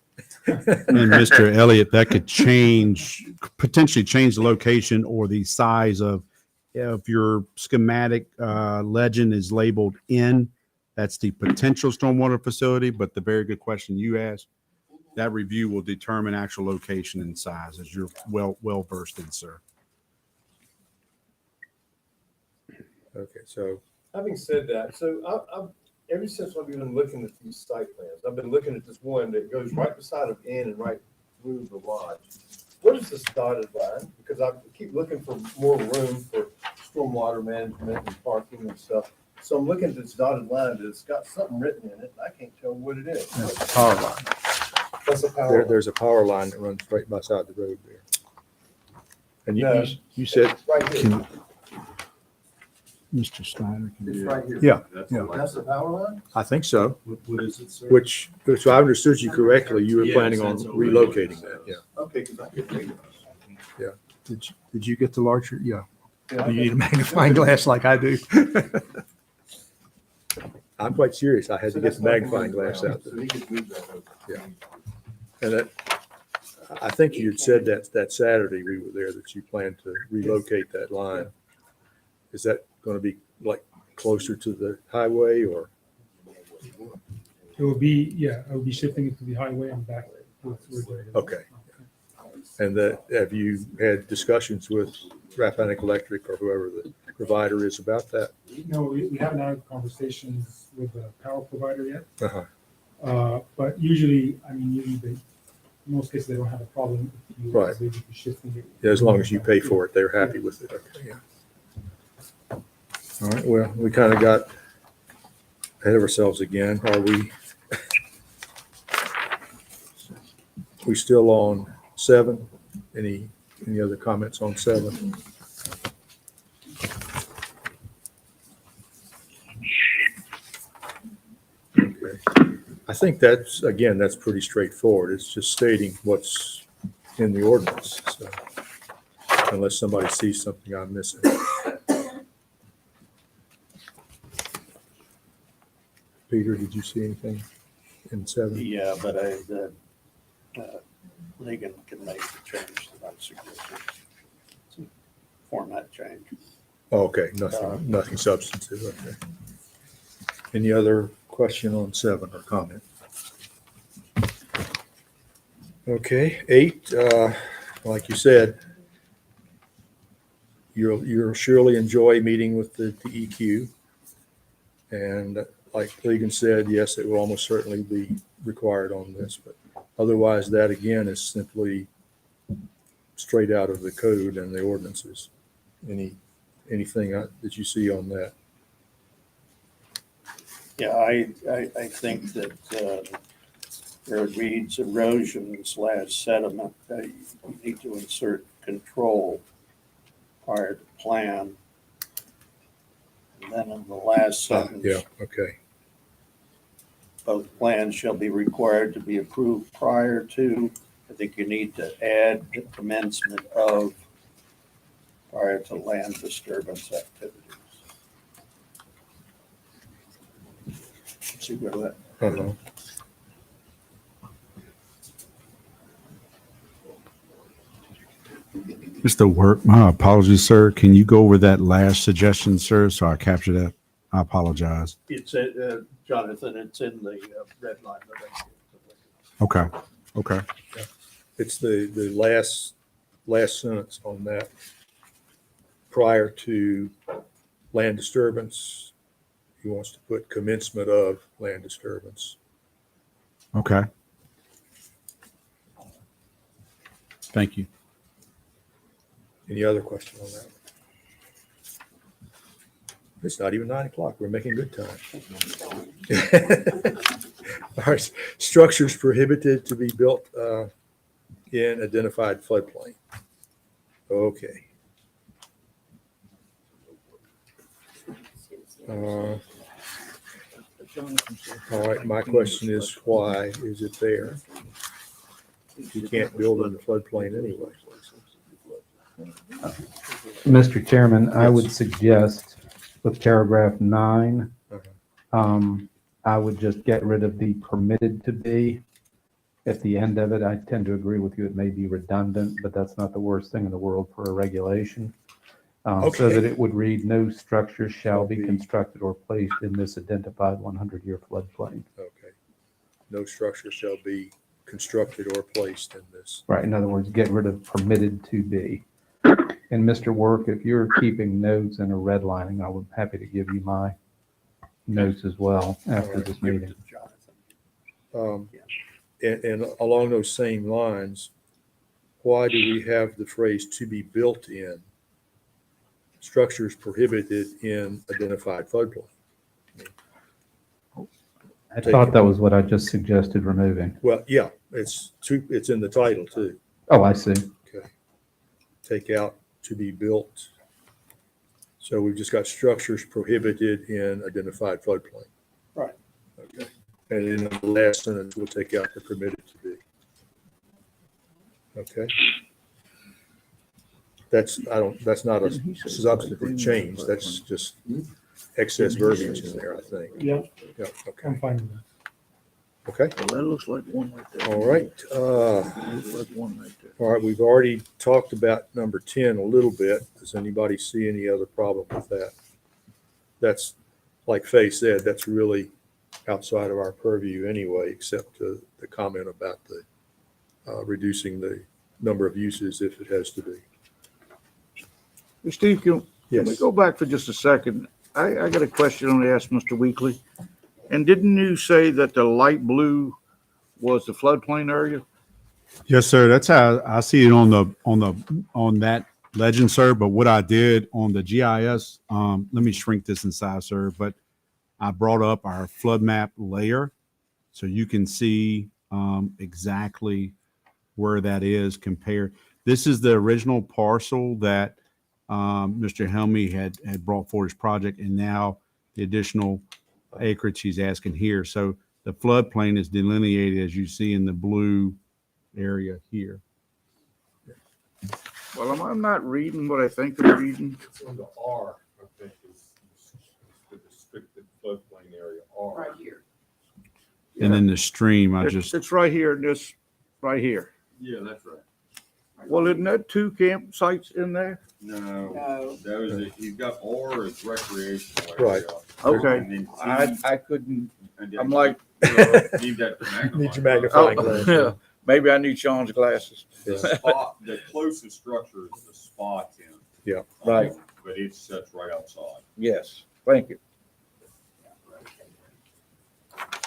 And Mr. Elliott, that could change, potentially change the location or the size of, if your schematic legend is labeled in, that's the potential stormwater facility, but the very good question you asked, that review will determine actual location and size, as you're well versed in, sir. Okay, so Having said that, so I've ever since I've been looking at these site plans, I've been looking at this one that goes right beside of Inn and right through the lodge. What is this dotted line? Because I keep looking for more room for stormwater management and parking and stuff. So I'm looking at this dotted line, and it's got something written in it, and I can't tell what it is. that's a power line. That's a power line. There's a power line that runs right beside the road there. And No. you said, Right here. Mr. Snyder. It's right here. yeah, That's the power line? I think so. What is it, sir? Which, so I understood you correctly. You were planning on relocating that. Yeah. Okay, because I could read it. Did you get the larger? Yeah. Yeah, You need a magnifying glass like I do. I'm quite serious. I had to get the magnifying glass out So there. he could move that over. Yeah. And that, I think you had said that Saturday we were there, that you planned to relocate that line. Is that going to be like closer to the highway or? It will be, yeah, I will be shifting it to the highway and back. Okay. And that, have you had discussions with Rappahannock Electric or whoever the provider is about that? No, we haven't had conversations with the power provider yet. Uh-huh. But usually, I mean, they, in most cases, they don't have a problem if you Right. basically shifting it. Yeah, as long as you pay for it, they're happy with it. Okay, yeah. All right, well, we kind of got ahead of ourselves again. Are we still on 7? Any other comments on 7? Okay. I think that's pretty straightforward. It's just stating what's in the ordinance. So unless somebody sees something I'm missing. Peter, did you see anything in 7? Yeah, but Ligon can make the change that I'm suggesting. It's a format change. Oh, okay, nothing substantive, okay. Any other question on 7 or comment? Okay, 8, like you said, you'll surely enjoy meeting with the DEQ. And like Ligon said, yes, it will almost certainly be required on this, but otherwise that again is simply straight out of the code and the ordinances. Anything that you see on that? Yeah, I think that where it reads erosion/sediment, you need to insert control prior to plan. And then in the last sentence, Yeah, okay. both plans shall be required to be approved prior to, I think you need to add the commencement of prior to land disturbance activities. See where that, Uh-huh. Mr. Work, my apologies, sir. Can you go over that last suggestion, sir, so I capture that? I apologize. It's, Jonathan, it's in the red line. Okay, okay. It's the last sentence on that. Prior to land disturbance, he wants to put commencement of land disturbance. Okay. Thank you. Any other question on that? It's not even 9 o'clock. We're making good time. All right, structures prohibited to be built in identified floodplain. Okay. All right, my question is, why is it there? You can't build in the floodplain anyway. Mr. Chairman, I would suggest with paragraph 9, I would just get rid of the permitted to be. At the end of it, I tend to agree with you. It may be redundant, but that's not the worst thing in the world for a regulation. So that it would read, no structure shall be constructed or placed in this identified 100-year floodplain. Okay. No structure shall be constructed or placed in this. Right. In other words, get rid of permitted to be. And Mr. Work, if you're keeping notes and a redlining, I would be happy to give you my notes as well after this meeting. And along those same lines, why do we have the phrase to be built in? Structures prohibited in identified floodplain. I thought that was what I just suggested removing. Well, yeah, it's in the title too. Oh, I see. Okay. Take out to be built. So we've just got structures prohibited in identified floodplain. Right. Okay. And in the last sentence, we'll take out the permitted to be. Okay. That's not a substantive change. That's just excess verbiage in there, I think. Yeah, Yeah, I'm okay. fine with that. Okay. Well, that looks like one right there. All right. Looks like one right there. All right, we've already talked about number 10 a little bit. Does anybody see any other problem with that? That's, like Faye said, that's really outside of our purview anyway, except the comment about the reducing the number of uses if it has to be. Hey, Steve, can we Yes. go back for just a second? I got a question I want to ask Mr. Weekly. And didn't you say that the light blue was the floodplain area? Yes, sir. That's how I see it on that legend, sir. But what I did on the GIS, let me shrink this in size, sir. But I brought up our flood map layer so you can see exactly where that is compared. This is the original parcel that Mr. Helmy had brought for his project, and now the additional acreage he's asking here. So the floodplain is delineated as you see in the blue area here. Well, I'm not reading what I think I'm reading. It's on the R, I think, is the restricted floodplain area, R. Right here. And then the stream, It's right here, this, right here. Yeah, that's right. Well, isn't that 2 campsites in there? No, you've got R as recreational Right. area. Okay. And then I couldn't, and then I'm like, Need that Need your magnifying magnifying glass. yeah, maybe I need Sean's glasses. The closest structure is the spa tent. Yeah. Right. But it sits right outside. Yes, thank you.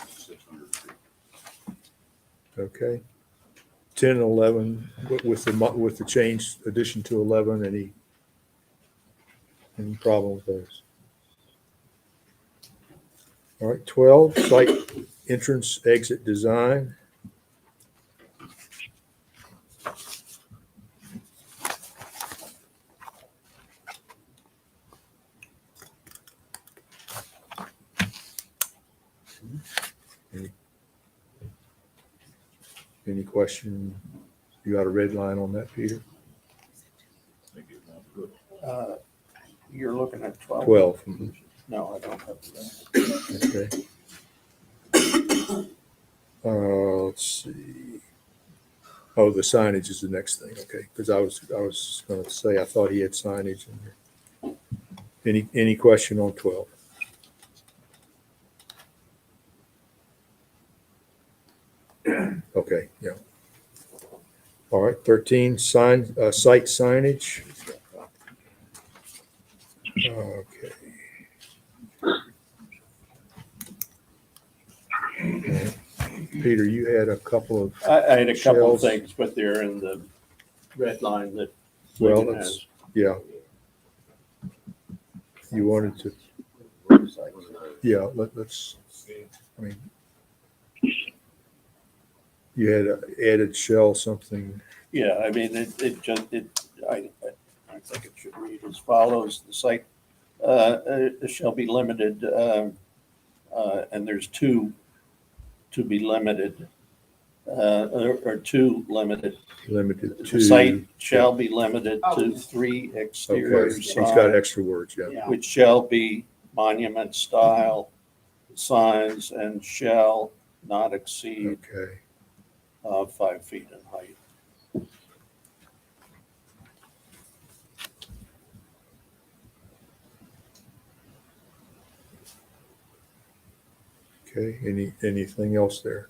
600 feet. Okay. 10 and 11 with the change addition to 11, any problem with those? All right, 12, site entrance exit design. Any question? You got a red line on that, Peter? You're looking at 12. 12. Mhm. No, I don't have that. Okay. Let's see. Oh, the signage is the next thing, okay, because I was gonna say, I thought he had signage in here. Any question on 12? Okay, yeah. All right, 13, site signage. Okay. Peter, you had a couple of, I had a couple shells. of things, but they're in the red line that well, Lincoln let's, has. yeah. You wanted to, yeah, let's, I mean, you had added shell something, Yeah, I mean, I think it should read as follows. The site shall be limited, and there's two to be limited, or two limited. limited The to. site shall be limited to 3 exterior Okay, he's got signs, extra words, yeah. which shall be monument style signs and shall not exceed Okay, 5 feet in height. okay, anything else there?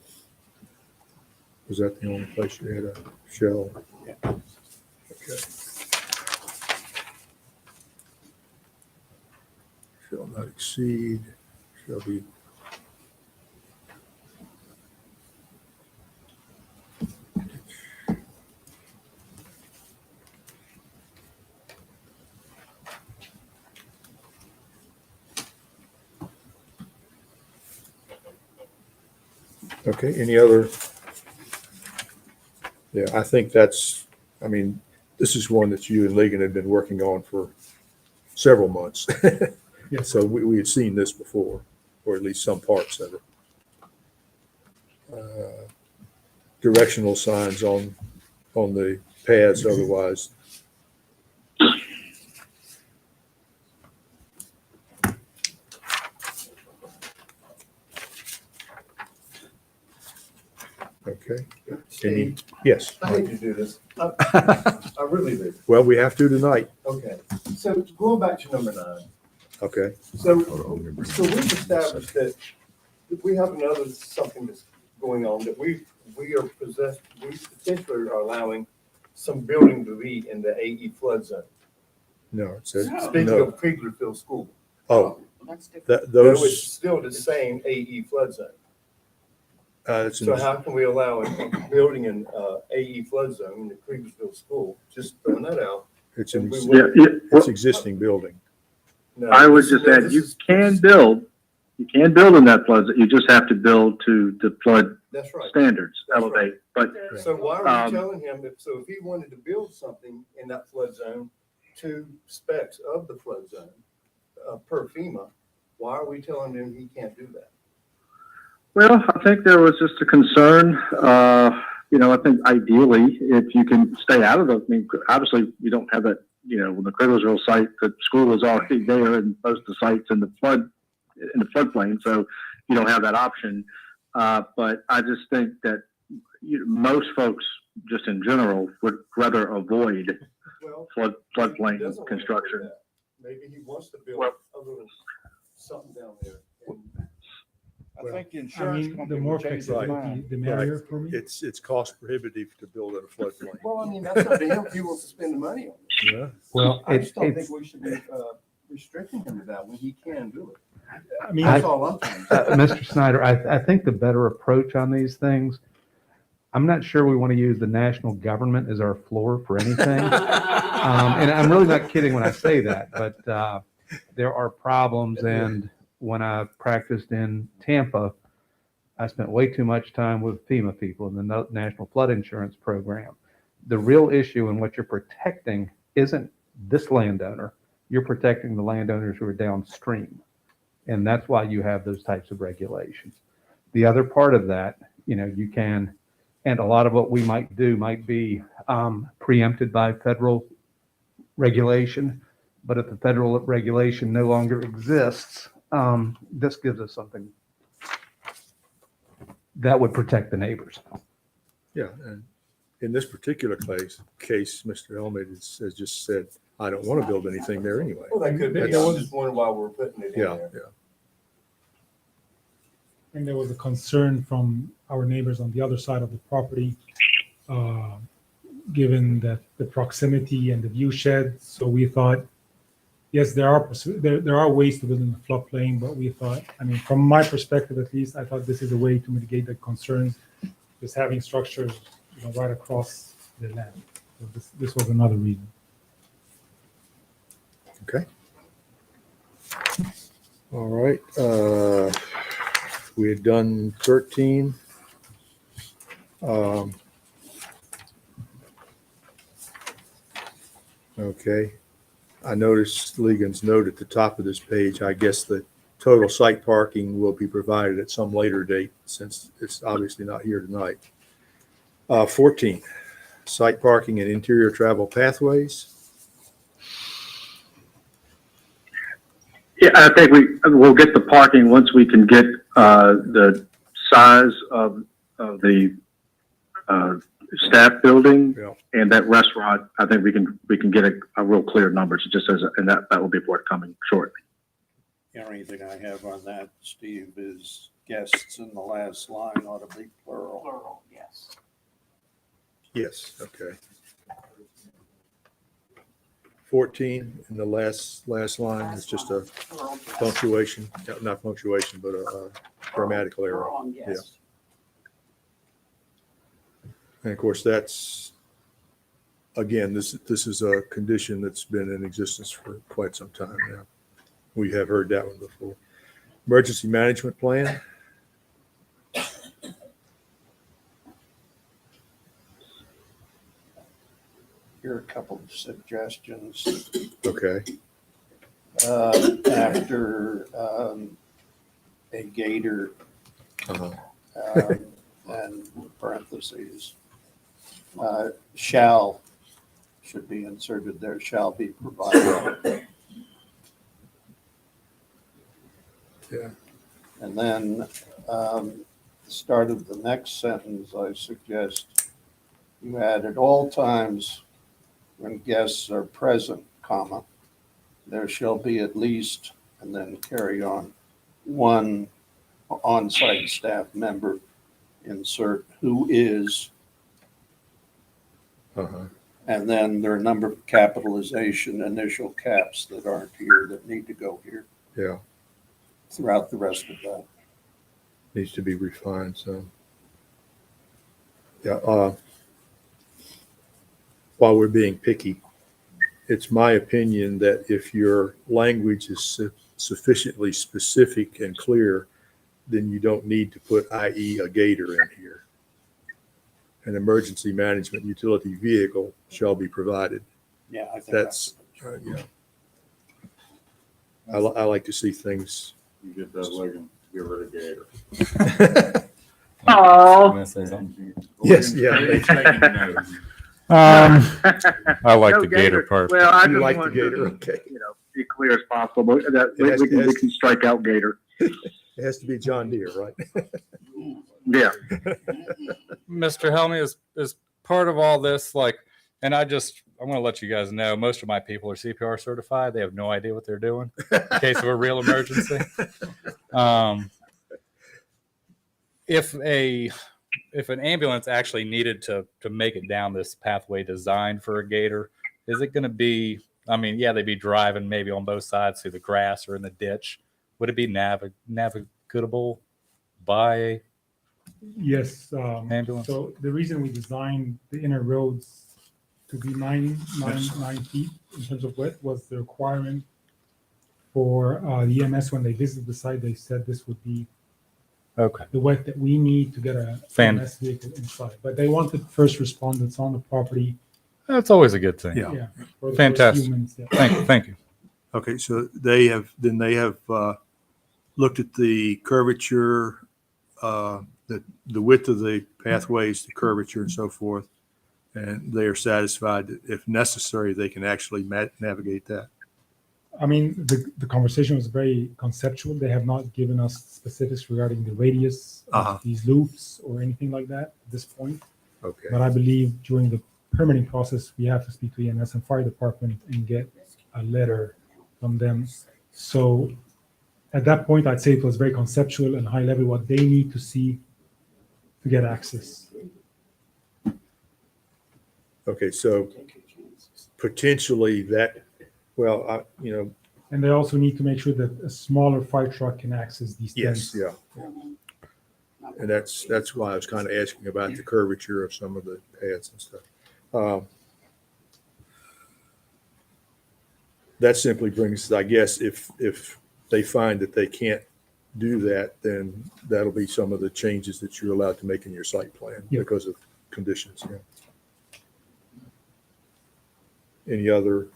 Was that the only place you had a shell? Yeah. Okay. Shall not exceed, shall be. Okay, any other? Yeah, I think that's, I mean, this is one that you and Ligon had been working on for several months. Yeah. So we had seen this before, or at least some parts of it. Directional signs on the paths otherwise. Okay. Steve, Yes. I hate to do this. I really do. Well, we have to tonight. Okay, so going back to number 9. Okay. So we've established that if we have another, something that's going on, that we potentially are allowing some building to be in the AE flood zone. No, it says, Speaking no. of Kriegerfield School. Oh, Though those, it's still the same AE flood zone. it's in So how can we allow a building in AE flood zone in the Kriegersville School? Just throwing that out. it's an, We ex- will- it's existing building. No, I would this just is- add, this you is- can build in that flood, zone. You just have to build to the flood That's right. standards, That's right. elevate. But So why are we Um, telling him if he wanted to build something in that flood zone to specs of the flood zone, per FEMA, why are we telling him he can't do that? Well, I think there was just a concern, I think ideally, if you can stay out of obviously, you don't have that, when the Cradlesville site, the school is already there and most of the sites in the floodplain, so you don't have that option. But I just think that most folks, just in general, would rather avoid Well, he floodplain doesn't wanna construction. build that. Maybe he wants to build other than something down there. I think the I insurance mean, the company more will change their flexibility, mind. the merrier for me. It's cost prohibitive to build in a floodplain. Well, I mean, that's up to him if he wants to spend the money on it. Yeah. Well, I just don't it's, think we should be restricting him to that when he can do it. I mean, That's all I'm trying to say. Mr. Snyder, I think the better approach on these things, I'm not sure we want to use the national government as our floor for anything. And I'm really not kidding when I say that, but there are problems. And when I practiced in Tampa, I spent way too much time with FEMA people in the National Flood Insurance Program. The real issue and what you're protecting isn't this landowner. You're protecting the landowners who are downstream. And that's why you have those types of regulations. The other part of that, you can, and a lot of what we might do might be preempted by federal regulation. But if the federal regulation no longer exists, this gives us something that would protect the neighbors. Yeah, and in this particular case, Mr. Elmett has just said, I don't want to build anything there anyway. Well, that could be. I That's- was just wondering why we're putting it in Yeah, there. yeah. And there was a concern from our neighbors on the other side of the property, given that the proximity and the view shed. So we thought, yes, there are ways to build in the floodplain, but we thought, I mean, from my perspective at least, I thought this is a way to mitigate the concerns, just having structures, right across the land. So this was another reason. Okay. All right, we had done 13. Okay, I noticed Ligon's note at the top of this page. I guess the total site parking will be provided at some later date since it's obviously not here tonight. 14, site parking and interior travel pathways. Yeah, I think we'll get the parking once we can get the size of the staff building Yeah. and that restaurant. I think we can get a real clear number. So just and that will be forthcoming shortly. The only thing I have on that, Steve, is guests in the last line ought to be plural. Plural, yes. Yes, okay. 14 in the last line is just a punctuation, not punctuation, but a grammatical error. Wrong, Yeah. yes. And of course, that's, again, this is a condition that's been in existence for quite some time now. We have heard that one before. Emergency management plan. Here are a couple of suggestions. Okay. After a gator and parentheses, shall should be inserted there, shall be provided. Yeah. And then start of the next sentence, I suggest you add at all times when guests are present, comma, there shall be at least, and then carry on, one on-site staff member, insert who is, and then there are a number of capitalization initial caps that aren't here that need to go here Yeah, throughout the rest of that. needs to be refined, so. Yeah, while we're being picky, it's my opinion that if your language is sufficiently specific and clear, then you don't need to put i.e. a gator in here. An emergency management utility vehicle shall be provided. Yeah, I think That's, yeah. I like to see things. You get that leg and get rid of Gator. Oh. Yes, yeah. I like No the gator part. Well, I You just like the want gator, to, okay. be clear as possible. That It has we to- can strike out gator. It has to be John Deere, right? Yeah. Mr. Helmy is part of all this, like, and I want to let you guys know, most of my people are CPR certified. They have no idea what they're doing in case of a real emergency. If an ambulance actually needed to make it down this pathway designed for a gator, is it going to be, I mean, yeah, they'd be driving maybe on both sides through the grass or in the ditch. Would it be navigable by Yes. ambulance? So the reason we designed the inner roads to be 9 feet in terms of width was the requirement for the EMS when they visited the site. They said this would be Okay. the width that we need to get a EMS vehicle inside. But they wanted first responders on the property. That's always a good thing. Yeah. Yeah. for the first Fantastic. few minutes, yeah. Thank you. Okay, so they have looked at the curvature, the width of the pathways, the curvature and so forth. And they are satisfied that if necessary, they can actually navigate that. I mean, the conversation was very conceptual. They have not given us specifics regarding the radius of these loops or anything like that at this point. Okay. But I believe during the permitting process, we have to speak to EMS and fire department and get a letter from them. So at that point, I'd say it was very conceptual and high level, what they need to see to get access. Okay, so potentially that, well, And they also need to make sure that a smaller fire truck can access these yes, tents. yeah. And that's why I was kind of asking about the curvature of some of the pads and stuff. That simply brings, I guess, if they find that they can't do that, then that'll be some of the changes that you're allowed to make in your site plan Yeah. because of conditions. Yeah. Any other?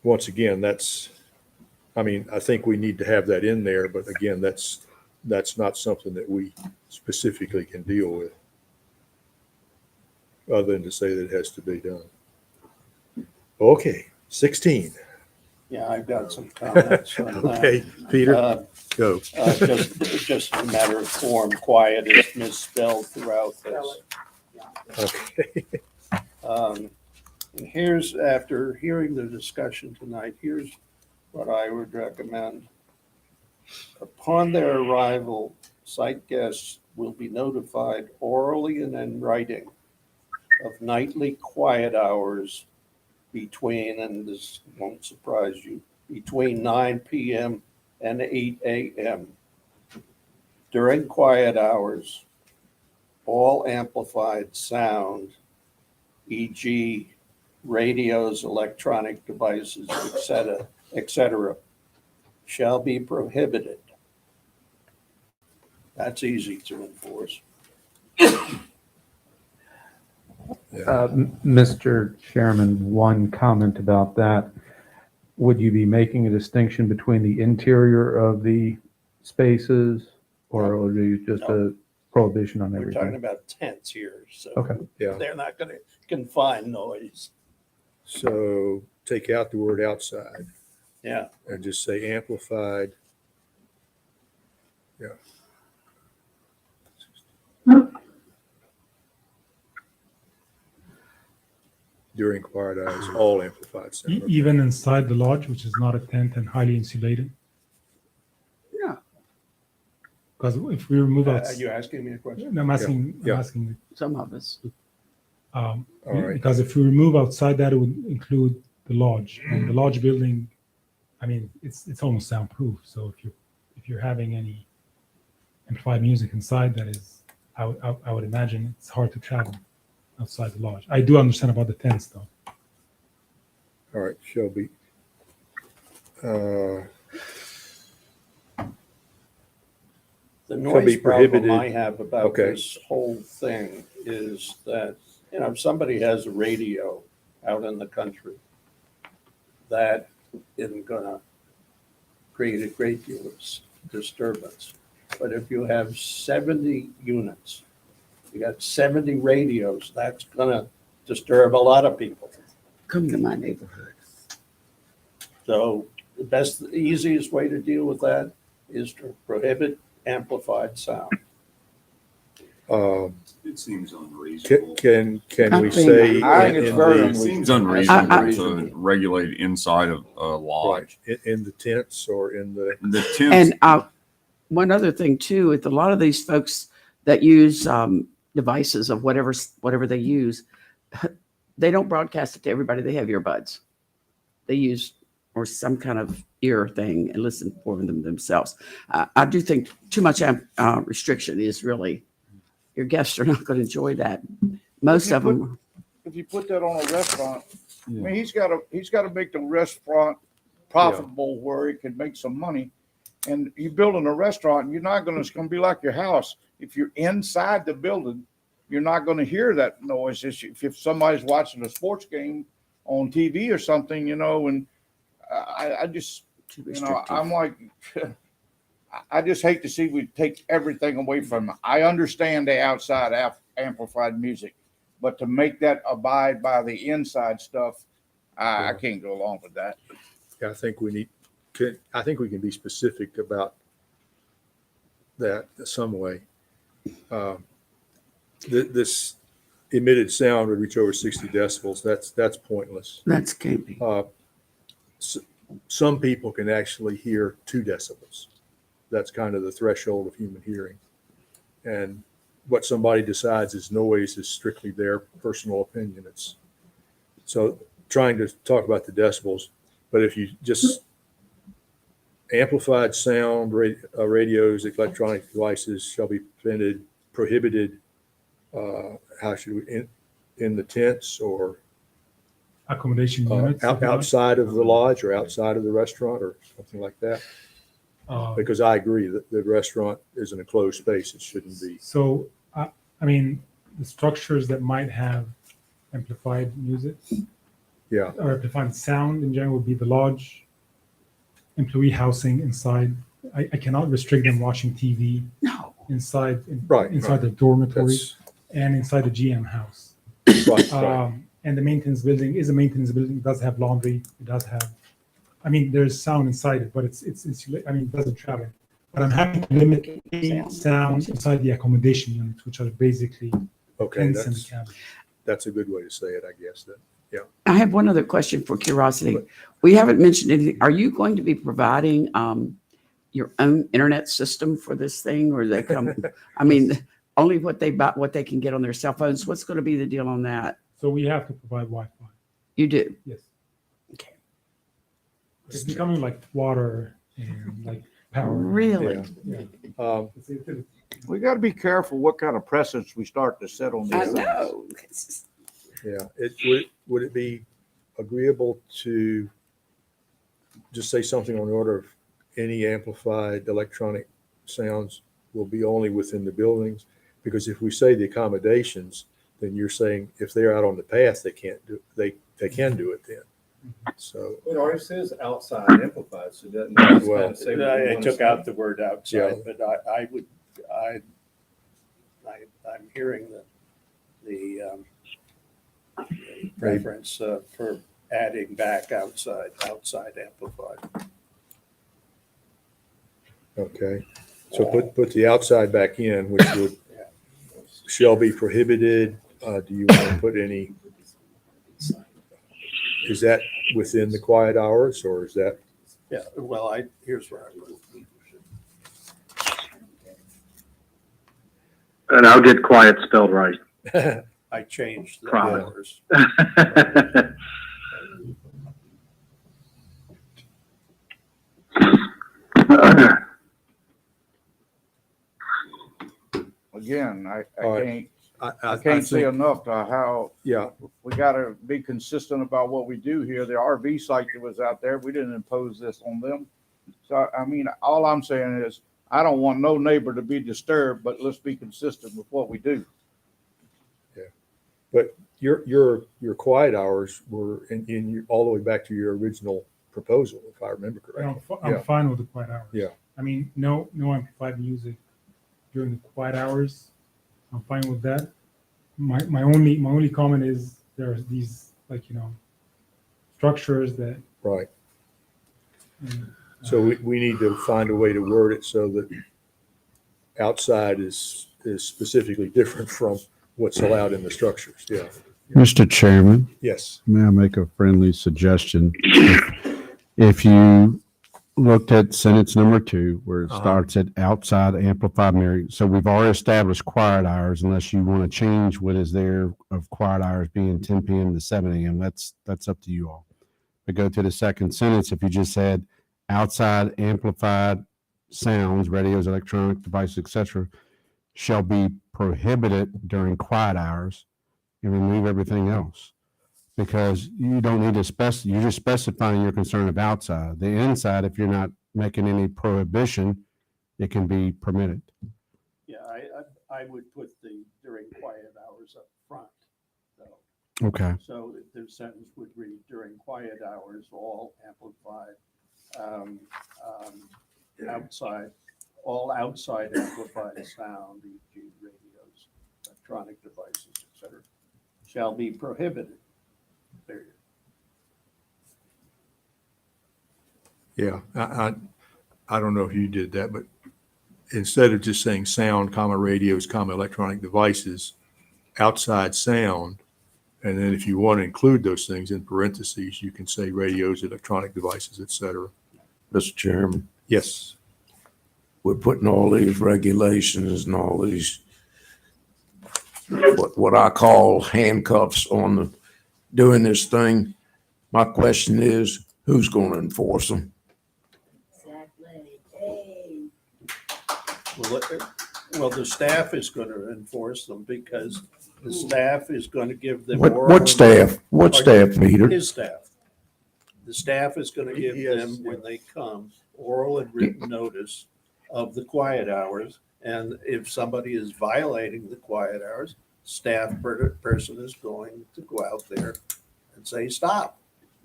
Once again, I think we need to have that in there, but again, that's not something that we specifically can deal with, other than to say that it has to be done. Okay, 16. Yeah, I've got some comments on that. Okay, Peter, go. Just a matter of form, quiet is misspelled throughout this. Okay. And here's, after hearing the discussion tonight, here's what I would recommend. Upon their arrival, site guests will be notified orally and in writing of nightly quiet hours between, and this won't surprise you, between 9 p.m. and 8 a.m. During quiet hours, all amplified sound, e.g. radios, electronic devices, etc., shall be prohibited. That's easy to enforce. Mr. Chairman, one comment about that. Would you be making a distinction between the interior of the spaces, or would you just a prohibition on We're talking everything? about tents here, so Okay. Yeah. they're not going to confine noise. So take out the word outside Yeah. and just say amplified. Yeah. During quiet hours, all amplified sound. Even inside the lodge, which is not a tent and highly insulated. Yeah. Because if we remove Are out, you asking me a question? I'm asking, Yeah. I'm asking, Some of us. All right. because if we remove outside that, it would include the lodge, and the lodge building, I mean, it's almost soundproof. So if you're having any amplified music inside, that is, I would imagine it's hard to travel outside the lodge. I do understand about the tents though. All right, Shelby. The Shall be noise problem prohibited. I have about Okay. this whole thing is that, if somebody has a radio out in the country, that isn't gonna create a great deal of disturbance. But if you have 70 units, you got 70 radios, that's gonna disturb a lot of people. Come to my neighborhood. So the easiest way to deal with that is to prohibit amplified sound. It seems unreasonable. Can we I think- say? I think it's very It unreasonable. seems unreasonable I- to regulate inside of a lodge. In the tents or in the? The tents, And one other thing too, with a lot of these folks that use devices of whatever they use, they don't broadcast it to everybody. They have earbuds. They use or some kind of ear thing and listen for them themselves. I do think too much restriction is really, your guests are not going to enjoy that. Most of them. If you put that on a restaurant, I mean, he's got to make the restaurant profitable where he can make some money. And you building a restaurant, you're not gonna, it's gonna be like your house. If you're inside the building, you're not gonna hear that noise. If somebody's watching a sports game on TV or something, and I just, I'm like, I just hate to see we take everything away from them. I understand the outside amplified music, but to make that abide by the inside stuff, I can't go along with that. I think we can be specific about that some way. This emitted sound would reach over 60 decibels. That's pointless. That's can't be. Some people can actually hear 2 decibels. That's kind of the threshold of human hearing. And what somebody decides is noise is strictly their personal opinion. It's so trying to talk about the decibels, but if you just amplified sound, radios, electronic devices shall be prohibited. How should we, in the tents or Accommodation units. outside of the lodge or outside of the restaurant or something like that? Because I agree that the restaurant is an enclosed space. It shouldn't be. So, I mean, the structures that might have amplified music Yeah. or amplified sound in general would be the lodge, employee housing inside. I cannot restrict them watching TV inside the dormitory and inside the GM house. Right. And the maintenance building is a maintenance building. It does have laundry. It does have, I mean, there's sound inside it, but it's I mean, it doesn't travel. But I'm happy to limit any sound inside the accommodation units, which are basically Okay, tents in the cabin. that's a good way to say it, I guess. That yeah. I have one other question for curiosity. We haven't mentioned anything. Are you going to be providing your own internet system for this thing, or they come? I mean, only what they buy, what they can get on their cell phones. What's going to be the deal on that? So we have to provide Wi-Fi. You do? Yes. Okay. It's becoming like water and like power. Really? Yeah. It's a utility. We got to be careful what kind of precedents we start to set on I these know. things. Yeah. Would it be agreeable to just say something on the order of any amplified electronic sounds will be only within the buildings? Because if we say the accommodations, then you're saying if they're out on the path, they can't do they can do it then. So It already says outside amplified, so it doesn't. Well, say I took out the word outside, Yeah. but I'm hearing the preference for adding back outside amplified. okay. So put the outside back in, which would shall be prohibited. Do you want to put any? Is that within the quiet hours or is that? Yeah, well, here's where I would. And I'll get quiet spelled right. I changed the Promise. hours. Again, I All right. can't, I I can't say think- enough to how Yeah. we got to be consistent about what we do here. The RV site that was out there, we didn't impose this on them. So, I mean, all I'm saying is, I don't want no neighbor to be disturbed, but let's be consistent with what we do. But your quiet hours were in all the way back to your original proposal, if I remember And correctly. I'm fine with the quiet hours. Yeah. I mean, no amplified music during the quiet hours. I'm fine with that. My only comment is there's these structures that. Right. So we need to find a way to word it so that outside is specifically different from what's allowed in the structures. Yeah. Mr. Chairman, Yes. may I make a friendly suggestion? If you looked at sentence number 2, where it starts at outside amplified music, so we've already established quiet hours, unless you want to change what is there of quiet hours being 10 p.m. to 7 a.m. That's up to you all. But go to the second sentence. If you just said outside amplified sounds, radios, electronic devices, etc., shall be prohibited during quiet hours, and remove everything else, because you don't need to you're just specifying your concern of outside. The inside, if you're not making any prohibition, it can be permitted. Yeah, I would put the during quiet hours up front, though. Okay. So the sentence would read during quiet hours, all amplified, outside, all outside amplified sound, e.g. radios, electronic devices, etc., shall be prohibited. Period. Yeah. I don't know if you did that, but instead of just saying sound, comma, radios, comma, electronic devices, outside sound. And then if you want to include those things in parentheses, you can say radios, electronic devices, et cetera. Mr. Chairman, Yes. we're putting all these regulations and all these, what I call handcuffs on the, doing this thing. My question is, who's going to enforce them? Well, the staff is going to enforce them because the staff is going to give them. What staff? What staff, Peter? His staff. The staff is going to give them, when they come, oral and written notice of the quiet hours. And if somebody is violating the quiet hours, person is going to go out there and say, stop.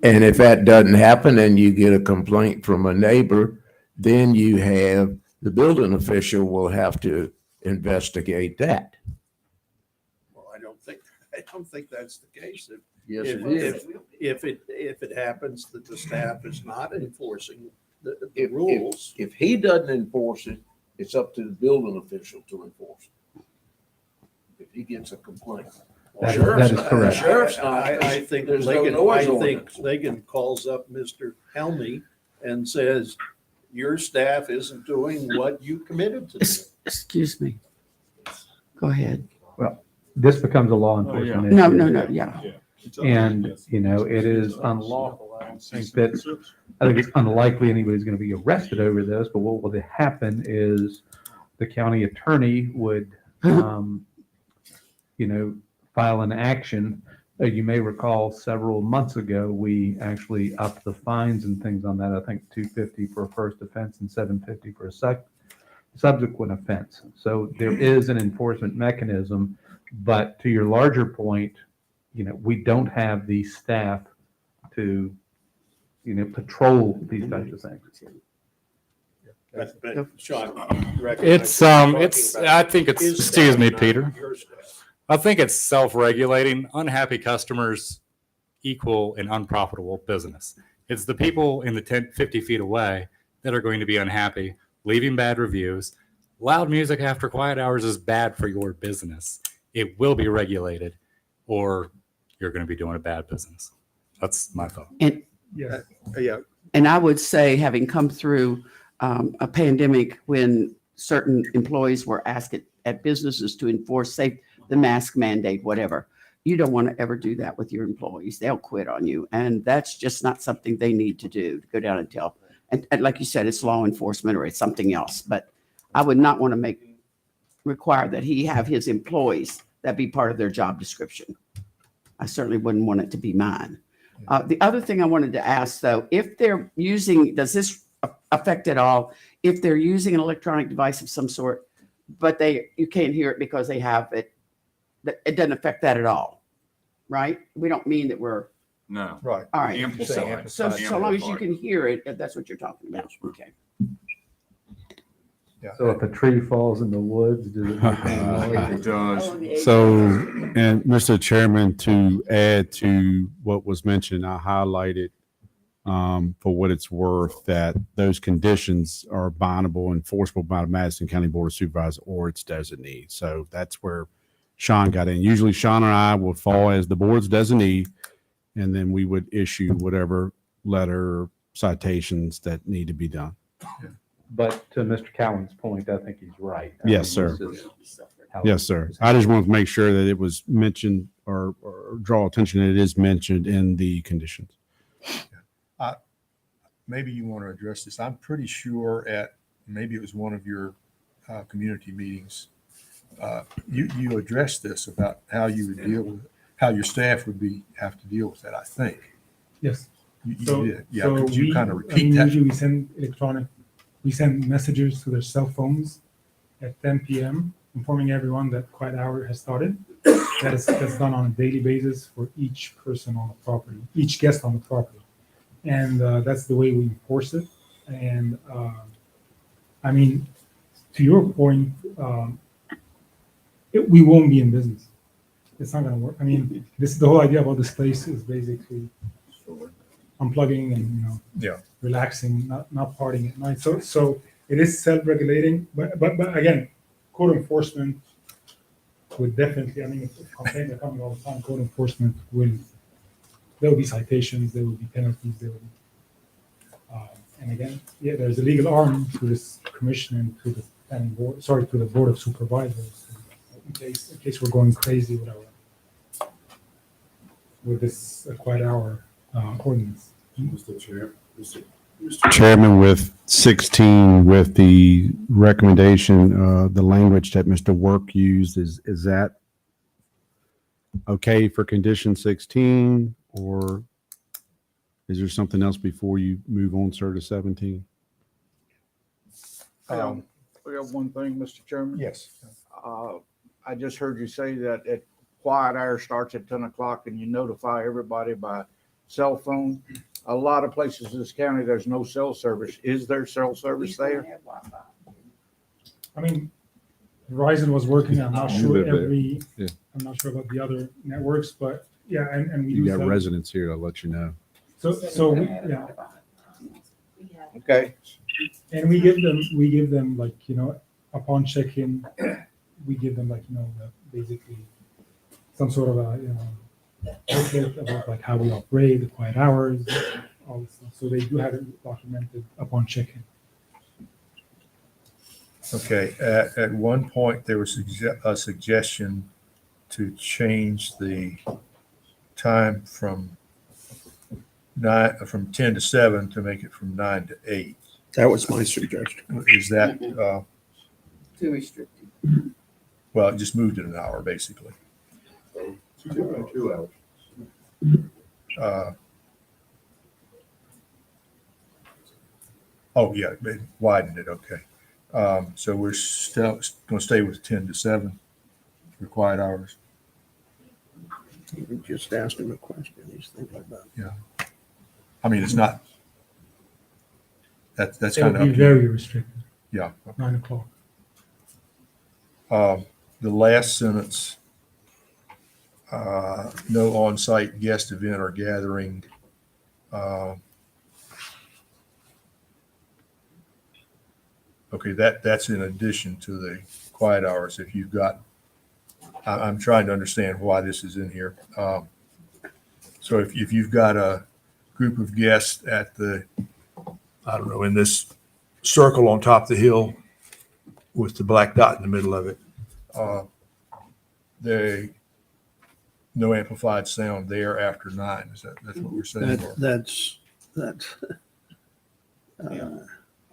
And if that doesn't happen and you get a complaint from a neighbor, then you have, the building official will have to investigate that. Well, I don't think that's the case. Yes, If- it is. If it happens that the staff is not enforcing the If- rules. If he doesn't enforce it, it's up to the building official to enforce it. If he gets a complaint. That is correct. Sheriff's not. I think There's no Ligon, noise I ordinance. think Ligon calls up Mr. Helmy and says, your staff isn't doing what you committed to do. Excuse me. Go ahead. This becomes a law enforcement issue. No, yeah. And, you know, it is unlawful. I don't think I think it's unlikely anybody's going to be arrested over this, but what would happen is the county attorney would, you know, file an action. You may recall several months ago, we actually upped the fines and things on that. I think $250 for a first offense and $750 for a subsequent offense. So there is an enforcement mechanism, but to your larger point, you know, we don't have the staff to, you know, patrol these types of things. But Sean, you recognize It's, what I'm it's, talking about. I think it's, His excuse staff, me, not Peter. your staff. I think it's self-regulating. Unhappy customers equal an unprofitable business. It's the people in the 50 feet away that are going to be unhappy, leaving bad reviews. Loud music after quiet hours is bad for your business. It will be regulated, or you're going to be doing a bad business. That's my thought. And, Yeah. and I would say, having come through a pandemic when certain employees were asked at businesses to enforce, say, the mask mandate, whatever, you don't want to ever do that with your employees. They'll quit on you. And that's just not something they need to do, to go down and tell. And like you said, it's law enforcement or it's something else. But I would not want to require that he have his employees that be part of their job description. I certainly wouldn't want it to be mine. The other thing I wanted to ask, though, if they're using, does this affect at all if they're using an electronic device of some sort, but you can't hear it because they have it? It doesn't affect that at all, right? We don't mean that we're No. Right. all right. Amplified. So long as you can hear it, if that's what you're talking about. Okay. So if a tree falls in the woods, does it make any noise? It does. So, and Mr. Chairman, to add to what was mentioned, I highlighted for what it's worth that those conditions are bindable, enforceable by the Madison County Board of Supervisors or its designee. So that's where Sean got in. Usually Sean and I would fall as the board's designee, and then we would issue whatever letter or citations that need to be done. But to Mr. Cowan's point, I think he's right. Yes, sir. This is how Yes, sir. I just wanted to make sure that it was mentioned or draw attention that it is mentioned in the conditions. Maybe you want to address this. I'm pretty sure maybe it was one of your community meetings. You addressed this about how you would deal with, how your staff would have to deal with that, I think. Yes. You So, did. Yeah, so could you kind of repeat that? Usually we send messages to their cell phones at 10 p.m. informing everyone that quiet hour has started. That's done on a daily basis for each person on the property, each guest on the property. And that's the way we enforce it. And I mean, to your point, we won't be in business. It's not going to work. I mean, the whole idea about this place is basically unplugging and relaxing, not partying at night. So it is self-regulating, but again, code enforcement would definitely, I mean, if complaints are coming all the time, code enforcement there will be citations, there will be penalties, there will be, and again, yeah, there's a legal arm to this commission and to the planning board, sorry, to the board of supervisors, in case we're going crazy with this quiet hour ordinance. Mr. Chair, Chairman, with 16, with the recommendation, the language that Mr. Work used, is that okay for condition 16, or is there something else before you move on, sir, to 17? We have one thing, Mr. Chairman. Yes. I just heard you say that quiet hour starts at 10 o'clock and you notify everybody by cell phone. A lot of places in this county, there's no cell service. Is there cell service there? I mean, Verizon was working, I'm not You sure live there. Yeah. I'm not sure about the other networks, but yeah, and we You do got some- residents here to let you know. So, yeah, Okay. and we give them like, upon check-in, we give them like, basically some sort of booklet about like how we operate, the quiet hours, all this stuff. So they do have it documented upon check-in. Okay, at one point, there was a suggestion to change the time from 10 to 7 to make it from 9 to 8. That was my suggestion. Is that, Too restricted. well, it just moved it an hour, basically. 2 hours. Oh, yeah, it widened it, okay. So we're still going to stay with 10 to 7 for quiet hours. You just asked him a question. He's thinking about it. Yeah. I mean, it's not, that's It kind would of. be very restricted, Yeah. 9 o'clock. The last sentence, no on-site guest event or gathering. Okay, that's in addition to the quiet hours. If you've got, I'm trying to understand why this is in here. So if you've got a group of guests at the, I don't know, in this circle on top of the hill with the black dot in the middle of it, no amplified sound there after 9. That's what we're saying? That's.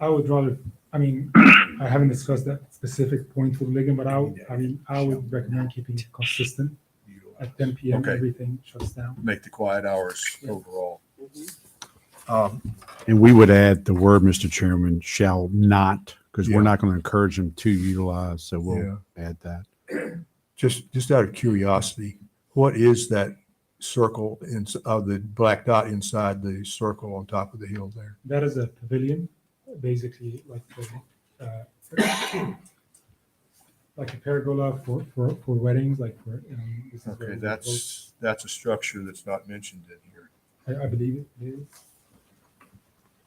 I would rather, I mean, I haven't discussed that specific point with Ligon, but I would recommend keeping it consistent. At 10 p.m., Okay. everything shuts down. Make the quiet hours overall. And we would add the word, Mr. Chairman, shall not, because Yeah. we're not going to encourage them to utilize, so we'll Yeah. add that. Just out of curiosity, what is that circle of the black dot inside the circle on top of the hill there? That is a pavilion, basically like a pergola for weddings, like this is where Okay, we that's a structure that's not mentioned in here. I believe it is.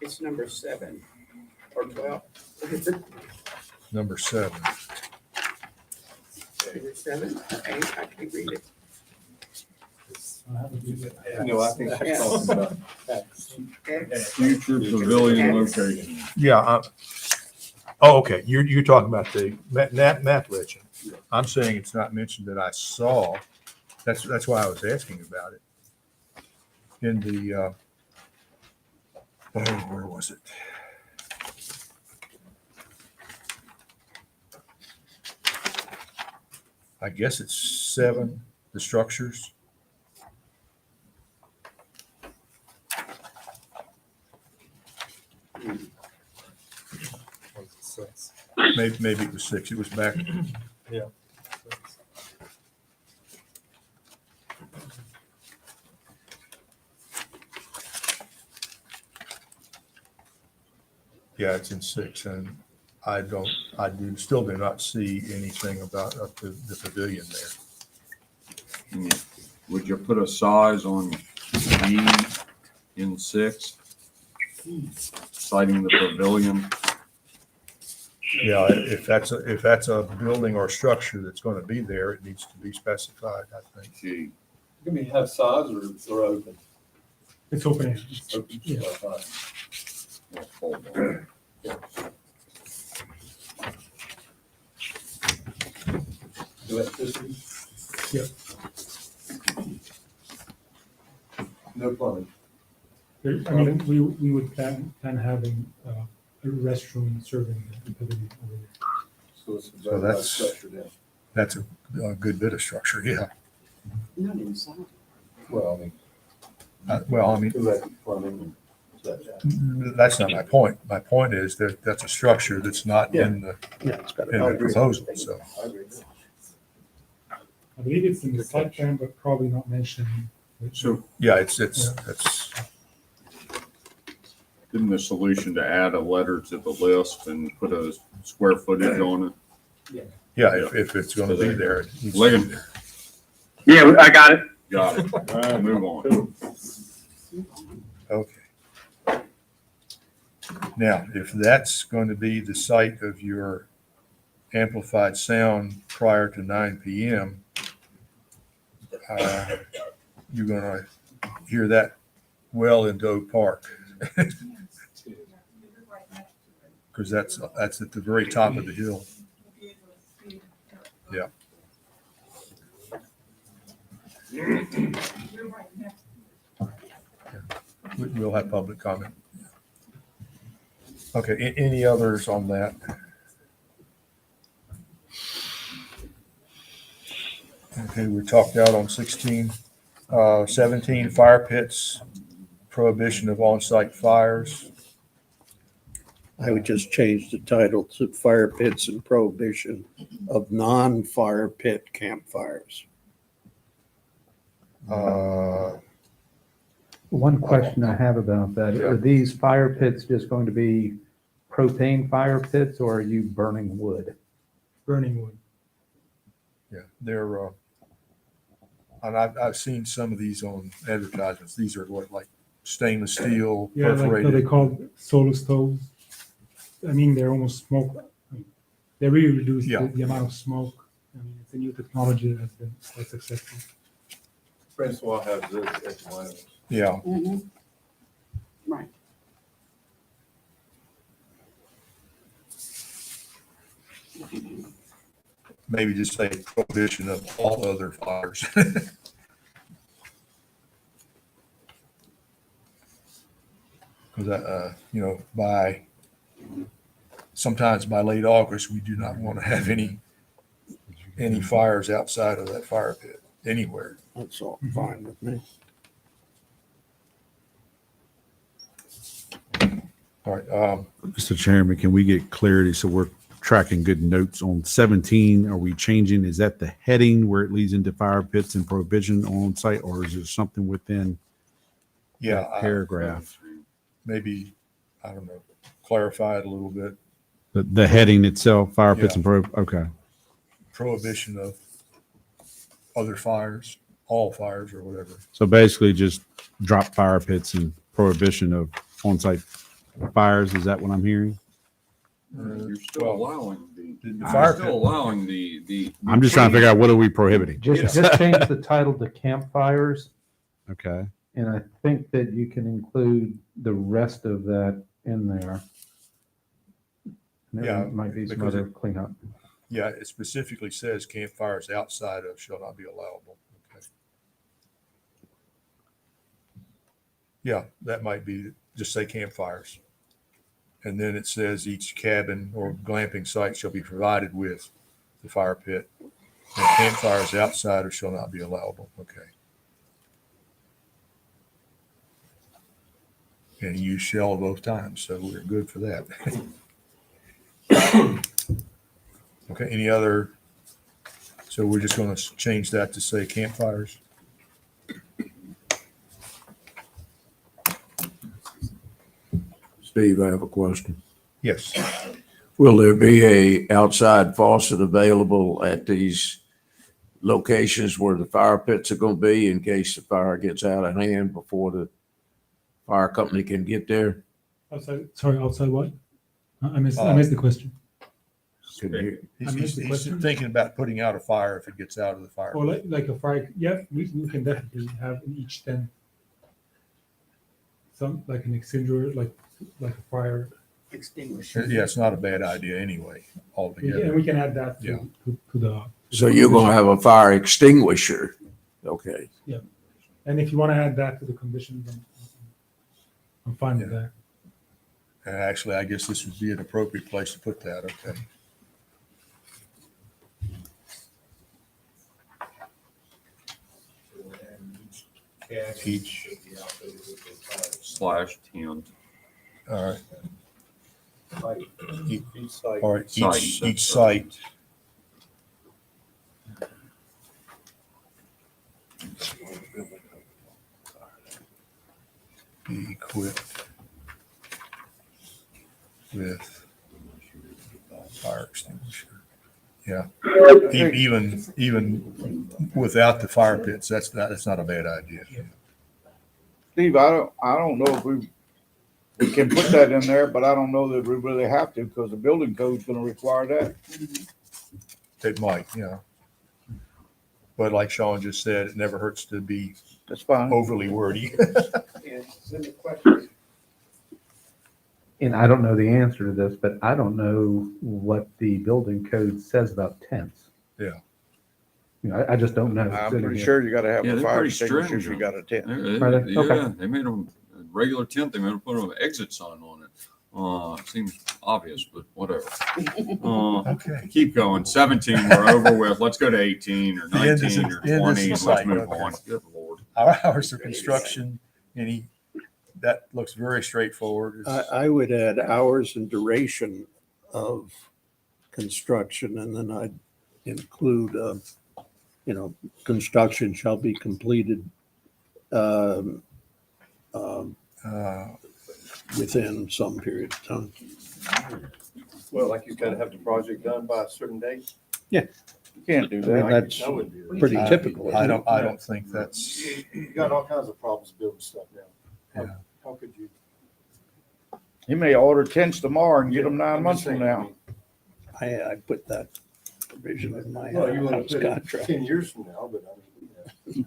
It's number 7 or 12. Number 7. Is it 7? Okay, I can read it. No, I think Yeah. she's talking about X. future pavilion location. Yeah. Oh, okay. You're talking about the map legend. I'm saying it's not mentioned that I saw. That's why I was asking about it. In the, where was it? I guess it's 7, the structures. Maybe it was 6. It was back. Yeah. Yeah, it's in 6, and still do not see anything about the pavilion there. Would you put a size on B in 6? Citing the pavilion? Yeah, if that's a building or structure that's going to be there, it needs to be specified, I think. Gee, Can we have sides or open? It's open air. Open. Yeah. well, hold on. Electricity? Yep. No plumbing. I mean, we would plan having a restroom serving the pavilion over there. So it's So that's- structure then. That's a good bit of structure, yeah. Not inside. Well, I mean, Well, I mean, electric plumbing and that. that's not my point. My point is that that's a structure that's not in the, Yeah, it's got in I the agree. proposal, so. I agree. I believe it's in the site plan, but probably not mentioned. So Yeah, it's, isn't the solution to add a letter to the list and put a square footage on it? yeah, if it's going to be there. it needs to be Ligon. there. Yeah, I got it. Got it. All right, move on. Okay. Now, if that's going to be the site of your amplified sound prior to 9 PM, you're going to hear that well into Oak Park. Because that's at the very top of the hill. Yeah. We'll have public comment. Okay, any others on that? Okay, we talked out on 16, 17, fire pits, prohibition of on-site fires. I would just change the title to fire pits and prohibition of non-fire pit campfires. One question I have about that, are these fire pits just going to be propane fire pits or are you burning wood? Burning wood. Yeah, they're, and I've seen some of these on advertisements. These are what, like stainless steel Yeah, like perforated. they call solo stoves. I mean, they're almost smoke. I mean, they really reduce Yeah. the amount of smoke. I mean, it's a new technology that has been quite successful. Francois has this at Wyoming. Yeah, Right. maybe just say prohibition of all other fires. Because, sometimes by late August, we do not want to have any fires outside of that fire pit anywhere. That's all fine with me. All right, Mr. Chairman, can we get clarity? So we're tracking good notes on 17. Are we changing? Is that the heading where it leads into fire pits and prohibition on site, or is there something within yeah. that paragraph? Maybe, I don't know, clarify it a little bit. The heading itself, fire pits Yeah. and okay. Prohibition of other fires, all fires or whatever. So basically just drop fire pits and prohibition of on-site fires. Is that what I'm hearing? You're still allowing the you're fire still pit. allowing the. I'm just trying to figure out what are we prohibiting? Just change the title to campfires. Okay. And I think that you can include the rest of that in there. And Yeah, there might be some because other cleanup. Yeah, it specifically says campfires outside of shall not be allowable. Okay. Yeah, that might be, just say campfires. And then it says each cabin or glamping site shall be provided with the fire pit. And campfires outside of shall not be allowable. Okay. And you use shall both times, so we're good for that. Okay, any other? So we're just going to change that to say campfires? Steve, I have a question. Yes. Will there be a outside faucet available at these locations where the fire pits are going to be in case the fire gets out of hand before the fire company can get there? Outside what? I missed the question. Couldn't hear. I missed the question. thinking about putting out a fire if it gets out of the fire. Or like a fire, yeah, we can definitely have in each tent some, like an extinguisher, like a fire. Extinguisher. Yeah, it's not a bad idea anyway, And altogether. we can add that Yeah. to the. So you're gonna have a fire extinguisher, okay? And if you want to add that to the conditions, I'm fine with that. And actually, I guess this would be an appropriate place to put that, okay? Each, /10. all right, Each site. all right, Site, each that's site. Be equipped with fire extinguisher. Yeah, even without the fire pits, that's not a bad idea. Steve, I don't know if we can put that in there, but I don't know that we really have to because the building code's gonna require that. It might, yeah. But like Sean just said, it never hurts to be That's fine. overly wordy. And I don't know the answer to this, but I don't know what the building code says about tents. Yeah. You know, I just don't know. I'm Sitting pretty here. sure you gotta have Yeah, a they're fire pretty extinguisher if you stringent. got a tent. Are they? Okay. Yeah, they made them a regular tent. They made them put an exit sign on it. It seems obvious, but whatever. Okay. Keep going. 17, we're over with. Let's go to 18 or The end is 19 or in- end is 20. in Let's sight. move Okay. on. Good Lord. Our hours of construction, that looks very straightforward. It's- I would add hours and duration of construction, and then I'd include, construction shall be completed within some period of time. Well, like you gotta have the project done by a certain date. You can't do Well, that. that's That would be. pretty typical. I don't think that's, You got all kinds of problems building stuff now. Yeah. How could you? You may order tents tomorrow and get them 9 I'm months just from saying, now. I put that provision in my Well, you want house to put it contract. 10 years from now, but I mean,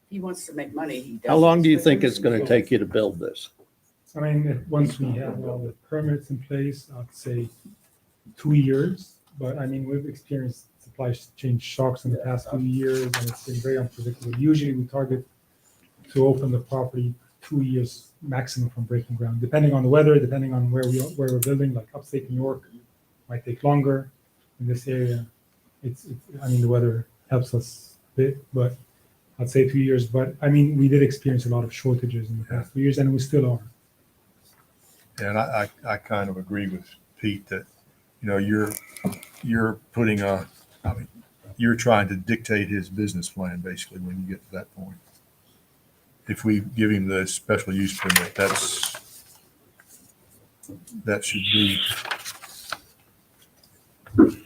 He wants to make money. He does. How long do you think it's going to take you to build this? I mean, once we have all the permits in place, I'd say 2 years. But I mean, we've experienced supply chain shocks in the past 2 years, and it's been very unpredictable. Usually, we target to open the property 2 years maximum from breaking ground, depending on the weather, depending on where we're building. Like upstate New York, might take longer. In this area, I mean, the weather helps us a bit, but I'd say 2 years. But I mean, we did experience a lot of shortages in the past 2 years, and we still are. and I kind of agree with Pete that, you're putting you're trying to dictate his business plan basically when you get to that point. If we give him the special use permit, that should be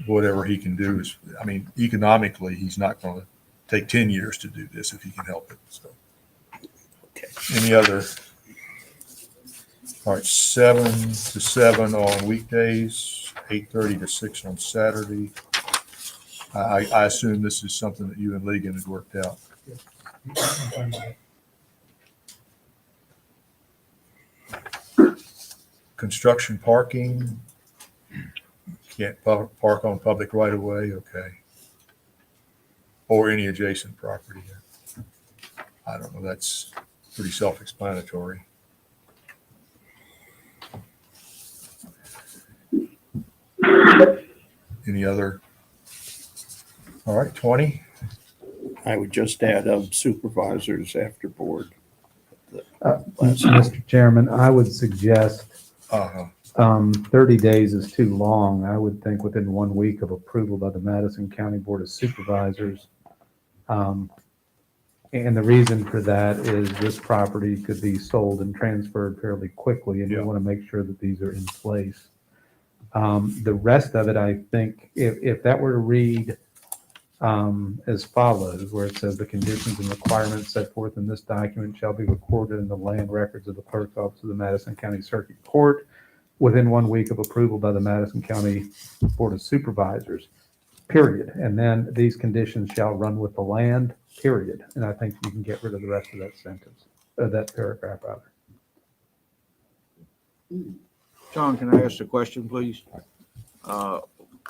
whatever he can do is, I mean, economically, he's not going to take 10 years to do this if he can help it. So, any other? All right, 7 to 7 on weekdays, 8:30 to 6 on Saturday. I assume this is something that you and Ligon had worked out. I'm fine with that. Construction parking, can't park on public right of way, okay. Or any adjacent property. I don't know, that's pretty self-explanatory. Any other? All right, 20. I would just add of supervisors after board. Mr. Chairman, I would suggest Uh-huh. 30 days is too long. I would think within 1 week of approval by the Madison County Board of Supervisors. And the reason for that is this property could be sold and transferred fairly quickly, and we want to make sure that these are in place. The rest of it, I think, if that were to read as follows, where it says the conditions and requirements set forth in this document shall be recorded in the land records of the clerk's office of the Madison County Circuit Court within 1 week of approval by the Madison County Board of Supervisors, period. And then these conditions shall run with the land, period. And I think you can get rid of the rest of that sentence, that paragraph rather. John, can I ask a question, please?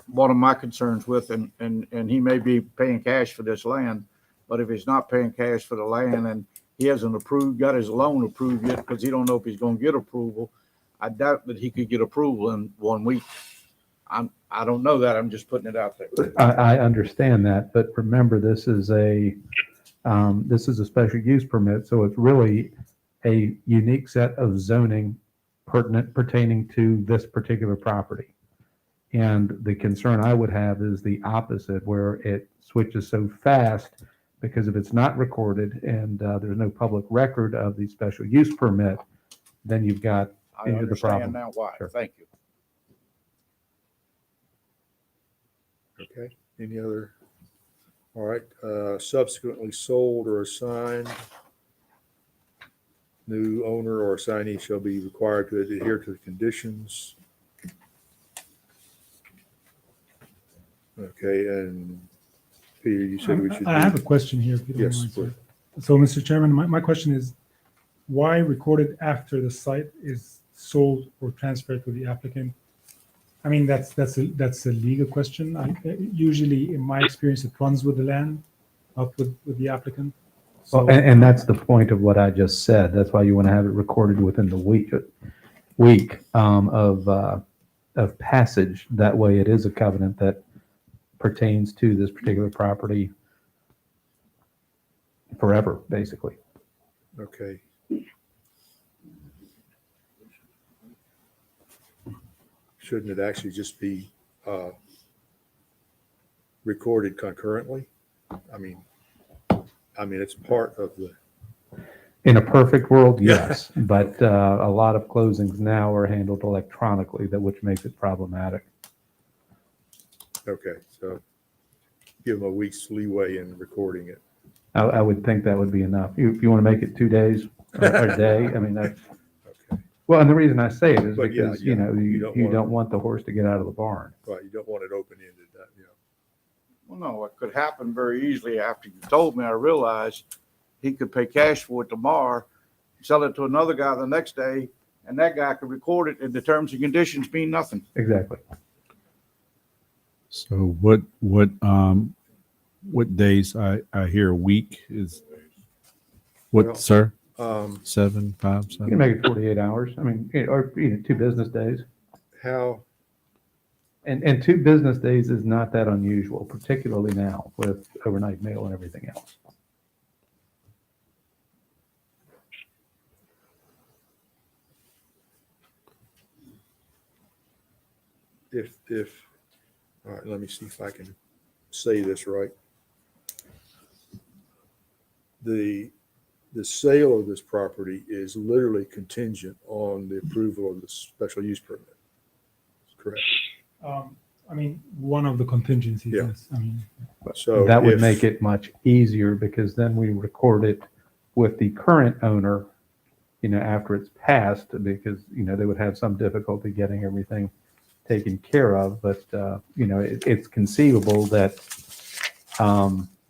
One of my concerns with, and he may be paying cash for this land, but if he's not paying cash for the land and he hasn't got his loan approved yet, because he don't know if he's gonna get approval, I doubt that he could get approval in 1 week. I don't know that, I'm just putting it out there. I understand that, but remember, this is a special use permit, so it's really a unique set of zoning pertaining to this particular property. And the concern I would have is the opposite, where it switches so fast, because if it's not recorded and there's no public record of the special use permit, then you've got I the problem. understand now why. Sure. Thank you. Okay, any other? All right, subsequently sold or assigned. New owner or assignee shall be required to adhere to the conditions. Okay, and Peter, you said we should. I have a question here, if you don't Yes, mind, please. sir. So, Mr. Chairman, my question is, why recorded after the site is sold or transferred to the applicant? I mean, that's a legal question. Usually, in my experience, it runs with the land, not with the applicant. So, Well, and that's the point of what I just said. That's why you want to have it recorded within the week of passage. That way it is a covenant that pertains to this particular property forever, basically. Okay. Shouldn't it actually just be recorded concurrently? I mean, it's part of the. In a perfect world, yes, but a lot of closings now are handled electronically, which makes it problematic. Okay, so give them a week's leeway in recording it. I would think that would be enough. If you want to make it 2 days or a day, I mean, that's, Okay, well, and the reason I say it is But yeah, because, yeah, you you don't don't want the horse to get out of the barn. right, you don't want it open-ended, yeah. Well, no, it could happen very easily. After you told me, I realized he could pay cash for it tomorrow, sell it to another guy the next day, and that guy could record it, and the terms and conditions mean nothing. Exactly. So what days I hear a week is what, Well, sir? 7, 5, You 7. can make it 48 hours. I mean, or 2 business days. How, And 2 business days is not that unusual, particularly now with overnight mail and everything else. all right, let me see if I can say this right. The sale of this property is literally contingent on the approval of the special use permit. Correct. I mean, one of the contingencies, Yeah. yes. I mean, So That would if- make it much easier because then we record it with the current owner, after it's passed, because, they would have some difficulty getting everything taken care of. But, it's conceivable that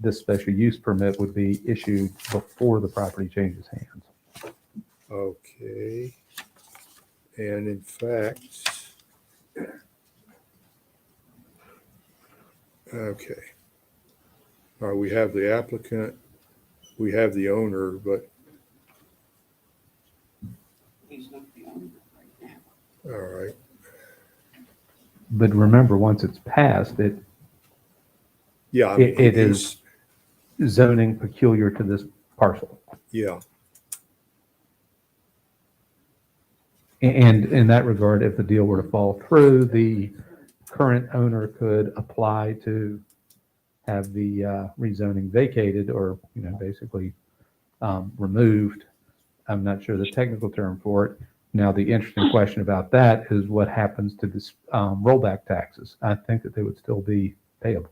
this special use permit would be issued before the property changes hands. Okay. And in fact, okay. All right, we have the applicant, we have the owner, but. He's not the owner right now. All right, But remember, once it's passed, yeah. I mean, it he's- is zoning peculiar to this parcel. Yeah, And in that regard, if the deal were to fall through, the current owner could apply to have the rezoning vacated or, basically removed. I'm not sure the technical term for it. Now, the interesting question about that is what happens to this rollback taxes. I think that they would still be payable.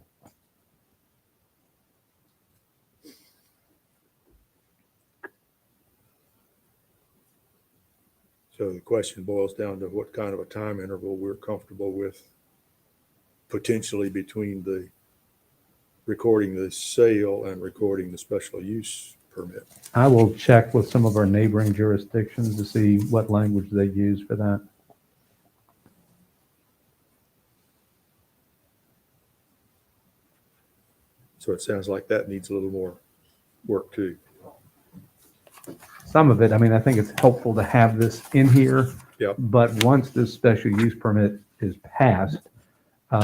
So the question boils down to what kind of a time interval we're comfortable with potentially between the recording the sale and recording the special use permit. I will check with some of our neighboring jurisdictions to see what language they use for that. So it sounds like that needs a little more work too. Some of it, I mean, I think it's helpful to have this in here. Yep. But once this special use permit is passed,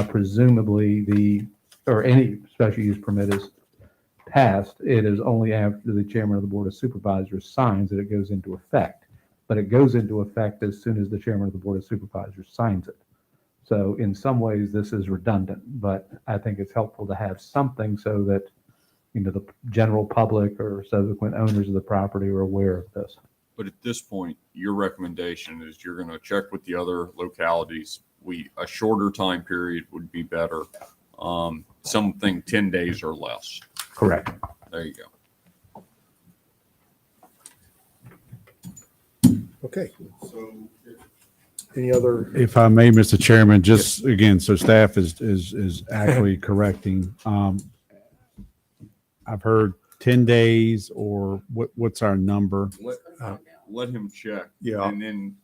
presumably any special use permit is passed, it is only after the chairman of the board of supervisors signs that it goes into effect. But it goes into effect as soon as the chairman of the board of supervisors signs it. So in some ways, this is redundant, but I think it's helpful to have something so that, you know, the general public or subsequent owners of the property are aware of this. But at this point, your recommendation is you're going to check with the other localities. A shorter time period would be better. Something 10 days or less. Correct. There you go. Okay. So Any other? If I may, Mr. Chairman, just again, so staff is actually correcting. I've heard 10 days or what's our number? Let him check. Yeah. And then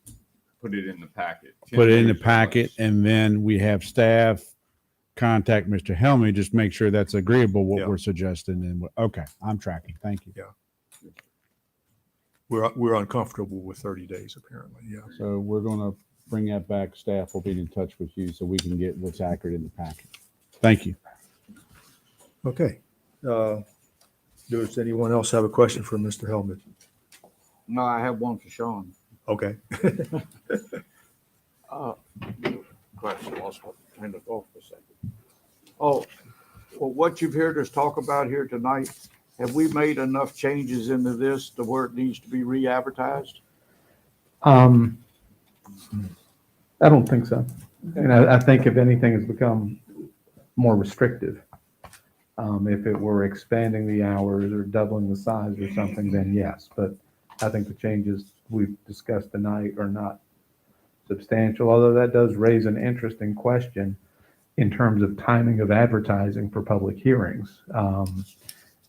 put it in the packet. 10 Put it in the days or packet less. and then we have staff contact Mr. Helmy, just make sure that's agreeable, what Yeah. we're suggesting. And okay, I'm tracking. Thank you. Yeah. We're uncomfortable with 30 days apparently. Yeah. So we're going to bring that back. Staff will be in touch with you so we can get what's accurate in the packet. Thank you. Okay. Does anyone else have a question for Mr. Helmut? No, I have one for Sean. Okay. Question, lost my train of thought for a second. Oh, well, what you've heard us talk about here tonight, have we made enough changes into this to where it needs to be re-advertised? I don't think so. And I think if anything has become more restrictive. If it were expanding the hours or doubling the size or something, then yes. But I think the changes we've discussed tonight are not substantial, although that does raise an interesting question in terms of timing of advertising for public hearings.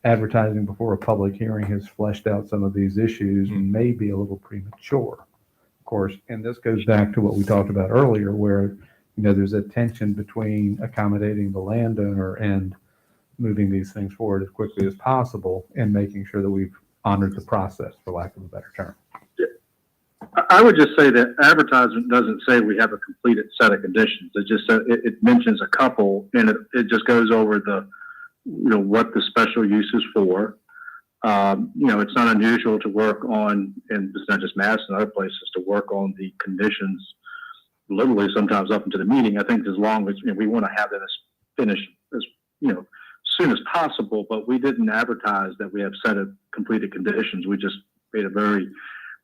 Advertising before a public hearing has fleshed out some of these issues and may be a little premature, of course. And this goes back to what we talked about earlier, where, you know, there's a tension between accommodating the landowner and moving these things forward as quickly as possible and making sure that we've honored the process, for lack of a better term. I would just say that advertisement doesn't say we have a completed set of conditions. It just it mentions a couple, and it just goes over the, you know, what the special use is for. You know, it's not unusual to work on, and it's not just Madison, other places, to work on the conditions literally sometimes up into the meeting. I think as long as, you know, we want to have that as finished as, you know, soon as possible, but we didn't advertise that we have set of completed conditions. We just made a very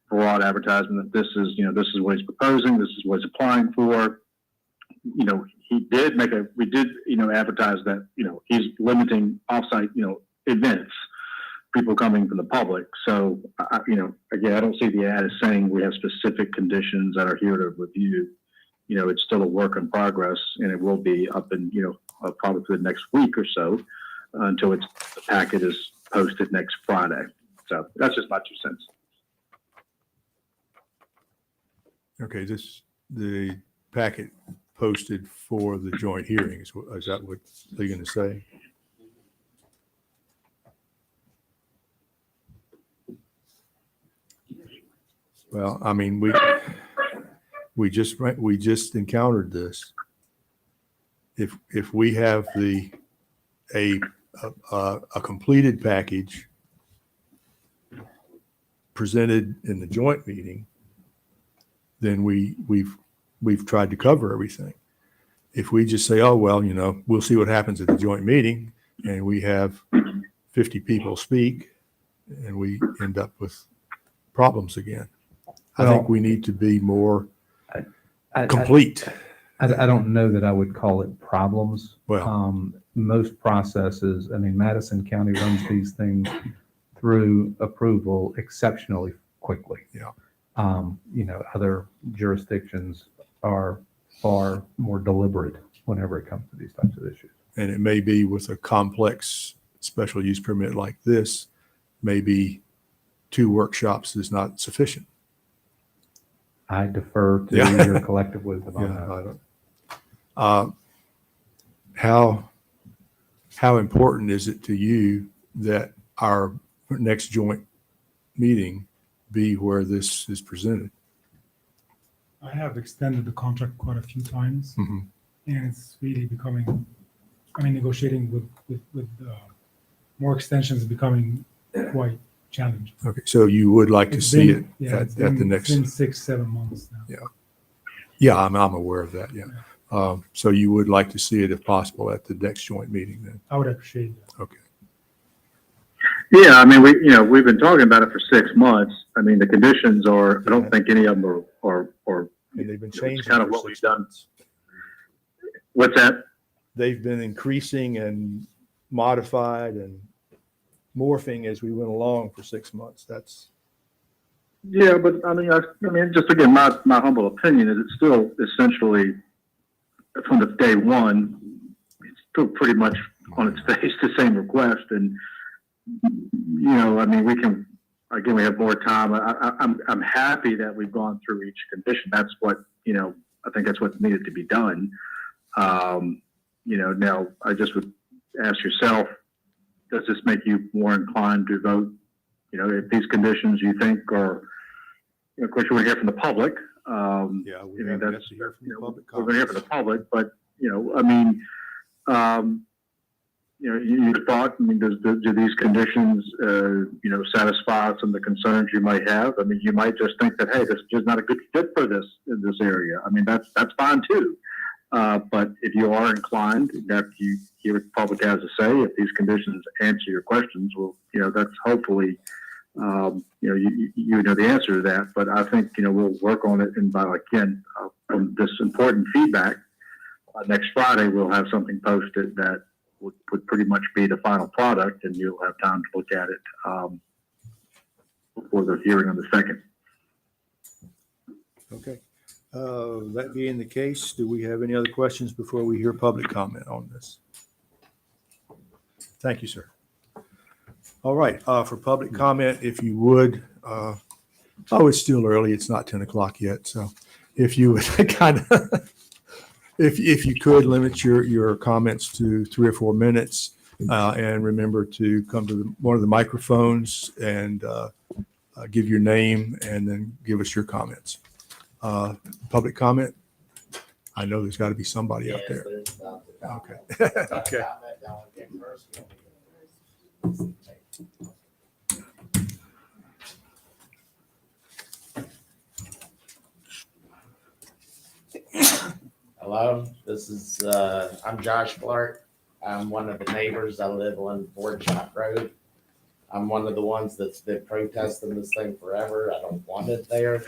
broad advertisement that this is, you know, this is what he's proposing, this is what he's applying for. You know, we did, you know, advertise that, you know, he's limiting offsite, you know, events, people coming from the public. So, you know, again, I don't see the ad as saying we have specific conditions that are here to review. You know, it's still a work in progress, and it will be up in, you know, probably for the next week or so until the packet is posted next Friday. So that's just my 2 cents. Okay, the packet posted for the joint hearings. Is that what they're going to say? Well, I mean, we just encountered this. If we have a completed package presented in the joint meeting, then we've tried to cover everything. If we just say, oh, well, you know, we'll see what happens at the joint meeting, and we have 50 people speak, and we end up with problems again. I think we need to be more complete. I don't know that I would call it problems. Well, most processes, I mean, Madison County runs these things through approval exceptionally quickly. Yeah. Other jurisdictions are far more deliberate whenever it comes to these types of issues. And it may be with a complex special use permit like this, maybe 2 workshops is not sufficient. I defer to Yeah. your collective wisdom on Yeah, that. I don't. How important is it to you that our next joint meeting be where this is presented? I have extended the contract quite a few times, Mhm. and it's really becoming, negotiating with more extensions is becoming quite challenging. Okay, so you would like to It's see been- it yeah, at it's the been- next? It's been 6-7 months now. Yeah, I'm aware of that, yeah. So you would like to see it if possible at the next joint meeting then? I would appreciate that. Okay. Yeah, we've been talking about it for 6 months. I mean, the conditions are, I don't think any of them are And they've been it's changing kind of for what we've 6 done. months. What's that? They've been increasing and modified and morphing as we went along for 6 months. That's, Yeah, but just again, my humble opinion is it's still essentially from the day one, it's still pretty much on its face the same request. And, we have more time. I'm happy that we've gone through each condition. That's what, I think that's what needed to be done. Now I just would ask yourself, does this make you more inclined to vote? If these conditions you think are, of course, you want to hear from the public. yeah, we have to hear from the public. We're going to hear from the public, but, you thought, do these conditions, satisfy some of the concerns you might have? You might just think that, hey, this is just not a good fit for this in this area. That's fine too. But if you are inclined, that you hear what the public has to say, if these conditions answer your questions, well, that's hopefully, you know the answer to that. But I think, we'll work on it. And from this important feedback, next Friday, we'll have something posted that would pretty much be the final product, and you'll have time to look at it before the hearing on the 2nd. Okay. That being the case, do we have any other questions before we hear public comment on this? Thank you, sir. All right, for public comment, if you would, it's still early. It's not 10 o'clock yet. So if you would if you could limit your comments to 3 or 4 minutes, and remember to come to one of the microphones and give your name and then give us your comments. Public comment? I know there's got to be somebody out there. Okay. Okay. Hello, this is, I'm Josh Clark. I'm one of the neighbors. I live on Ford Shop Road. I'm one of the ones that's been protesting this thing forever. I don't want it there.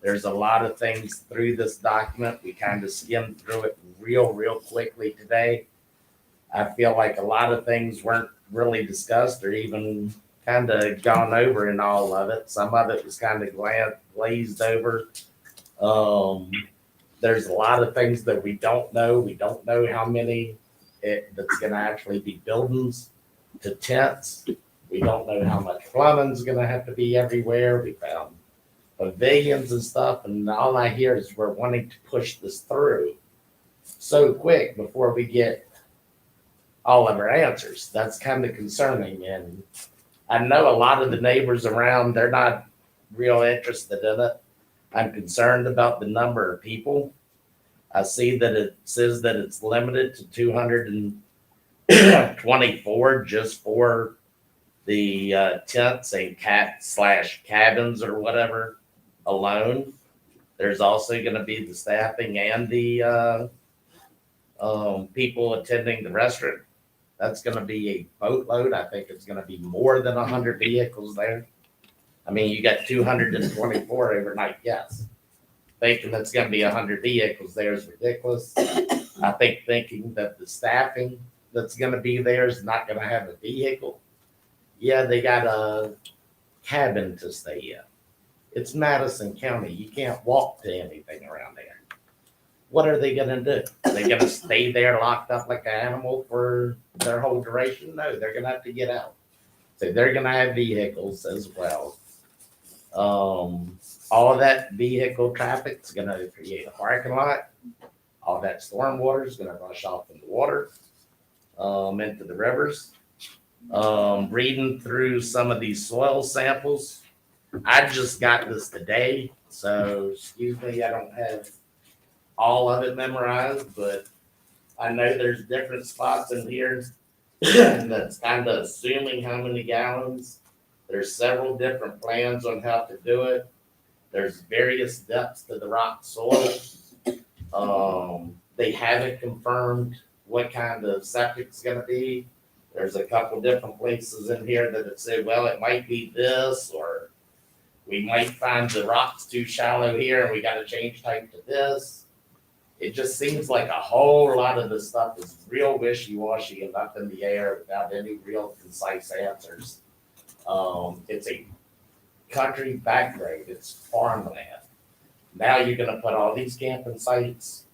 There's a lot of things through this document. We kind of skimmed through it real quickly today. I feel like a lot of things weren't really discussed or even kind of gone over in all of it. Some of it was kind of glazed over. There's a lot of things that we don't know. We don't know how many that's going to actually be buildings to tents. We don't know how much plumbing's going to have to be everywhere. We found pavilions and stuff, and all I hear is we're wanting to push this through so quick before we get all of our answers. That's kind of concerning, and I know a lot of the neighbors around, they're not real interested in it. I'm concerned about the number of people. I see that it says that it's limited to 224 just for the tents and cabins or whatever alone. There's also going to be the staffing and the people attending the restaurant. That's going to be a boatload. I think it's going to be more than 100 vehicles there. You got 224 overnight guests. Thinking that's going to be 100 vehicles there is ridiculous. I think thinking that the staffing that's going to be there is not going to have a vehicle. Yeah, they got a cabin to stay in. It's Madison County. You can't walk to anything around there. What are they gonna do? Are they gonna stay there locked up like an animal for their whole duration? No, they're gonna have to get out. So they're gonna have vehicles as well. All of that vehicle traffic's gonna create a parking lot. All that storm water is gonna rush off in the water, into the rivers. Reading through some of these soil samples, I just got this today, so excuse me, I don't have all of it memorized, but I know there's different spots in here that's kind of assuming how many gallons. There's several different plans on how to do it. There's various depths to the rock soil. They haven't confirmed what kind of septic's gonna be. There's a couple different places in here that have said, well, it might be this, or we might find the rock's too shallow here and we gotta change type to this. It just seems like a whole lot of this stuff is real wishy-washy and up in the air without any real concise answers. It's a country back road, it's farmland. Now you're gonna put all these camping sites.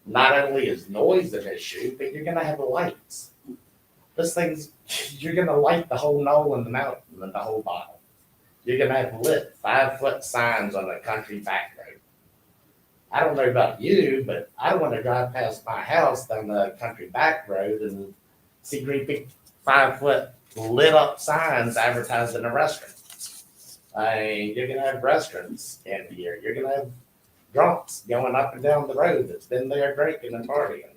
Not only is noise an issue, but you're gonna have lights. This thing's, you're gonna light the whole knoll and the mountain and the whole bottom. You're gonna have lit 5-foot signs on a country back road. I don't know about you, but I don't wanna drive past my house down the country back road and see great big 5-foot lit up signs advertising a restaurant. You're gonna have restaurants in here. You're gonna have drunks going up and down the road that's been there drinking and partying.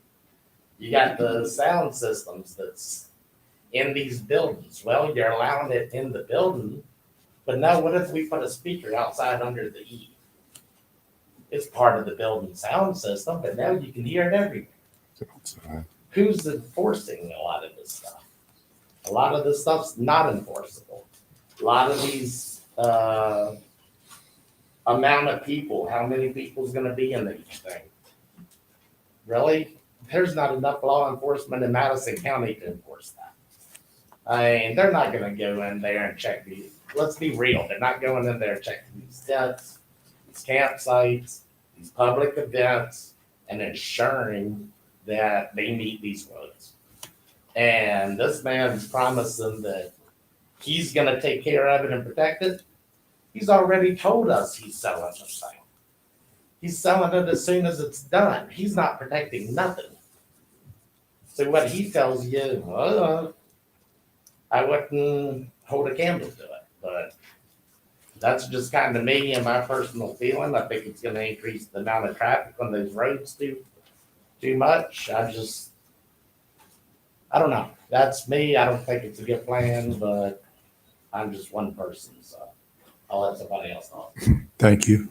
You got the sound systems that's in these buildings. Well, you're allowing it in the building, but now what if we put a speaker outside under the eave? It's part of the building sound system, but now you can hear it everywhere. Who's enforcing a lot of this stuff? A lot of this stuff's not enforceable. A lot of these amount of people, how many people's gonna be in each thing? Really? There's not enough law enforcement in Madison County to enforce that. They're not gonna go in there and check these. Let's be real. They're not going in there and checking these tents, these campsites, these public events, and ensuring that they meet these roads. And this man's promising that he's gonna take care of it and protect it. He's already told us he's selling the thing. He's selling it as soon as it's done. He's not protecting nothing. So what he tells you, well, I wouldn't hold a candle to it, but that's just kind of me and my personal feeling. I think it's gonna increase the amount of traffic on those roads too much. I don't know. That's me. I don't think it's a good plan, but I'm just one person, so I'll let somebody else talk. Thank you.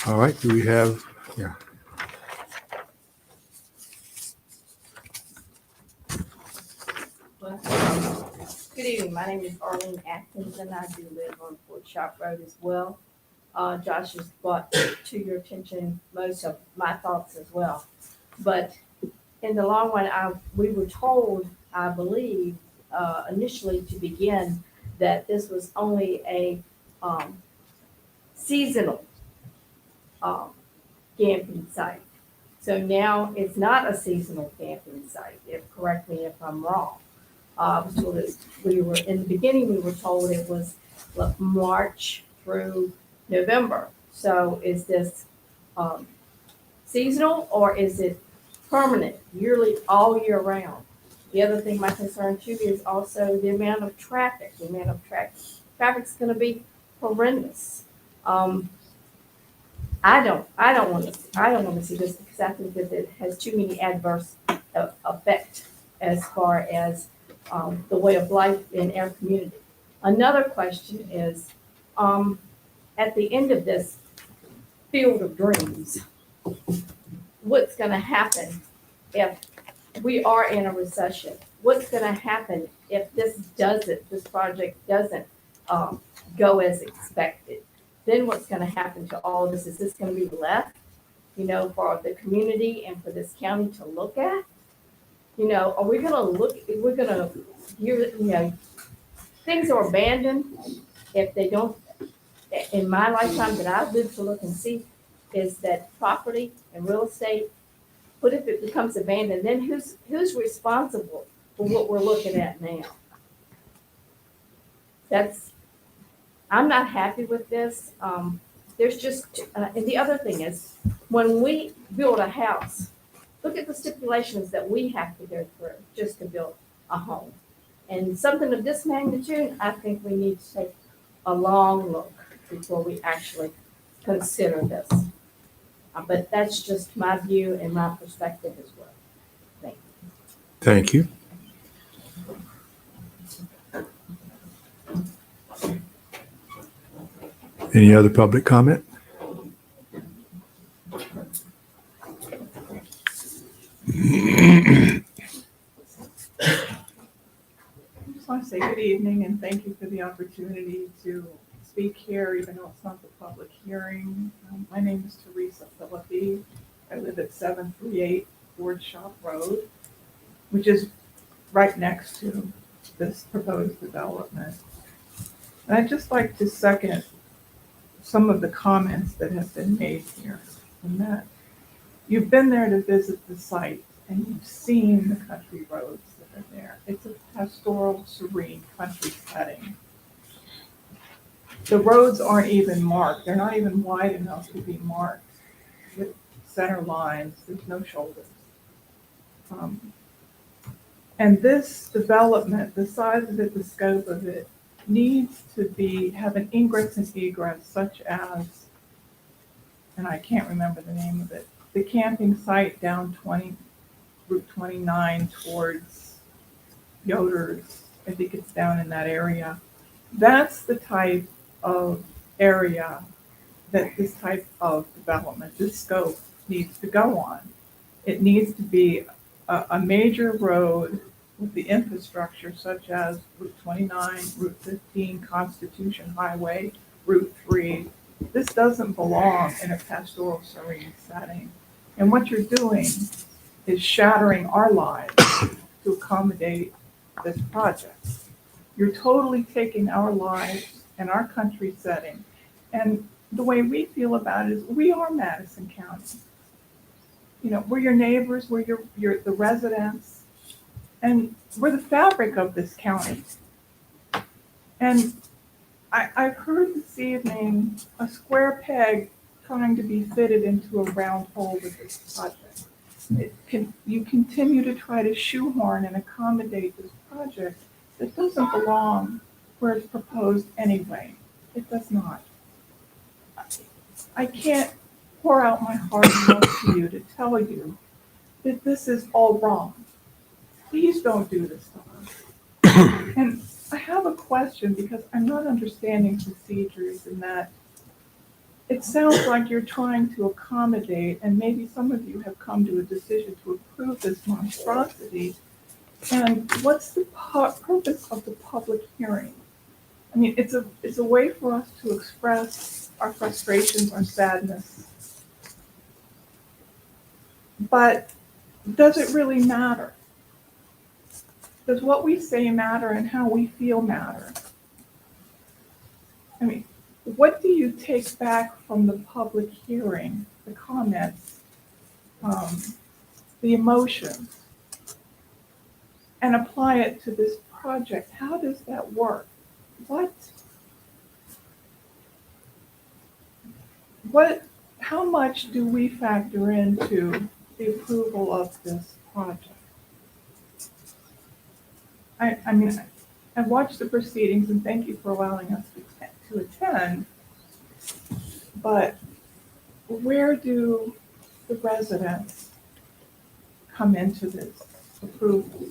All right, do we have, yeah. Good evening. My name is Arlene Atkins, and I do live on Fort Sharp Road as well. Josh has brought to your attention most of my thoughts as well. But in the long run, we were told, I believe, initially to begin, that this was only a seasonal camping site. So now it's not a seasonal camping site. Correct me if I'm wrong. So we were in the beginning, we were told it was March through November. So is this seasonal or is it permanent, yearly, all year round? The other thing, my concern too, is also the amount of traffic. Traffic's going to be horrendous. I don't want to see this because I think that it has too many adverse effects as far as the way of life in our community. Another question is, at the end of this field of dreams, what's going to happen if we are in a recession? What's going to happen if this project doesn't go as expected? Then what's going to happen to all of this? Is this going to be left, for the community and for this county to look at? Are we going to look, things are abandoned if they don't in my lifetime that I've lived to look and see, is that property and real estate, what if it becomes abandoned? Then who's responsible for what we're looking at now? I'm not happy with this. There's just, and the other thing is, when we build a house, look at the stipulations that we have to go through just to build a home. And something of this magnitude, I think we need to take a long look before we actually consider this. But that's just my view and my perspective as well. Thank you. Thank you. Any other public comment? I just want to say good evening and thank you for the opportunity to speak here, even though it's not the public hearing. My name is Teresa Philippi. I live at 738 Ford Shop Road, which is right next to this proposed development. And I'd just like to second some of the comments that have been made here, and that you've been there to visit the site and you've seen the country roads that are there. It's a pastoral, serene country setting. The roads aren't even marked. They're not even wide enough to be marked with center lines. There's no shoulders. And this development, the size of it, the scope of it, needs to have an ingress and egress such as, and I can't remember the name of it, the camping site down Route 29 towards Yoder's. I think it's down in that area. That's the type of area that this type of development, this scope needs to go on. It needs to be a major road with the infrastructure such as Route 29, Route 15, Constitution Highway, Route 3. This doesn't belong in a pastoral serene setting. And what you're doing is shattering our lives to accommodate this project. You're totally taking our lives and our country setting. And the way we feel about it is we are Madison County. You know, we're your neighbors, we're the residents, and we're the fabric of this county. And I've heard this evening a square peg trying to be fitted into a round hole with this project. You continue to try to shoehorn and accommodate this project that doesn't belong where it's proposed anyway. It does not. I can't pour out my heart and love to you to tell you that this is all wrong. Please don't do this to us. And I have a question because I'm not understanding procedures in that it sounds like you're trying to accommodate, and maybe some of you have come to a decision to approve this monstrosity. And what's the purpose of the public hearing? I mean, it's a way for us to express our frustrations, our sadness. But does it really matter? Does what we say matter and how we feel matter? I mean, what do you take back from the public hearing, the comments, the emotions, and apply it to this project? How does that work? How much do we factor into the approval of this project? I mean, I've watched the proceedings and thank you for allowing us to attend, but where do the residents come into this approval?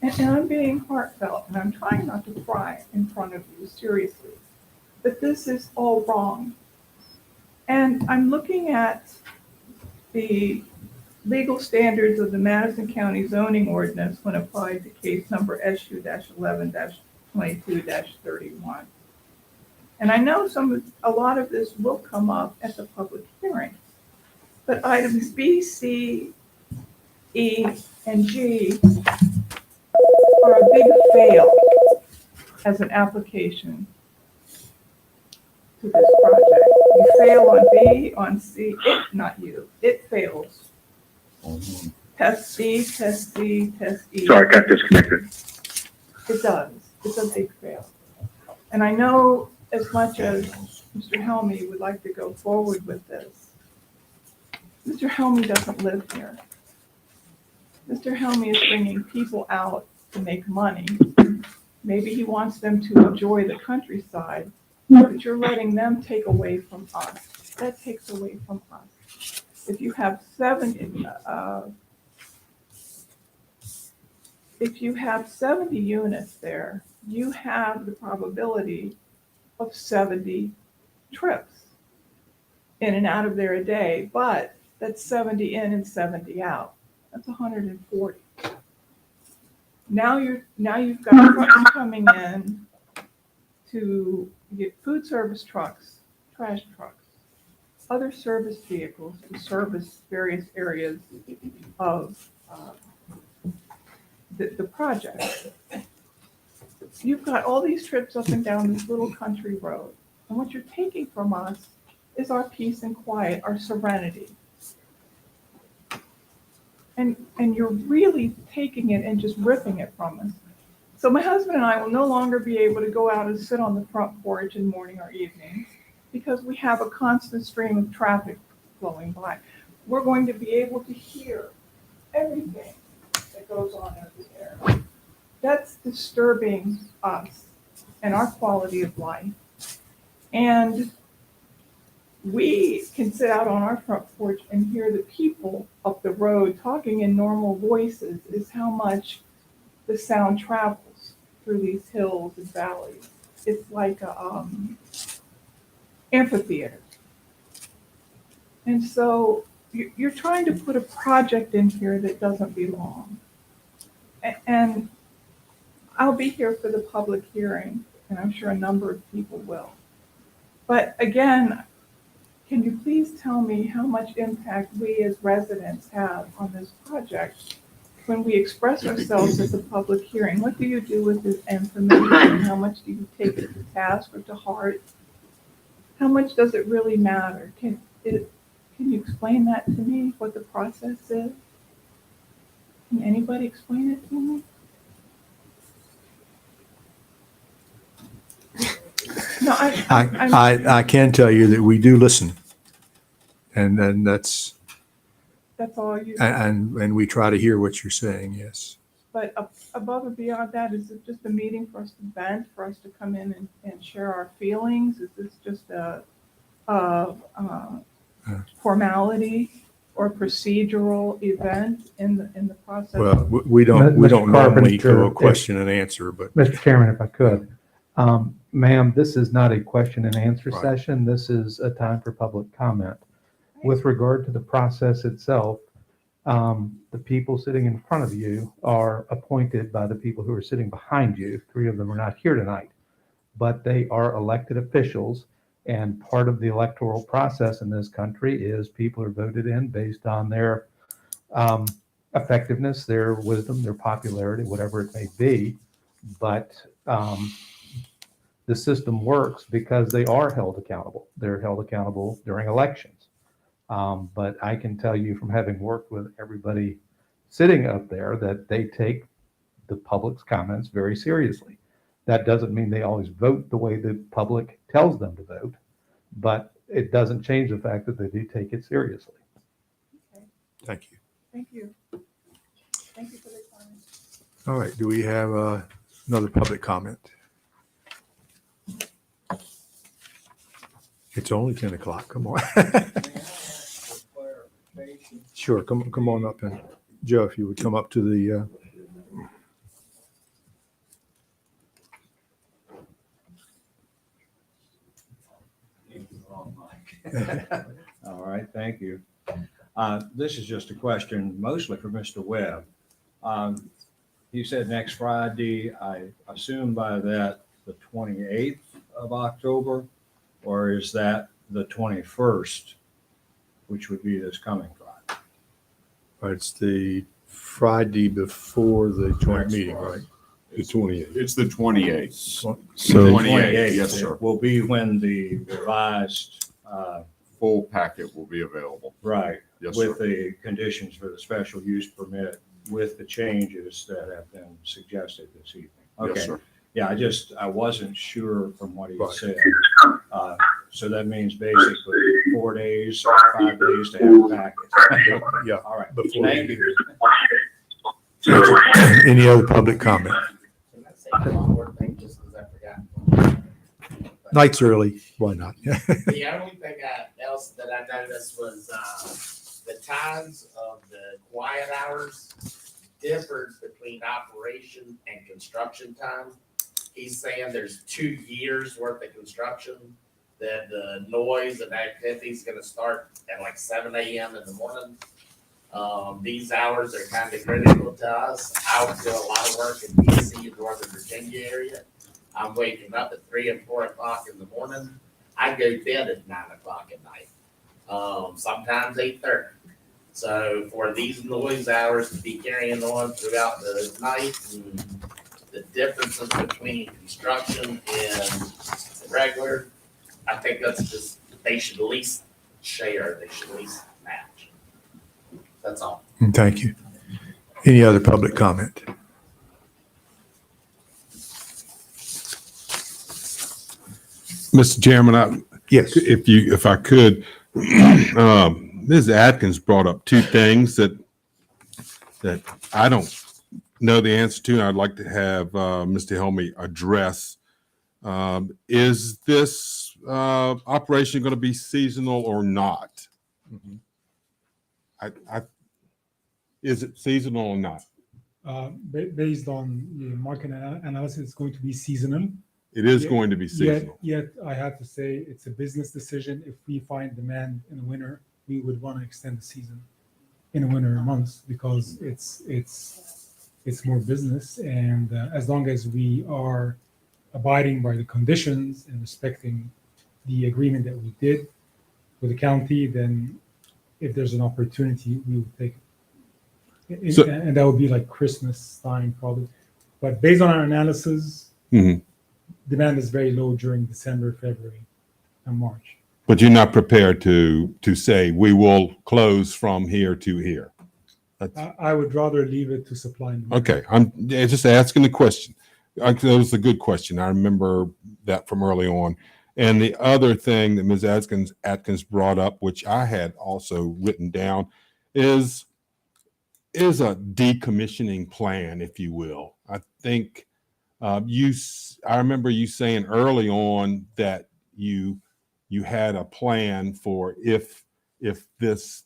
And I'm being heartfelt and I'm trying not to cry in front of you, seriously, but this is all wrong. And I'm looking at the legal standards of the Madison County zoning ordinance when applied to case number SU-11-22-31. And I know a lot of this will come up at the public hearing, but items B, C, E, and G are a big fail as an application to this project. You fail on B, on C, not you, it fails. Test B, test C, test E. Sorry, got disconnected. It does. It's a big fail. And I know as much as Mr. Helmy would like to go forward with this, Mr. Helmy doesn't live here. Mr. Helmy is bringing people out to make money. Maybe he wants them to enjoy the countryside, but you're letting them take away from us. That takes away from us. If you have 70 units there, you have the probability of 70 trips in and out of there a day, but that's 70 in and 70 out. That's 140. Now you've got trucks coming in to get food service trucks, trash trucks, other service vehicles to service various areas of the project. You've got all these trips up and down this little country road. And what you're taking from us is our peace and quiet, our serenity. And you're really taking it and just ripping it from us. So my husband and I will no longer be able to go out and sit on the front porch in morning or evening because we have a constant stream of traffic flowing by. We're going to be able to hear everything that goes on over there. That's disturbing us and our quality of life. And we can sit out on our front porch and hear the people up the road talking in normal voices is how much the sound travels through these hills and valleys. It's like a amphitheater. And so you're trying to put a project in here that doesn't belong. And I'll be here for the public hearing, and I'm sure a number of people will. But again, can you please tell me how much impact we as residents have on this project when we express ourselves at the public hearing? What do you do with this information? How much do you take it to task or to heart? How much does it really matter? Can you explain that to me, what the process is? Can anybody explain it to me? No, I can tell you that we do listen. And that's all you. and we try to hear what you're saying, yes. But above and beyond that, is it just a meeting for us to vent, for us to come in and share our feelings? Is this just a formality or procedural event in the process? Well, we don't Mr. normally do a Carpenter, question and answer, but Mr. Chairman, if I could, ma'am, this is not a question and answer Right. session. This is a time for public comment. With regard to the process itself, the people sitting in front of you are appointed by the people who are sitting behind you. 3 of them are not here tonight, but they are elected officials. And part of the electoral process in this country is people are voted in based on their effectiveness, their wisdom, their popularity, whatever it may be. But the system works because they are held accountable. They're held accountable during elections. But I can tell you from having worked with everybody sitting up there that they take the public's comments very seriously. That doesn't mean they always vote the way the public tells them to vote, but it doesn't change the fact that they do take it seriously. thank you. Thank you. Thank you for the comment. All right, do we have another public comment? It's only 10 o'clock, come on. Sure, come on up, and Joe, if you would come up to the All right, thank you. This is just a question mostly for Mr. Webb. You said next Friday, I assume by that the 28th of October, or is that the 21st, which would be this coming Friday? It's the Friday before the joint Next meeting, Friday. right? It's 28. It's the 28th. So 28th, yes, sir. Will be when the revised, Full packet will be available. right, Yes, with sir. the conditions for the special use permit, with the changes that have been suggested this evening. Yes, Okay. sir. Yeah, I wasn't sure from what he Right. said. So that means basically 4 days, 5 days to have a packet. Yeah. All right. Before Thank you. Any other public comment? Can I say one more thing just because I forgot? Night's early, why not? The only thing else that I noticed was the times of the quiet hours differed between operation and construction time. He's saying there's 2 years worth of construction, that the noise and activity is gonna start at like 7 a.m. in the morning. These hours are kind of critical to us. I would do a lot of work in DC and Northern Virginia area. I'm waking up at 3 and 4 o'clock in the morning. I go to bed at 9 o'clock at night. Sometimes 8:30. So for these noise hours to be carrying on throughout the night, and the differences between construction and regular, I think that's just, they should at least share, they should at least match. That's all. Thank you. Any other public comment? Mr. Chairman, Yes. if I could, Ms. Atkins brought up two things that I don't know the answer to, and I'd like to have Mr. Helmy address. Is this operation going to be seasonal or not? Is it seasonal or not? Based on the market analysis, it's going to be seasonal. It is Yet- going to be seasonal. Yet I have to say, it's a business decision. If we find demand in the winter, we would want to extend the season in the winter months because it's more business. And as long as we are abiding by the conditions and respecting the agreement that we did with the county, then if there's an opportunity, we would take it. So- And that would be like Christmas time probably. But based on our analysis, Mhm. demand is very low during December, February, and March. But you're not prepared to say we will close from here to here. I would rather leave it to supply and demand. Okay, I'm just asking the question. That was a good question. I remember that from early on. And the other thing that Ms. Atkins brought up, which I had also written down, is a decommissioning plan, if you will. I think I remember you saying early on that you had a plan for if this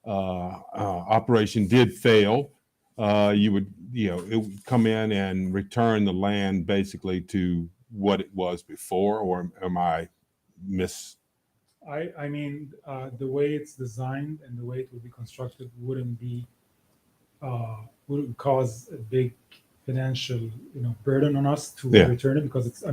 operation did fail, you would, it would come in and return the land basically to what it was before, or am I I mean, the way it's designed and the way it would be constructed wouldn't cause a big financial, burden on us to Yeah. return it because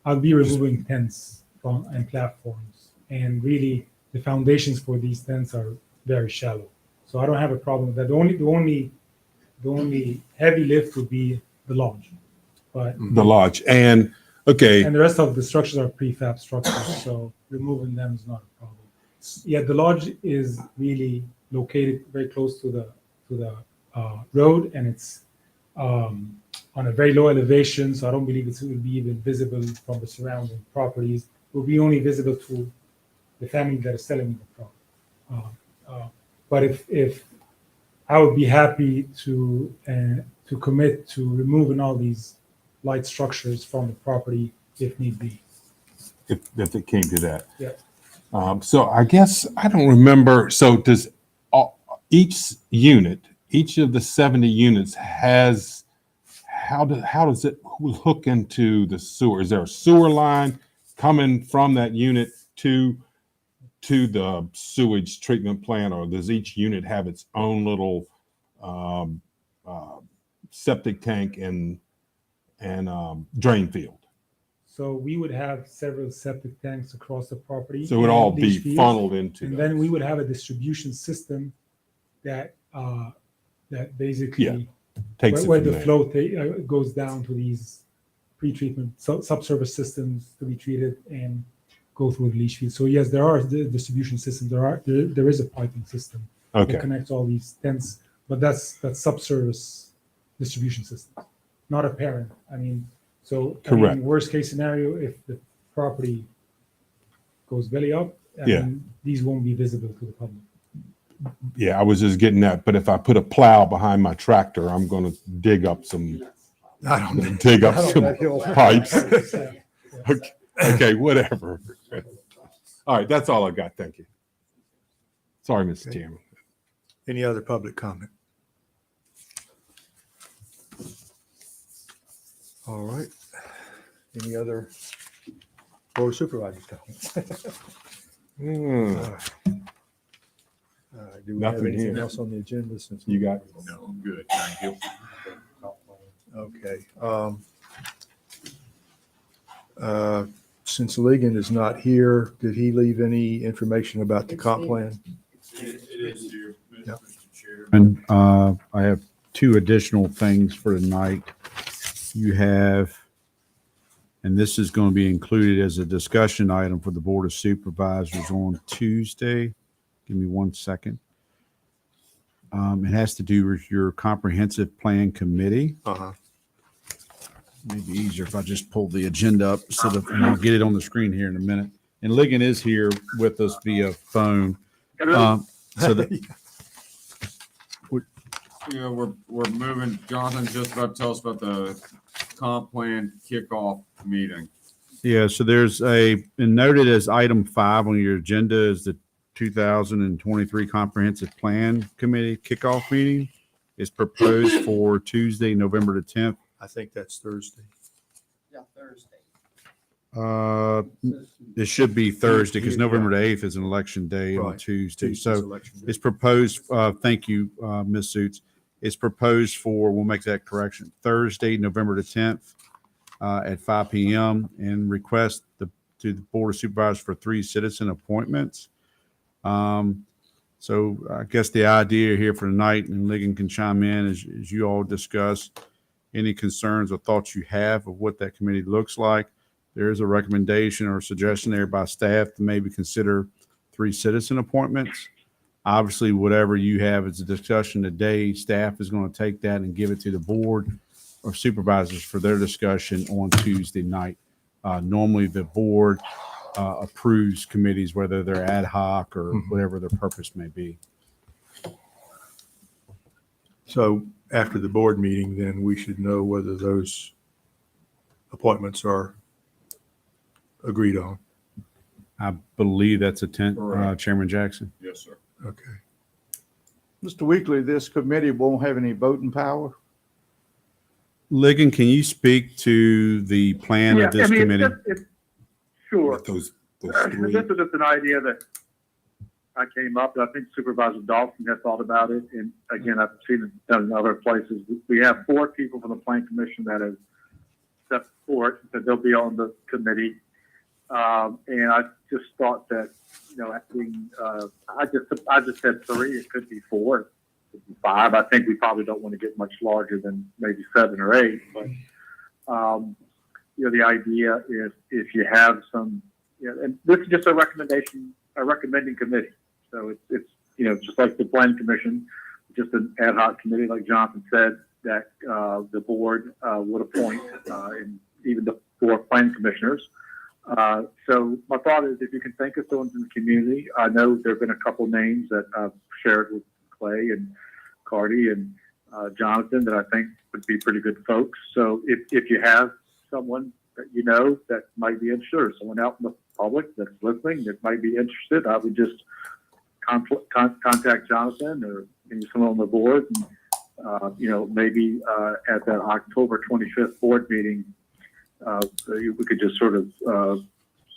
I'll be removing tents and platforms, and really the foundations for these tents are very shallow, so I don't have a problem with that. The only heavy lift would be the lodge, but the lodge? And okay, and the rest of the structures are prefab structures, so removing them is not a problem. Yeah, the lodge is really located very close to the road, and it's on a very low elevation, so I don't believe it will be even visible from the surrounding properties. It will be only visible to the family that is selling the property. But if I would be happy to commit to removing all these light structures from the property if need be. if it came to that. Yeah. So I guess I don't remember. So does each of the 70 units has, how does it hook into the sewer? Is there a sewer line coming from that unit to the sewage treatment plant, or does each unit have its own little septic tank and drain field? So we would have several septic tanks across the property. So it would and all these be fields, funneled into and those. then we would have a distribution system that basically takes it where from the there. flow goes down to these pre-treatment subsurface systems to be treated and go through the leach field. So yes, there are the distribution systems. There is a piping system Okay. that connects all these tents, but that's subsurface distribution system, not a parent. I mean, so I Correct. mean, worst case scenario, if the property goes belly up, Yeah. these won't be visible to the public. Yeah, I was just getting that. But if I put a plow behind my tractor, I'm going to dig up some I don't know. dig up I don't some know that hill. pipes. Okay, whatever. All right, that's all I got. Thank you. Sorry, Mr. Okay. Chairman. Any other public comment? All right. Any other board of supervisors comments? Hmm. Do we have Nothing anything here. else on the agenda since? You got No, I'm good. Thank you. Okay. Since Ligon is not here, did he leave any information about the comp plan? It is here, Yeah. Mr. Chair. And I have two additional things for tonight. You have, and this is going to be included as a discussion item for the Board of Supervisors on Tuesday. Give me 1 second. It has to do with your comprehensive plan committee. Uh-huh. Maybe easier if I just pull the agenda up so that, and I'll get it on the screen here in a minute. And Ligon is here with us via phone. So that, Yeah, we're moving. Jonathan's just about to tell us about the comp plan kickoff meeting. yeah, so there's and noted as item 5 on your agenda is the 2023 Comprehensive Plan Committee kickoff meeting. It's proposed for Tuesday, November the 10th. I think that's Thursday. Yeah, Thursday. It should be Thursday because November the 8th is an election day on Right. Tuesday. Tuesday's So election day. it's proposed, thank you, Ms. Suits. It's proposed for, we'll make that correction, Thursday, November the 10th at 5 p.m. and request to the Board of Supervisors for 3 citizen appointments. So I guess the idea here for tonight, and Ligon can chime in as you all discuss any concerns or thoughts you have of what that committee looks like. There is a recommendation or suggestion there by staff to maybe consider 3 citizen appointments. Obviously, whatever you have as a discussion today, staff is going to take that and give it to the Board of Supervisors for their discussion on Tuesday night. Normally, the board approves committees, whether they're ad hoc or whatever their purpose may be. So after the board meeting, then we should know whether those appointments are agreed on. I believe that's Correct. Chairman Jackson. Yes, sir. Okay. Mr. Weekly, this committee won't have any voting power? Ligon, can you speak to the plan of this committee? Sure. Those This three. is just an idea that I came up, I think Supervisor Dawson has thought about it, and again, I've seen it done in other places. We have 4 people from the Plan Commission that have stepped forward, that they'll be on the committee. And I just thought that, you know, I just said 3, it could be 4, it could be 5. I think we probably don't want to get much larger than maybe 7 or 8, but, you know, the idea is if you have some, you know, and this is just a recommending committee. So it's, you know, just like the Plan Commission, just an ad hoc committee, like Jonathan said, that the board would appoint, and even the 4 plan commissioners. So my thought is, if you can think of someone in the community, I know there have been a couple names that I've shared with Clay and Cardi and Jonathan that I think would be pretty good folks. So if you have someone that you know that might be interested, or someone out in the public that's listening that might be interested, I would just contact Jonathan or maybe someone on the board, and you know, maybe at that October 25th board meeting, we could just sort of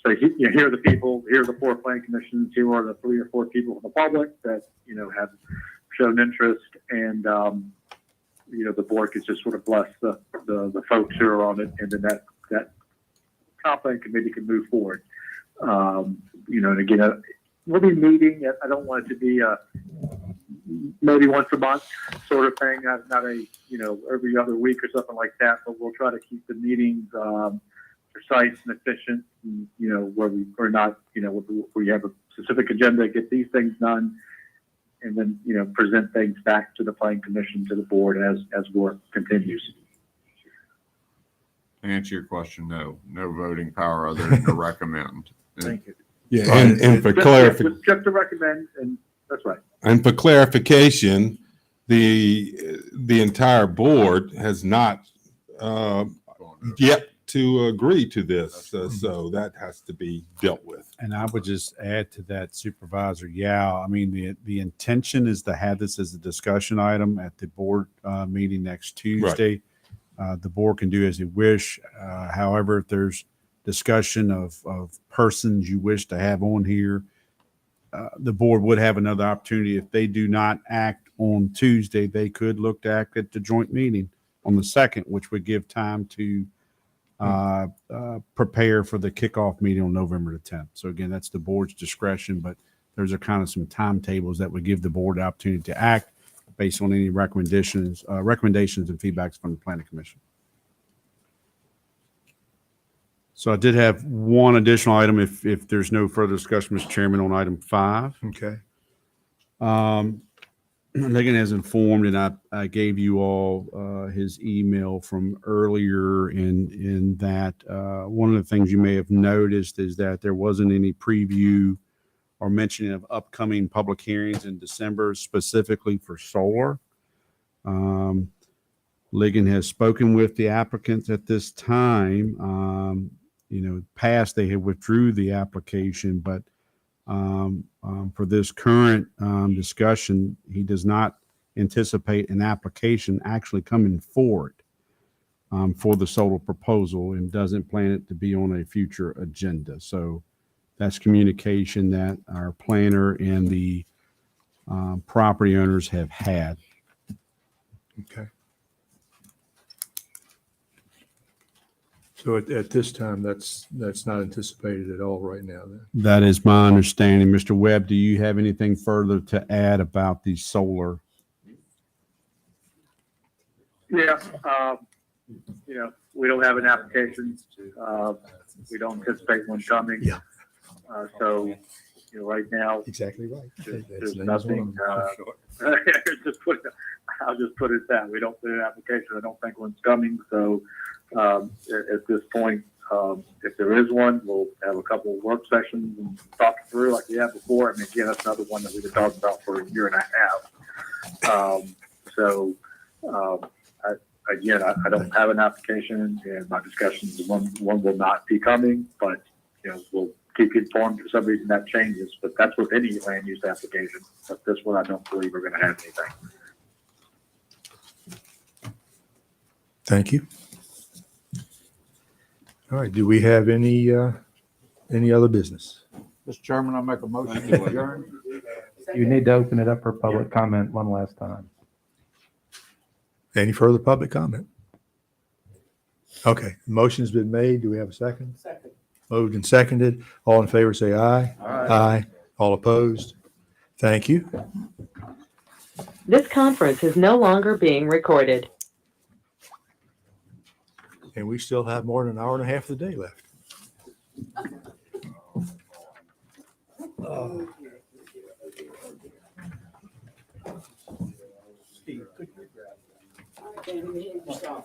say, you know, here are the people, here are the 4 plan commissions, here are the 3 or 4 people from the public that, you know, have shown interest, and you know, the board could just sort of bless the folks who are on it, and then that comp plan committee can move forward. You know, and again, we'll be meeting. I don't want it to be you maybe once a month sort of thing, not a, every other week or something like that, but we'll try to keep the meetings, precise and efficient, and, where we're not, where we have a specific agenda, get these things done, and then, present things back to the planning commission, to the board as work continues. To answer your question, no voting power other than to recommend. Thank you. Yeah, and for clarification. Just to recommend, and that's right. And for clarification, the entire board has not yet to agree to this, so that has to be dealt with. And I would just add to that, Supervisor Yao. I mean, the intention is to have this as a discussion item at the board meeting next Tuesday. The board can do as they wish. However, if there's discussion of persons you wish to have on here, the board would have another opportunity. If they do not act on Tuesday, they could look to act at the joint meeting on the 2nd, which would give time to prepare for the kickoff meeting on November the 10th. So again, that's the board's discretion, but there's a kind of some timetables that would give the board the opportunity to act based on any recommendations and feedbacks from the planning commission. So I did have one additional item, if there's no further discussion, Mr. Chairman, on item 5. Okay. Megan has informed, and I gave you all his email from earlier in that one of the things you may have noticed is that there wasn't any preview or mentioning of upcoming public hearings in December, specifically for solar. Ligon has spoken with the applicants at this time. Past they had withdrew the application, but for this current discussion, he does not anticipate an application actually coming forward for the solar proposal and doesn't plan it to be on a future agenda. So that's communication that our planner and the property owners have had. Okay. So at this time, that's not anticipated at all right now then? That is my understanding. Mr. Webb, do you have anything further to add about the solar? Yeah, we don't have an application. We don't anticipate one coming. Yeah. So, right now, Exactly right. there's nothing, I'll just put it that we don't put an application. I don't think one's coming. So, at this point, if there is one, we'll have a couple of work sessions and talk it through like we had before. I mean, again, that's another one that we've been talking about for a year and a half. I don't have an application, and my discussions, one will not be coming, but, we'll keep you informed if some reason that changes, but that's with any land use application. But this one, I don't believe we're going to have anything. Thank you. All right, do we have any other business? Mr. Chairman, I make a motion to adjourn. You need to open it up for public comment one last time. Any further public comment? Okay, motion's been made. Do we have a second? Second. Moved and seconded. All in favor, say aye. Aye. Aye. All opposed? Thank you. This conference is no longer being recorded. And we still have more than an hour and a half of the day left. Steve, could you grab that?